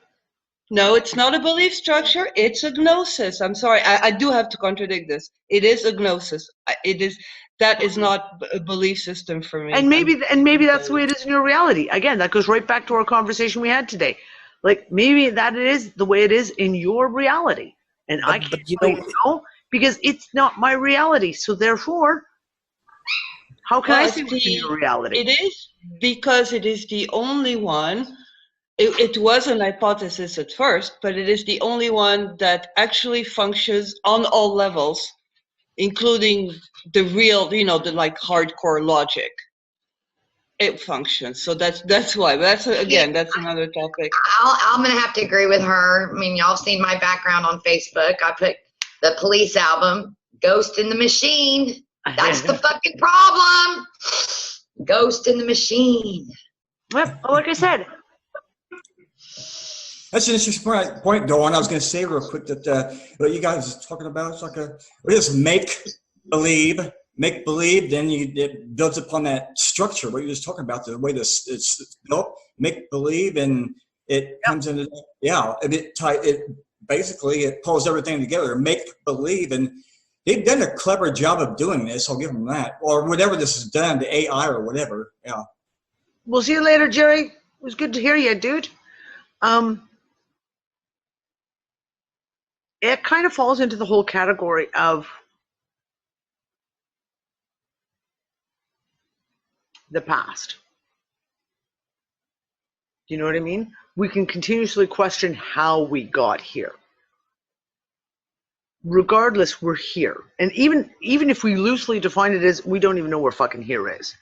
No, it's not a belief structure. It's a gnosis. I'm sorry, I do have to contradict this. It is a gnosis. That is not a belief system for me. And maybe that's the way it is in your reality. Again, that goes right back to our conversation we had today. Like, maybe that it is the way it is in your reality. And I can't know because it's not my reality. So therefore, how can I say what's in your reality? It is because it is the only one. It was an hypothesis at first, but it is the only one that actually functions on all levels, including the real, the hardcore logic. it functions. So that's why. But that's another topic. I'm gonna have to agree with her. I mean, y'all seen my background on Facebook. I put the Police album, Ghost in the Machine. That's the fucking problem. Ghost in the Machine. Yep. Like I said. That's an interesting point, Dawn. I was going to say real quick that what you guys are talking about, it's like make believe, then it builds upon that structure, what you were just talking about, the way it's built, make believe, and it comes into, it basically, it pulls everything together, make believe, and they've done a clever job of doing this, I'll give them that, or whatever this is done, the AI or whatever, yeah. We'll see you later, Jerry. It was good to hear you, dude. It kind of falls into the whole category of the past. Do you know what I mean? We can continuously question how we got here. Regardless, we're here. And even if we loosely define it as we don't even know where fucking here is.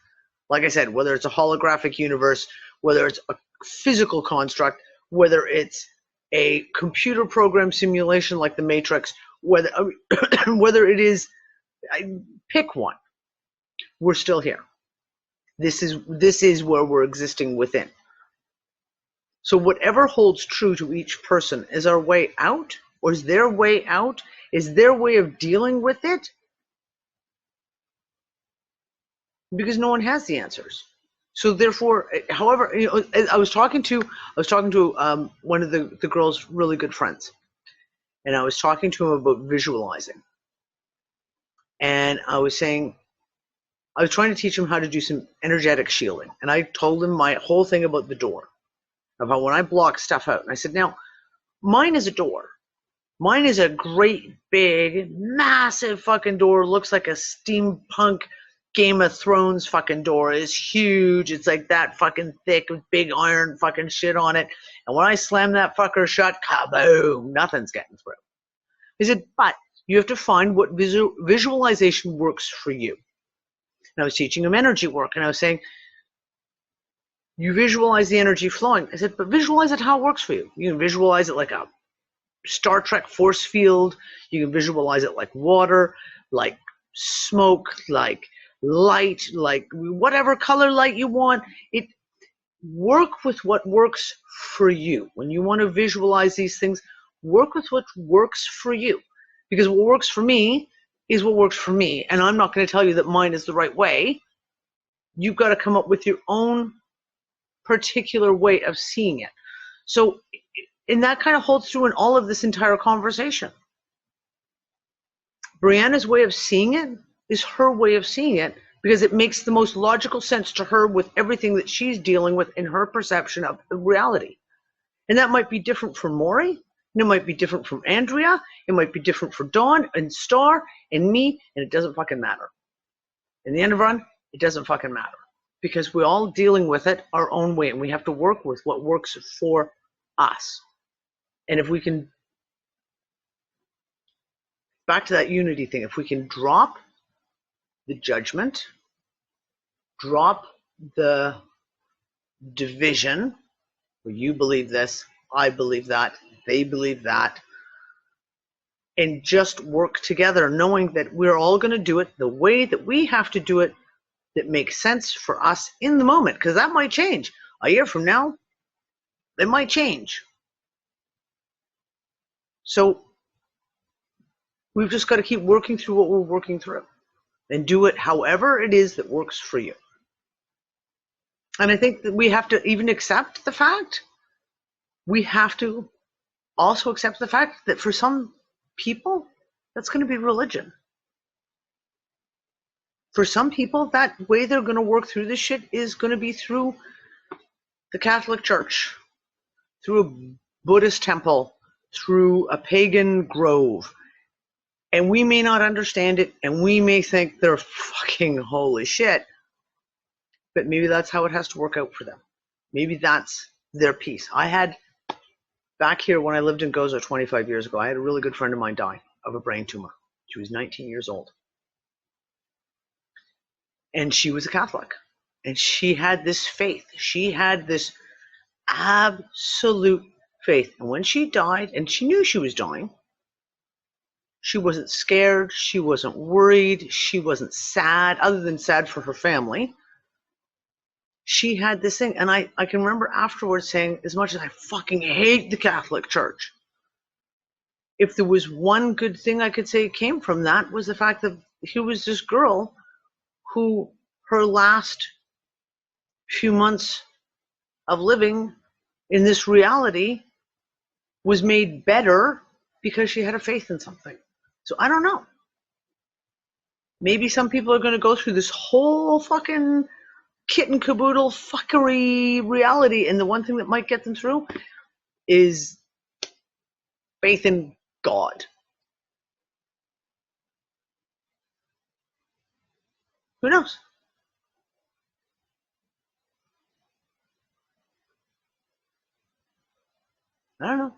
Like I said, whether it's a holographic universe, whether it's a physical construct, whether it's a computer program simulation like the Matrix, whether it is, pick one, we're still here. This is where we're existing within. So whatever holds true to each person is our way out, or is their way out, is their way of dealing with it, because no one has the answers. So therefore, however, I was talking to one of the girl's really good friends, and I was talking to him about visualizing. And I was trying to teach him how to do some energetic shielding. And I told him my whole thing about the door, about when I block stuff out. And I said, now, mine is a door. Mine is a great, big, massive fucking door. Looks like a steampunk Game of Thrones fucking door. Is huge. It's like that fucking thick with big iron fucking shit on it. And when I slam that fucker shut, kaboom, nothing's getting through. He said, but you have to find what visualization works for you. And I was teaching him energy work, and I was saying, you visualize the energy flowing. I said, but visualize it how it works for you. You can visualize it like a Star Trek force field. You can visualize it like water, like smoke, like light, like whatever color light you want. It work with what works for you. When you want to visualize these things, work with what works for you, because what works for me is what works for me, and I'm not going to tell you that mine is the right way. You've got to come up with your own particular way of seeing it. So, and that kind of holds true in all of this entire conversation. Brianna's way of seeing it is her way of seeing it, because it makes the most logical sense to her with everything that she's dealing with in her perception of reality. And that might be different from Maury, and it might be different from Andrea, it might be different for Dawn and Star and me, and it doesn't fucking matter. In the end of the run, it doesn't fucking matter, because we're all dealing with it our own way, and we have to work with what works for us. And if we can, back to that unity thing, if we can drop the judgment, drop the division, where you believe this, I believe that, they believe that, and just work together, knowing that we're all going to do it the way that we have to do it, that makes sense for us in the moment, because that might change. A year from now, it might change. So we've just got to keep working through what we're working through, and do it however it is that works for you. And I think that we have to even accept the fact, we have to also accept the fact that for some people, that's going to be religion. For some people, that way they're going to work through this shit is going to be through the Catholic Church, through a Buddhist temple, through a pagan grove. And we may not understand it, and we may think they're fucking holy shit, but maybe that's how it has to work out for them. Maybe that's their piece. I had, back here when I lived in Gozo 25 years ago, I had a really good friend of mine die of a brain tumor. She was 19 years old. And she was a Catholic. And she had this faith. She had this absolute faith. And when she died, and she knew she was dying, she wasn't scared. She wasn't worried. She wasn't sad, other than sad for her family. She had this thing. And I can remember afterwards saying, as much as I fucking hate the Catholic Church, if there was one good thing I could say came from that, was the fact that here was this girl who her last few months of living in this reality was made better because she had a faith in something. So I don't know. Maybe some people are going to go through this whole fucking kit and caboodle fuckery reality, and the one thing that might get them through is faith in God. Who knows? I don't know.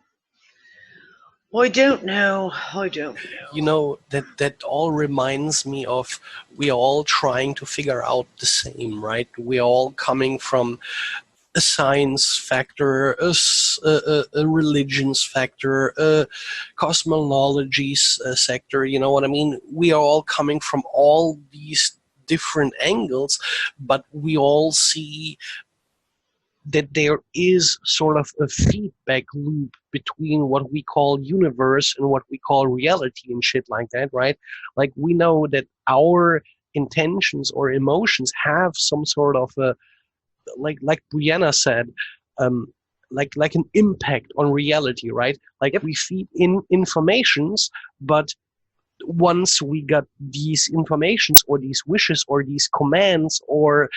I don't know. I don't know. You know, that all reminds me of, we are all trying to figure out the same, right? We are all coming from a science factor, a religions factor, a cosmology sector, you know what I mean? We are all coming from all these different angles, but we all see that there is sort of a feedback loop between what we call universe and what we call reality and shit like that, right? Like, we know that our intentions or emotions have some sort of a, like Brianna said, like an impact on reality, right? Like, we feed in informations, but once we got these informations or these wishes or these commands, or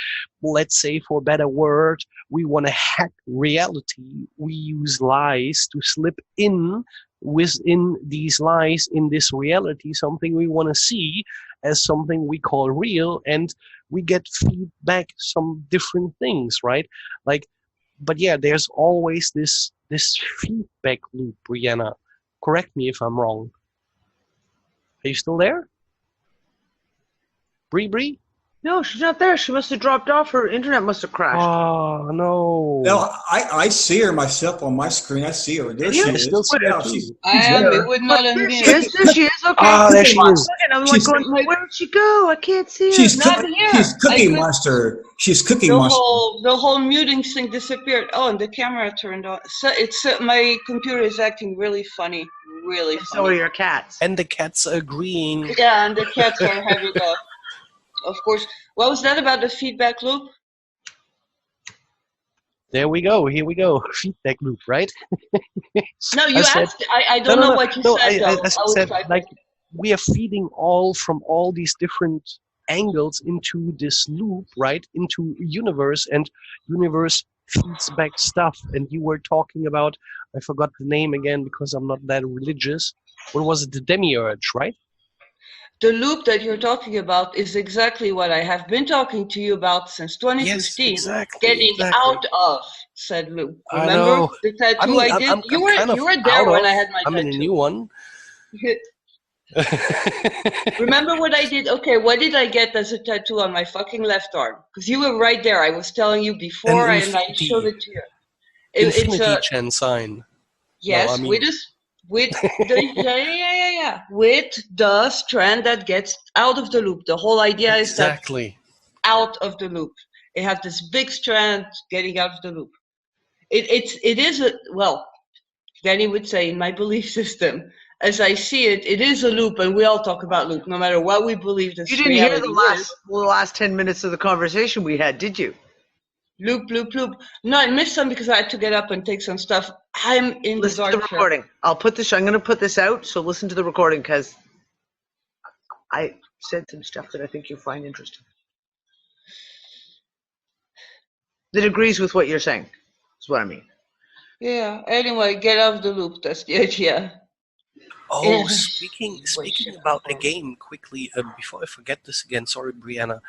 let's say, for a better word, we want to hack reality, we use lies to slip in within these lies, in this reality, something we want to see as something we call real, and we get feedback some different things, right? Like, but yeah, there's always this feedback loop, Brianna. Correct me if I'm wrong. Are you still there? Bree? No, she's not there. She must have dropped off. Her internet must have crashed. Oh, no. No, I see her myself on my screen. I see her. There she is. Still see her too. It would not There unmute. she is. There she is. Okay. Ah, there she is. And I'm like, going, where'd she go? I can't see her. She's Not here. She's Cookie I could- Monster. She's Cookie The Monster. whole muting thing disappeared. Oh, and the camera turned on. So it's my computer is acting really funny. Really funny. So are your cats. And the cat's agreeing. Yeah, and the cats are having of course. What was that about the feedback loop? There we go. Here we go. Feedback loop, right? No, you I said- asked. I don't know what you said, I though. I was said, typing. like, we are feeding all from all these different angles into this loop, right? Into universe, and universe feeds back stuff. And you were talking about, I forgot the name again because I'm not that religious. What was it? The demiurge, right? The loop that you're talking about is exactly what I have been talking to you about since 2015. Yes, exactly, Getting exactly. out of said loop. I Remember know. the tattoo I mean, did? I'm You were kind of there out when of- I had my I'm tattoo. in a new one. Remember what I did? Okay, what did I get as a tattoo on my fucking left arm? Because you were right there. I was telling you before, and I infinity. showed it to you. It's Infinity a Chen sign. yes, I mean- with the yeah, with the strand that gets out of the loop. The whole idea is that Exactly. out of the loop. It has this big strand getting out of the loop. It is a, well, Danny would say, in my belief system, as I see it, it is a loop, and we all talk about loop, no matter what we believe this You didn't hear reality the is. last 10 minutes of the conversation we had, did you? Loop, loop, loop. No, I missed some because I had to get up and take some stuff. I'm in Listen the to dark. the recording. I'm going to put this out, so listen to the recording, because I said some stuff that I think you'll find interesting. That agrees with what you're saying, is what I mean. Yeah, anyway, get out of the loop. That's the idea. Oh, Yeah. speaking about a game quickly, before I forget this again, sorry, Brianna.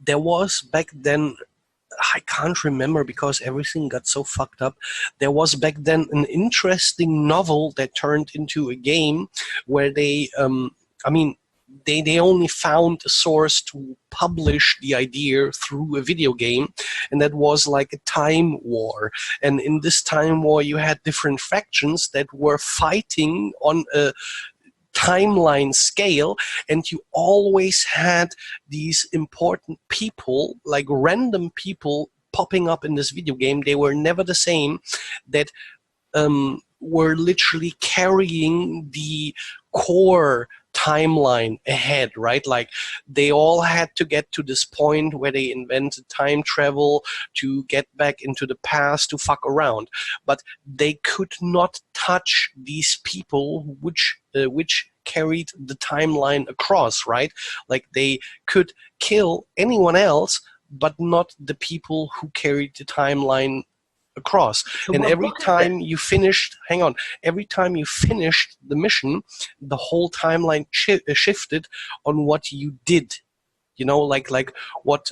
There was back then, I can't remember because everything got so fucked up. There was back then an interesting novel that turned into a game where they, they only found a source to publish the idea through a video game, and that was like a time war. And in this time war, you had different factions that were fighting on a timeline scale, and you always had these important people, like random people, popping up in this video game. They were never the same, that were literally carrying the core timeline ahead, right? Like they all had to get to this point where they invented time travel to get back into the past to fuck around, but they could not touch these people which carried the timeline across, right? Like they could kill anyone else, but not the people who carried the timeline across. And every time you finished, every time you finished the mission, the whole timeline shifted on what you did. You know, like what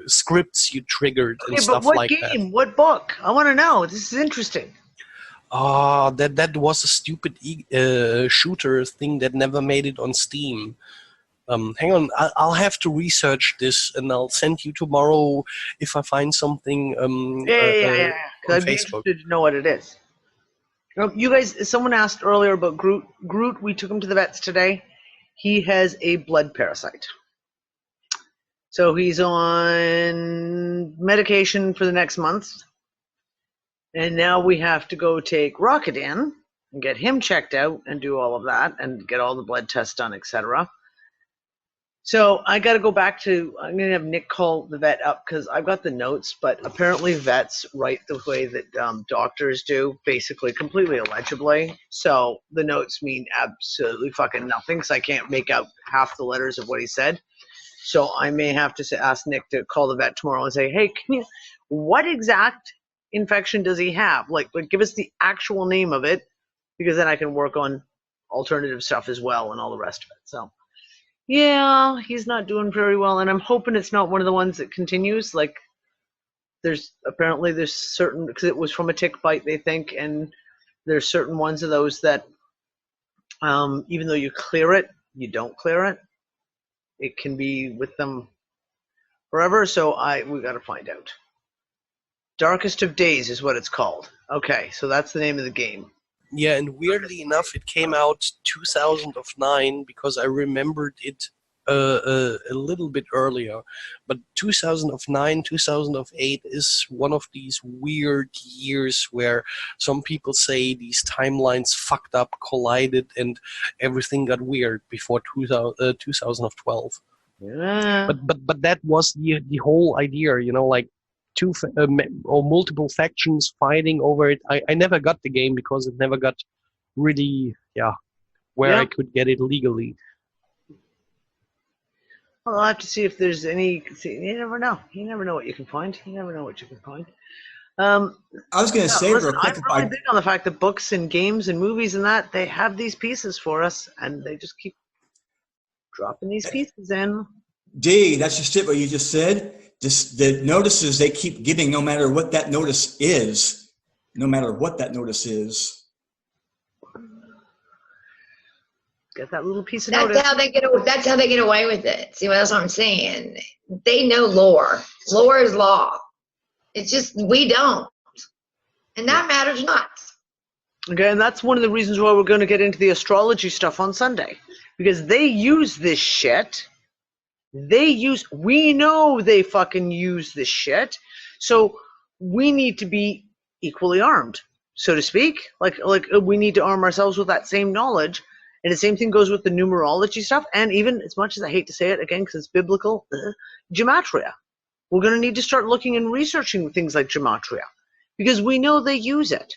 scripts you triggered and stuff like that. What game? What book? I want to know. This is interesting. That was a stupid shooter thing that never made it on Steam. Hang on, I'll have to research this, and I'll send you tomorrow if I find something. Yeah. I'd be interested to know what it is. You guys, someone asked earlier about Groot. Groot, we took him to the vets today. He has a blood parasite. So he's on medication for the next month. And now we have to go take Rocket in and get him checked out and do all of that and get all the blood tests done, etc. So I got to go back to, I'm going to have Nick call the vet up because I've got the notes, but apparently vets write the way that doctors do, basically completely illegibly. So the notes mean absolutely fucking nothing because I can't make out half the letters of what he said. So I may have to ask Nick to call the vet tomorrow and say, hey, what exact infection does he have? Like give us the actual name of it, because then I can work on alternative stuff as well and all the rest of it. So yeah, he's not doing very well, and I'm hoping it's not one of the ones that continues. Like there's certain, because it was from a tick bite, they think, and there's certain ones of those that even though you clear it, you don't clear it. It can be with them forever. So we got to find out. Darkest of Days is what it's called. Okay, so that's the name of the game. Yeah, and weirdly enough, it came out 2009 because I remembered it a little bit earlier. But 2009, 2008 is one of these weird years where some people say these timelines fucked up, collided, and everything got weird before 2012. Yeah. But that was the whole idea, you know, like two or multiple factions fighting over it. I never got the game because it never got really, where I could get it legally. Well, I'll have to see if there's any. You never know. You never know what you can find. I was going to say real quick. I'm really big on the fact that books and games and movies and that, they have these pieces for us, and they just keep dropping these pieces in. D, that's just it, what you just said. Just the notices they keep giving, no matter what that notice is. Get that little piece of notice. That's how they get away with it. See, that's what I'm saying. They know lore. Lore is law. It's just we don't, and that matters not. Okay, and that's one of the reasons why we're going to get into the astrology stuff on Sunday, because they use this shit. We know they fucking use this shit. So we need to be equally armed, so to speak. Like we need to arm ourselves with that same knowledge. And the same thing goes with the numerology stuff. And even, as much as I hate to say it again, because it's biblical, gematria. We're going to need to start looking and researching things like gematria, because we know they use it.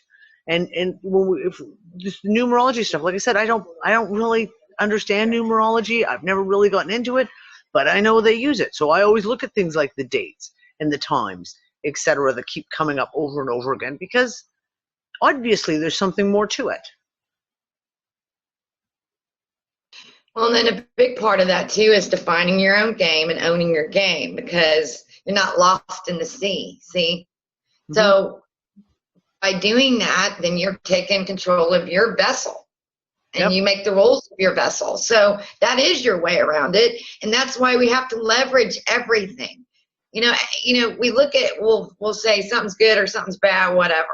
And if this numerology stuff, like I said, I don't really understand numerology. I've never really gotten into it. But I know they use it. So I always look at things like the dates and the times, etc., that keep coming up over and over again, because obviously there's something more to it. Well, and then a big part of that, too, is defining your own game and owning your game, because you're not lost in the sea, see? Mm-hmm. So by doing that, then you're taking control of your vessel. and you make the rules of your vessel. So that is your way around it. And that's why we have to leverage everything. You know, we look at, we'll say something's good or something's bad, whatever.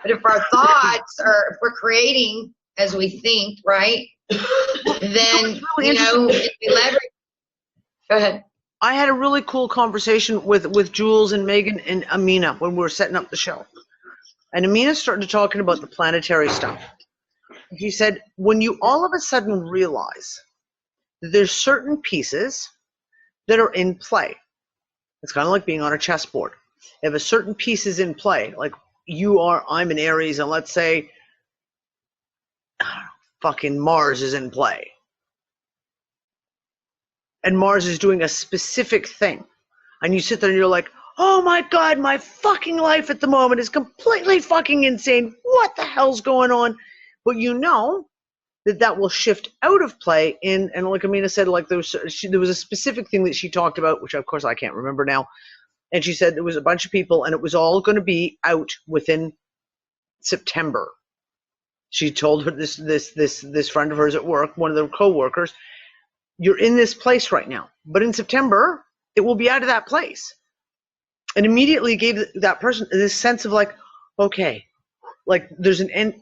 But if our thoughts are, if we're creating as we think, right, then, you know, if we leverage. Go ahead. I had a really cool conversation with Jules and Megan and Amina when we were setting up the show. And Amina started talking about the planetary stuff. He said, when you all of a sudden realize that there's certain pieces that are in play, it's kind of like being on a chessboard. If a certain piece is in play, like I'm an Aries, and let's say, fucking Mars is in play. And Mars is doing a specific thing. And you sit there and you're like, oh my God, my fucking life at the moment is completely fucking insane. What the hell's going on? But you know that will shift out of play and like Amina said, like there was a specific thing that she talked about, which of course I can't remember now. And she said there was a bunch of people and it was all going to be out within September. She told her this friend of hers at work, one of their co-workers, you're in this place right now, but in September, it will be out of that place. And immediately gave that person this sense of like, okay, like there's an end.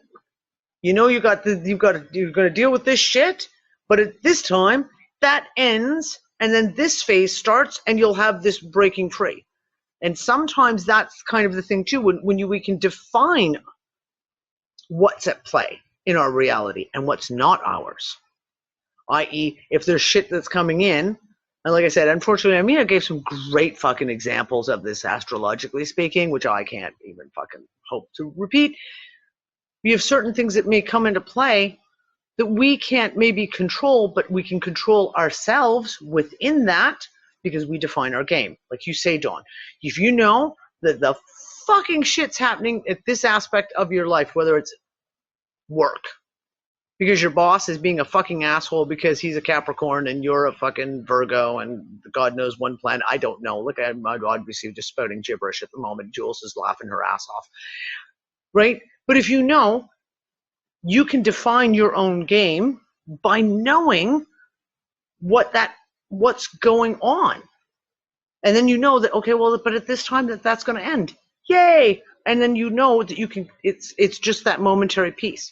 You know, you're going to deal with this shit, but at this time that ends, and then this phase starts, and you'll have this breaking free. And sometimes that's kind of the thing too, when we can define what's at play in our reality and what's not ours. I.e., if there's shit that's coming in, and like I said, unfortunately, Amina gave some great fucking examples of this astrologically speaking, which I can't even fucking hope to repeat. We have certain things that may come into play that we can't maybe control, but we can control ourselves within that because we define our game. Like you say, Dawn, if you know that the fucking shit's happening at this aspect of your life, whether it's work, because your boss is being a fucking asshole because he's a Capricorn and you're a fucking Virgo and God knows one planet. I don't know. Look, I'm obviously just spouting gibberish at the moment. Jules is laughing her ass off. Right? But if you know, you can define your own game by knowing what's going on. And then you know that, okay, well, but at this time that's going to end. Yay! And then you know that you can, it's just that momentary piece.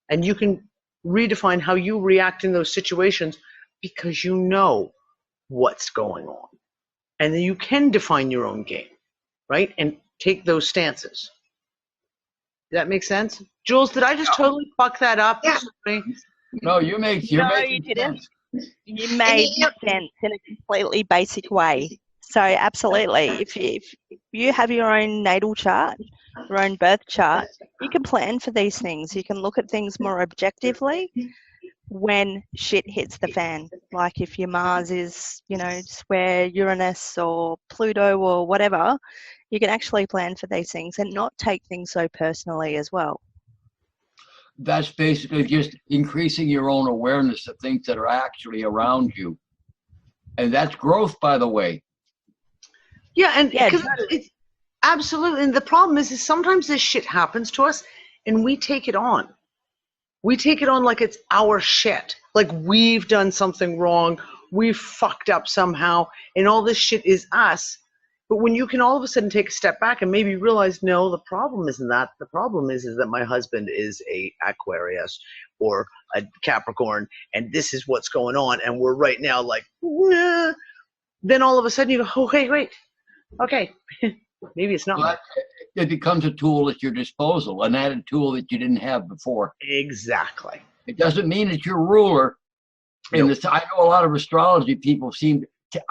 And you can redefine how you react in those situations because you know what's going on. And then you can define your own game, right? And take those stances. Does that make sense? Jules, did I just totally fuck that up? Yeah. No, you didn't. You made sense in a completely basic way. So absolutely, if you have your own natal chart, your own birth chart, you can plan for these things. You can look at things more objectively when shit hits the fan. Like if your Mars is, square Uranus or Pluto or whatever, you can actually plan for these things and not take things so personally as well. That's basically just increasing your own awareness of things that are actually around you. And that's growth, by the way. Yeah, and it's absolutely. And the problem is sometimes this shit happens to us and we take it on. We take it on like it's our shit. Like we've done something wrong. We've fucked up somehow. And all this shit is us. But when you can all of a sudden take a step back and maybe realize, no, the problem isn't that. The problem is that my husband is a Aquarius or a Capricorn, and this is what's going on. And we're right now like, nah. Then all of a sudden you go, oh, wait. Okay, maybe it's not. But it becomes a tool at your disposal, an added tool that you didn't have before. Exactly. It doesn't mean it's your ruler. Nope. I know a lot of astrology people seem to,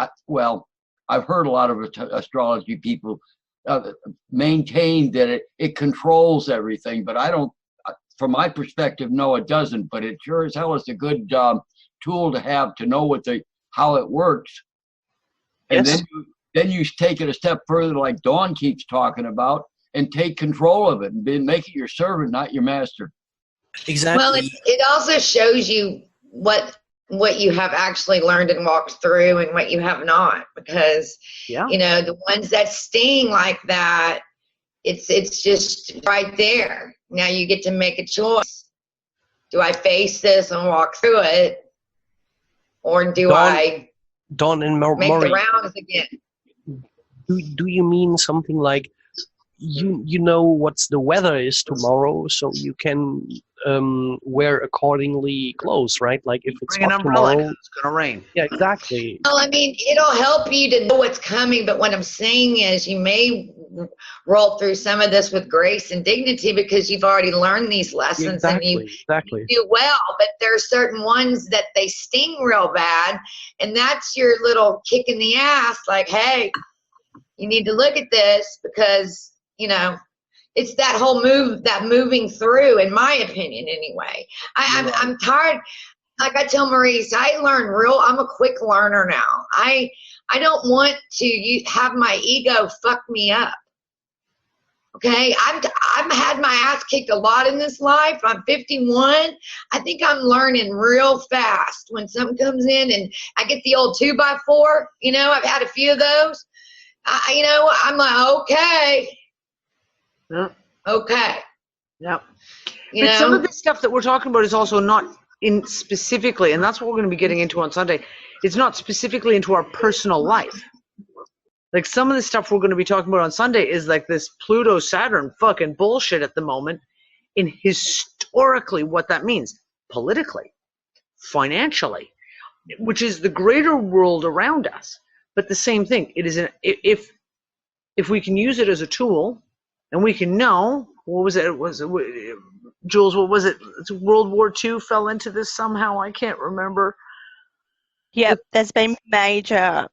I've heard a lot of astrology people maintain that it controls everything, but I don't, from my perspective, no, it doesn't, but it sure as hell is a good tool to have to know how it works. And yes. Then you take it a step further, like Dawn keeps talking about, and take control of it and make it your servant, not your master. Exactly. Well, it also shows you what you have actually learned and walked through and what you have not, because the ones that sting like that, it's just right there. Now you get to make a choice. Do I face this and walk through it? Or do I Dawn and make Maury, the rounds again? do you mean something like you know what's the weather is tomorrow, so you can wear accordingly clothes, right? Like if it's Bring an hot umbrella tomorrow, 'cause it's gonna rain. yeah, exactly. Well, I mean, it'll help you to know what's coming, but what I'm saying is you may roll through some of this with grace and dignity because you've already learned these lessons and you do well, but there are certain ones that they sting real bad, and that's your little kick in the ass, like, hey, you need to look at this because, you know, it's that whole moving through, in my opinion, anyway. I'm tired. Like I tell Maurice, I'm a quick learner now. I don't want to have my ego fuck me up. Okay, I've had my ass kicked a lot in this life. I'm 51. I think I'm learning real fast when something comes in and I get the old 2x4. You know, I've had a few of those. You know, I'm like, okay. Yep. Okay. Yep. You But some know? of this stuff that we're talking about is also not in specifically, and that's what we're going to be getting into on Sunday. It's not specifically into our personal life. Like some of the stuff we're going to be talking about on Sunday is like this Pluto Saturn fucking bullshit at the moment, in historically what that means politically, financially, which is the greater world around us. But the same thing, it is if we can use it as a tool, and we can know what was it? Jules? What was it? World War II fell into this somehow. I can't remember. Yep, there's been major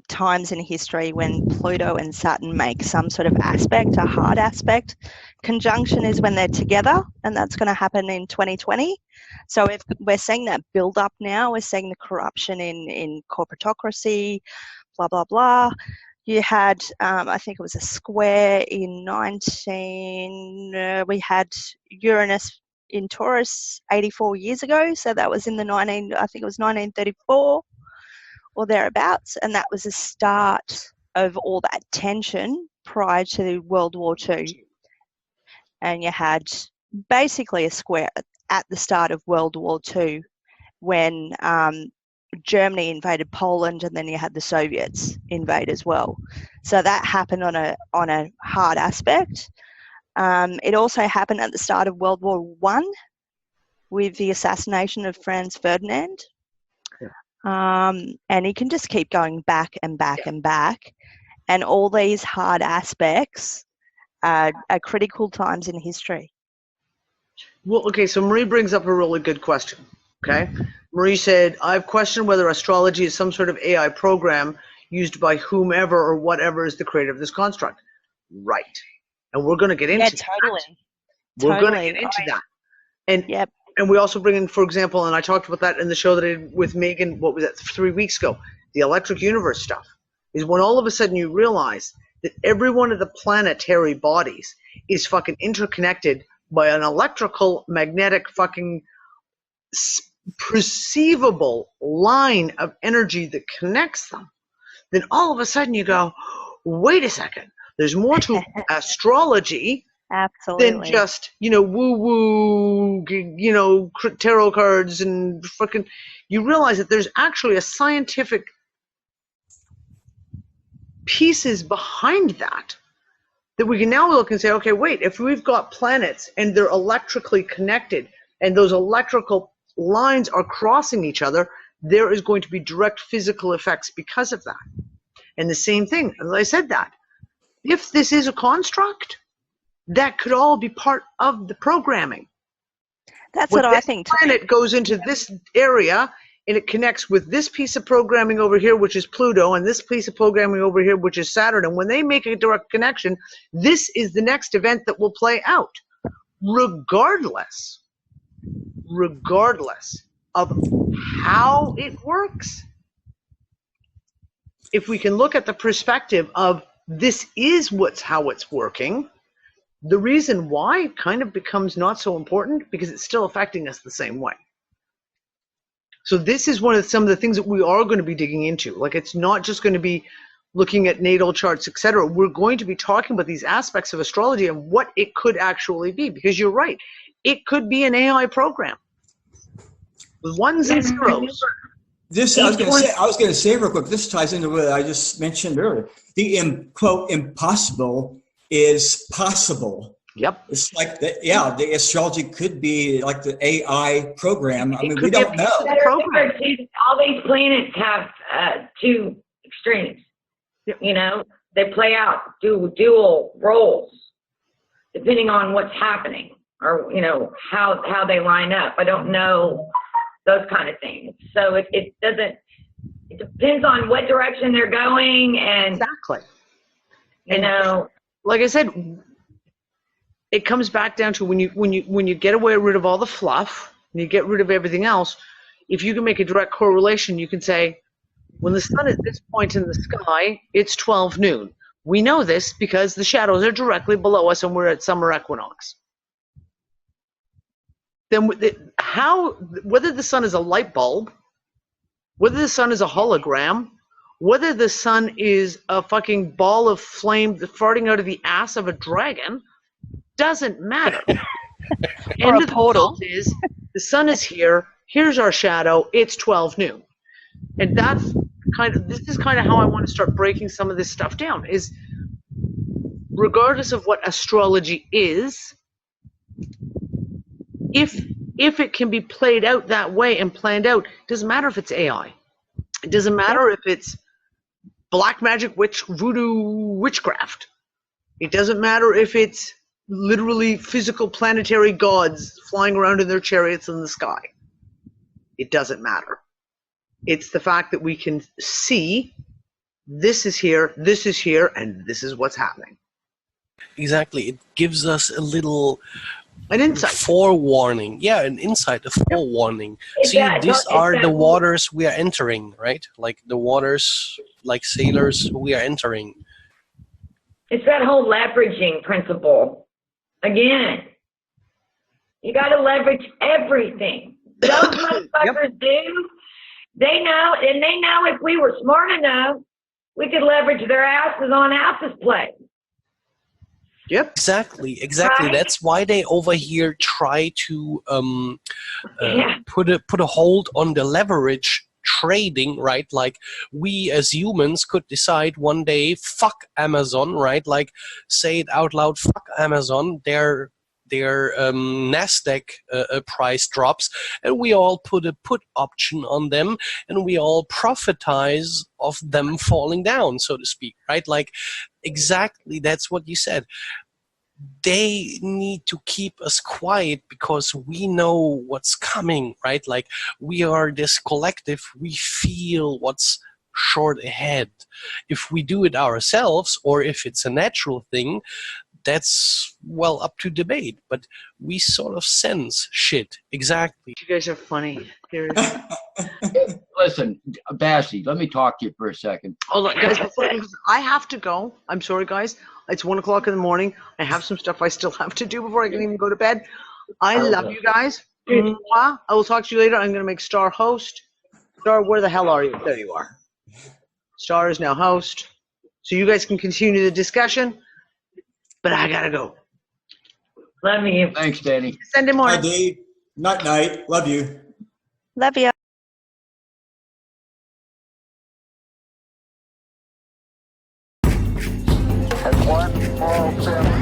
times in history when Pluto and Saturn make some sort of aspect, a hard aspect. Conjunction is when they're together, and that's going to happen in 2020. So if we're seeing that build up now, we're seeing the corruption in corporatocracy, blah, blah, blah. You had, I think it was a square in we had Uranus in Taurus 84 years ago. So that was in I think it was 1934 or thereabouts. And that was the start of all that tension prior to World War II. And you had basically a square at the start of World War II when Germany invaded Poland, and then you had the Soviets invade as well. So that happened on a hard aspect. It also happened at the start of World War I with the assassination of Franz Ferdinand. And you can just keep going back and back and back. And all these hard aspects are critical times in history. Well, okay, so Marie brings up a really good question. Okay, Marie said, I've questioned whether astrology is some sort of AI program used by whomever or whatever is the creator of this construct. Right. And we're going to get into that. Totally. We're going to get into that. And and we also bring in, for example, and I talked about that in the show that I did with Megan, what was that, 3 weeks ago, the electric universe stuff, is when all of a sudden you realize that every one of the planetary bodies is fucking interconnected by an electrical magnetic fucking perceivable line of energy that connects them, then all of a sudden you go, wait a second, there's more to astrology than just, woo-woo, tarot cards and fucking, you realize that there's actually a scientific pieces behind that we can now look and say, okay, wait, if we've got planets and they're electrically connected and those electrical lines are crossing each other, there is going to be direct physical effects because of that. And the same thing, as I said that, if this is a construct, that could all be part of the programming. That's what I think. When this planet goes into this area and it connects with this piece of programming over here, which is Pluto, and this piece of programming over here, which is Saturn, and when they make a direct connection, this is the next event that will play out, regardless of how it works. If we can look at the perspective of this is how it's working, the reason why kind of becomes not so important because it's still affecting us the same way. So this is some of the things that we are going to be digging into. Like, it's not just going to be looking at natal charts, etc. We're going to be talking about these aspects of astrology and what it could actually be, because you're right. It could be an AI program. with ones and zeros. This I was going to say real quick. This ties into what I just mentioned earlier. The quote impossible is possible. Yep. It's like the astrology could be like the AI program. I mean, we don't know. All these planets have two extremes. You know, they play out dual roles depending on what's happening, or you know how they line up. I don't know those kind of things. So it doesn't. It depends on what direction they're going, and exactly. You know, like I said, it comes back down to when you get rid of all the fluff and you get rid of everything else. If you can make a direct correlation, you can say, when the sun is this point in the sky, it's 12 noon. We know this because the shadows are directly below us and we're at summer equinox. Then whether the sun is a light bulb, whether the sun is a hologram, whether the sun is a fucking ball of flame farting out of the ass of a dragon, doesn't matter. Or a portal. Is the sun is here, here's our shadow, it's 12 noon. And this is kind of how I want to start breaking some of this stuff down, is regardless of what astrology is, if it can be played out that way and planned out, it doesn't matter if it's AI. It doesn't matter if it's black magic, voodoo, witchcraft. It doesn't matter if it's literally physical planetary gods flying around in their chariots in the sky. It doesn't matter. It's the fact that we can see this is here, and this is what's happening. Exactly. It gives us a little an insight, forewarning. Yeah, an insight, a forewarning. See, these are the waters we are entering, right? Like the waters, like sailors we are entering. It's that whole leveraging principle. Again, you got to leverage everything. Those motherfuckers do. They know, and they know if we were smart enough, we could leverage their asses on Alpha's plate. Yep. Exactly. Right? That's why they over here try to put a hold on the leverage trading, right? Like we as humans could decide one day, fuck Amazon, right? Like say it out loud, fuck Amazon. Their Nasdaq price drops, and we all put a put option on them, and we all profitize of them falling down, so to speak, right? Like exactly, that's what you said. They need to keep us quiet because we know what's coming, right? Like we are this collective, we feel what's short ahead. If we do it ourselves, or if it's a natural thing, that's, well, up to debate, but we sort of sense shit. Exactly. You guys are funny. Listen, Bassy, let me talk to you for a second. Hold on, guys. I have to go. I'm sorry, guys. It's 1 o'clock in the morning. I have some stuff I still have to do before I can even go to bed. I love you guys. I will talk to you later. I'm going to make Star host. Star, where the hell are you? There you are. Star is now host. So you guys can continue the discussion. But I gotta go. Love you. Thanks, Danny. Sunday morning. Hi, Dave. Night. Love you. Love you. One small step